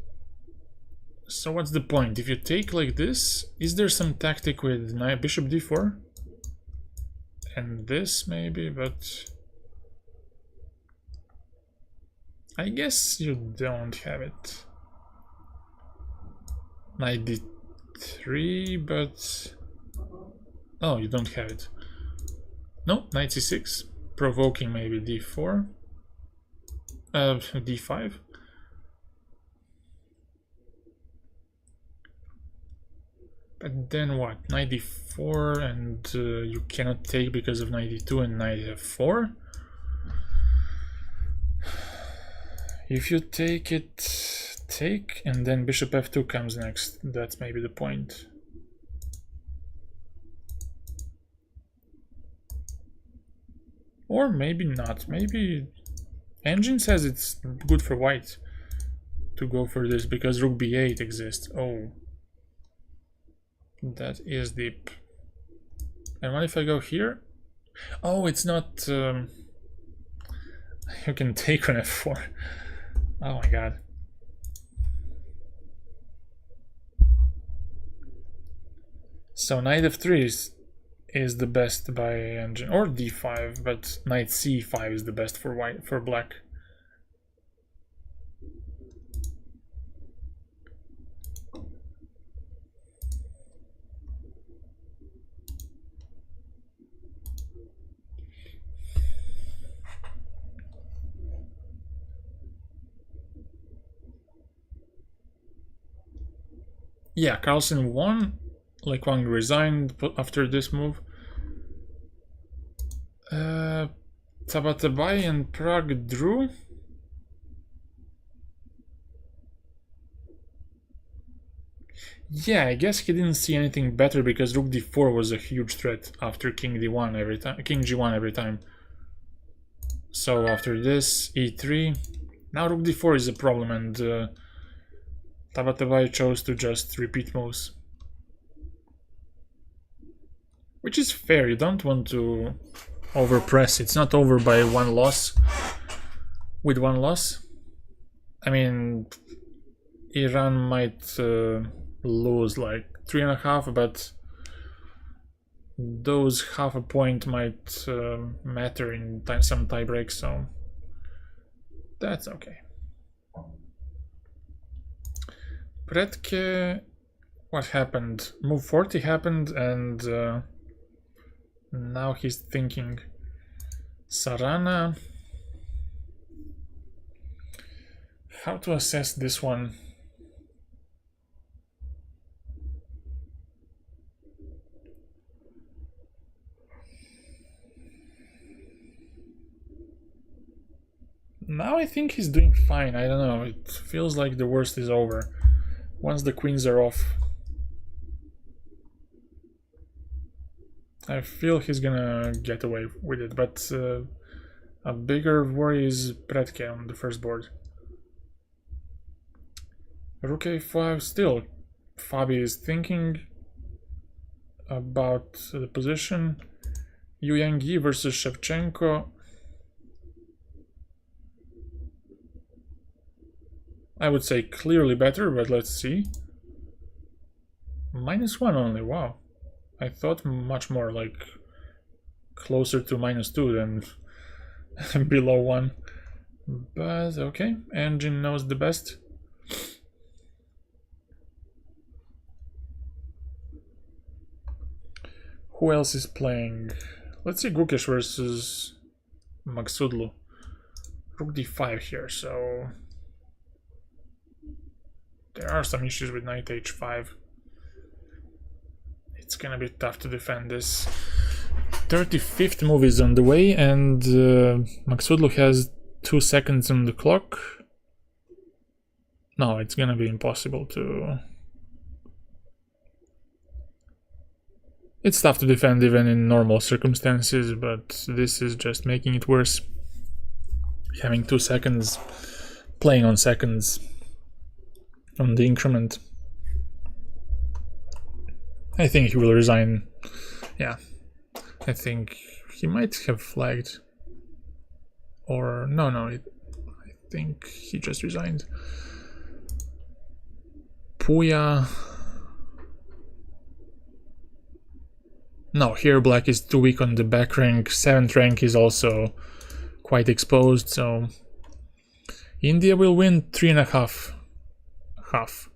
So what's the point? If you take like this, is there some tactic with bishop d4? And this maybe, but I guess you don't have it. Knight d3, but oh, you don't have it. No, knight c6, provoking maybe d4, d5. But then what? Knight d4, and you cannot take because of knight d2 and knight f4. If you take it, take, and then bishop f2 comes next. That's maybe the point. Or maybe not. Maybe Engine says it's good for white to go for this because rook b8 exists. Oh, that is deep. And what if I go here? Oh, it's not. You can take on f4. Oh my god. So knight f3 is the best by Engine, or d5, but knight c5 is the best for white, for black. Yeah, Carlsen won. Like Wang resigned after this move. Tabatabai and Prague drew. Yeah, I guess he didn't see anything better because rook d4 was a huge threat after king d1 every time, king g1 every time. So after this, e3. Now rook d4 is a problem, and Tabatabai chose to just repeat moves. Which is fair, you don't want to overpress. It's not over by one loss. With one loss. I mean, Iran might lose like 3.5, but those half a point might matter in some tie breaks, so that's okay. Pretke, what happened? Move 40 happened, and now he's thinking. Sarana. How to assess this one? Now I think he's doing fine. I don't know. It feels like the worst is over. Once the queens are off. I feel he's gonna get away with it, but a bigger worry is Predke on the first board. Rook a5, still Fabi is thinking about the position. Yu Yang versus Shevchenko. I would say clearly better, but let's see. -1 only, wow. I thought much more, like closer to -2 than below 1. But okay, Arjun knows the best. Who else is playing? Let's see, Gukesh versus Maksudlu. Rook d5 here, so there are some issues with knight h5. It's gonna be tough to defend this. 35th move is on the way, and Maksudlu has 2 seconds on the clock. No, it's gonna be impossible to... It's tough to defend even in normal circumstances, but this is just making it worse. Having 2 seconds, playing on seconds on the increment. I think he will resign. Yeah, I think he might have flagged. Or no, I think he just resigned. Puya. No, here black is too weak on the back rank. 7th rank is also quite exposed, so India will win 3.5. Half.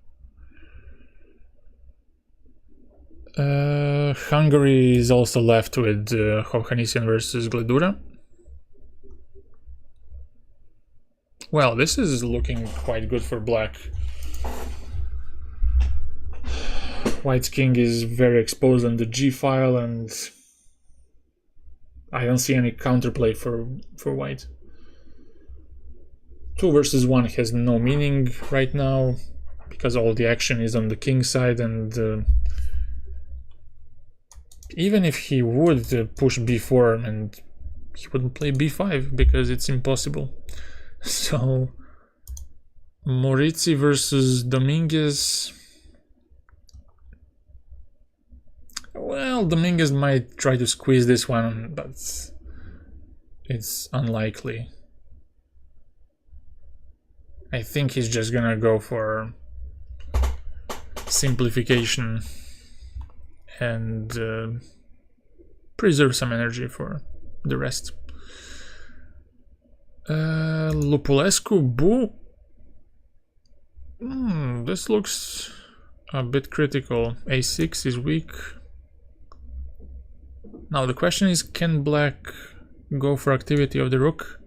Hungary is also left with Hovhannisyan versus Gledura. Well, this is looking quite good for black. White's king is very exposed on the g file, and I don't see any counterplay for white. 2 versus 1 has no meaning right now because all the action is on the king side, and even if he would push b4, and he wouldn't play b5 because it's impossible. So Moritzi versus Dominguez. Well, Dominguez might try to squeeze this one, but it's unlikely. I think he's just gonna go for simplification and preserve some energy for the rest. Lupulescu, Boo. This looks a bit critical. A6 is weak. Now the question is, can black go for activity of the rook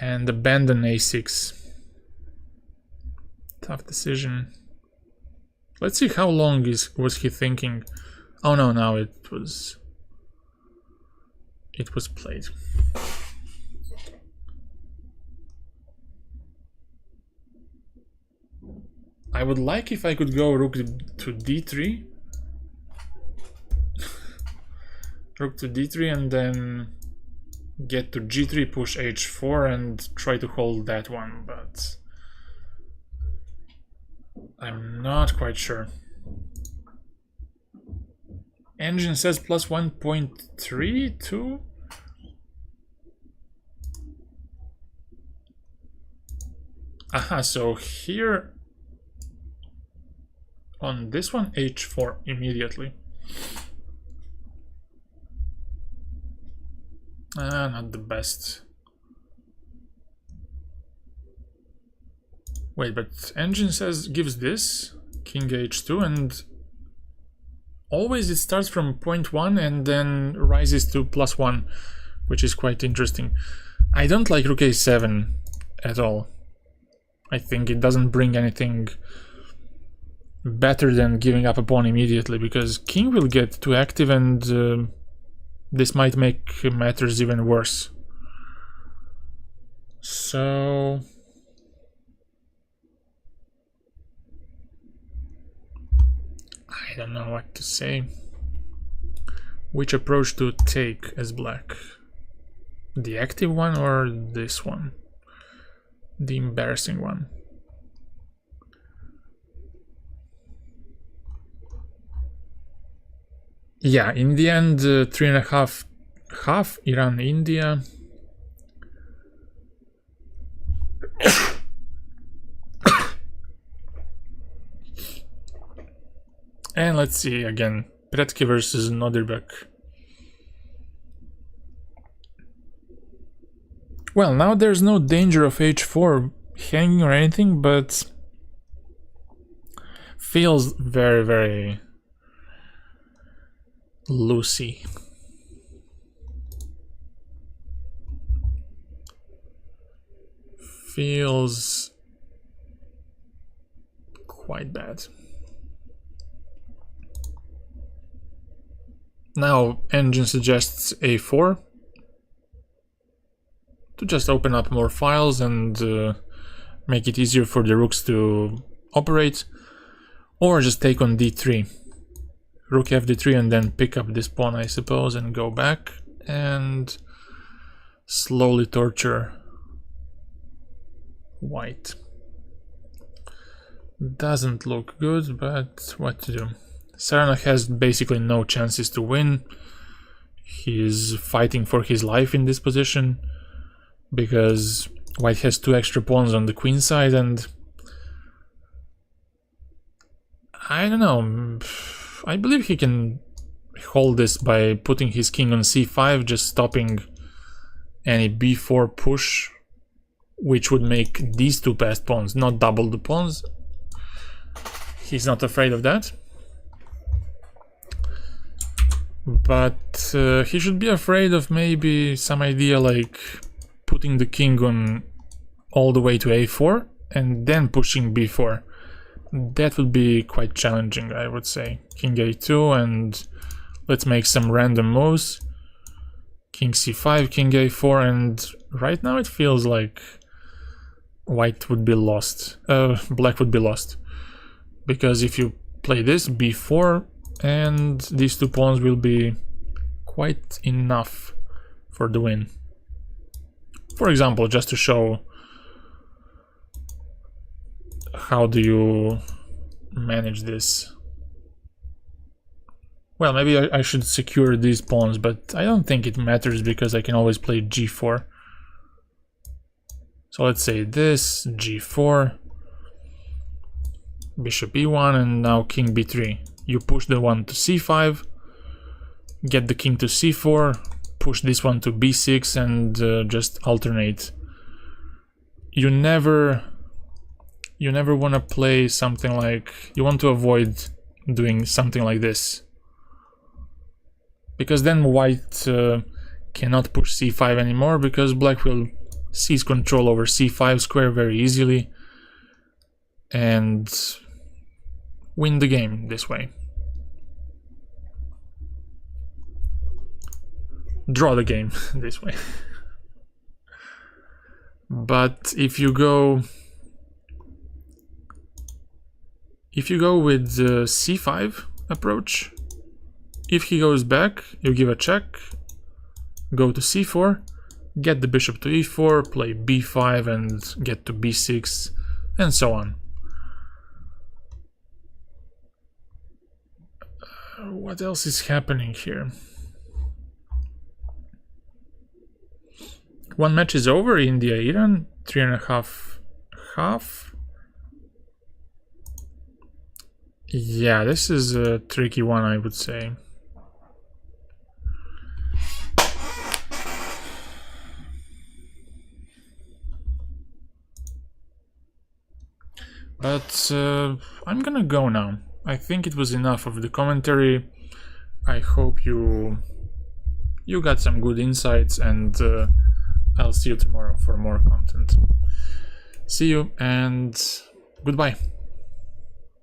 and abandon a6? Tough decision. Let's see how long was he thinking. Oh no, now it was played. I would like if I could go rook to d3. Rook to d3 and then get to g3, push h4 and try to hold that one, but I'm not quite sure. Engine says plus 1.32. Aha, so here on this one, h4 immediately. Not the best. Wait, but Engine says gives this king h2, and always it starts from 0.1 and then rises to +1, which is quite interesting. I don't like rook a7 at all. I think it doesn't bring anything better than giving up a pawn immediately, because king will get too active, and this might make matters even worse. So I don't know what to say. Which approach to take as black? The active one or this one? The embarrassing one. Yeah, in the end, 3.5 half Iran, India. And let's see again, Pretke versus Nodirbek. Well, now there's no danger of h4 hanging or anything, but feels very, very loosey. Feels quite bad. Now Engine suggests a4 to just open up more files and make it easier for the rooks to operate, or just take on d3. Rook fd3 and then pick up this pawn, I suppose, and go back and slowly torture white. Doesn't look good, but what to do? Saranac has basically no chances to win. He's fighting for his life in this position because white has 2 extra pawns on the queen side, and I don't know, I believe he can hold this by putting his king on c5, just stopping any b4 push, which would make these 2 passed pawns, not double the pawns. He's not afraid of that. But he should be afraid of maybe some idea like putting the king on all the way to a4 and then pushing b4. That would be quite challenging, I would say. King a2, and let's make some random moves. King c5, king a4, and right now it feels like white would be lost. Black would be lost. Because if you play this, b4, and these 2 pawns will be quite enough for the win. For example, just to show how do you manage this. Well, maybe I should secure these pawns, but I don't think it matters because I can always play g4. So let's say this, g4, bishop e1, and now king b3. You push the one to c5, get the king to c4, push this one to b6, and just alternate. You never want to play something like, you want to avoid doing something like this, because then white cannot push c5 anymore, because black will seize control over c5 square very easily and win the game this way. Draw the game this way. But if you go with the c5 approach, if he goes back, you give a check, go to c4, get the bishop to e4, play b5 and get to b6, and so on. What else is happening here? One match is over, India, Iran, 3.5 half. Yeah, this is a tricky one, I would say. But I'm gonna go now. I think it was enough of the commentary. I hope you got some good insights, and I'll see you tomorrow for more content. See you and goodbye.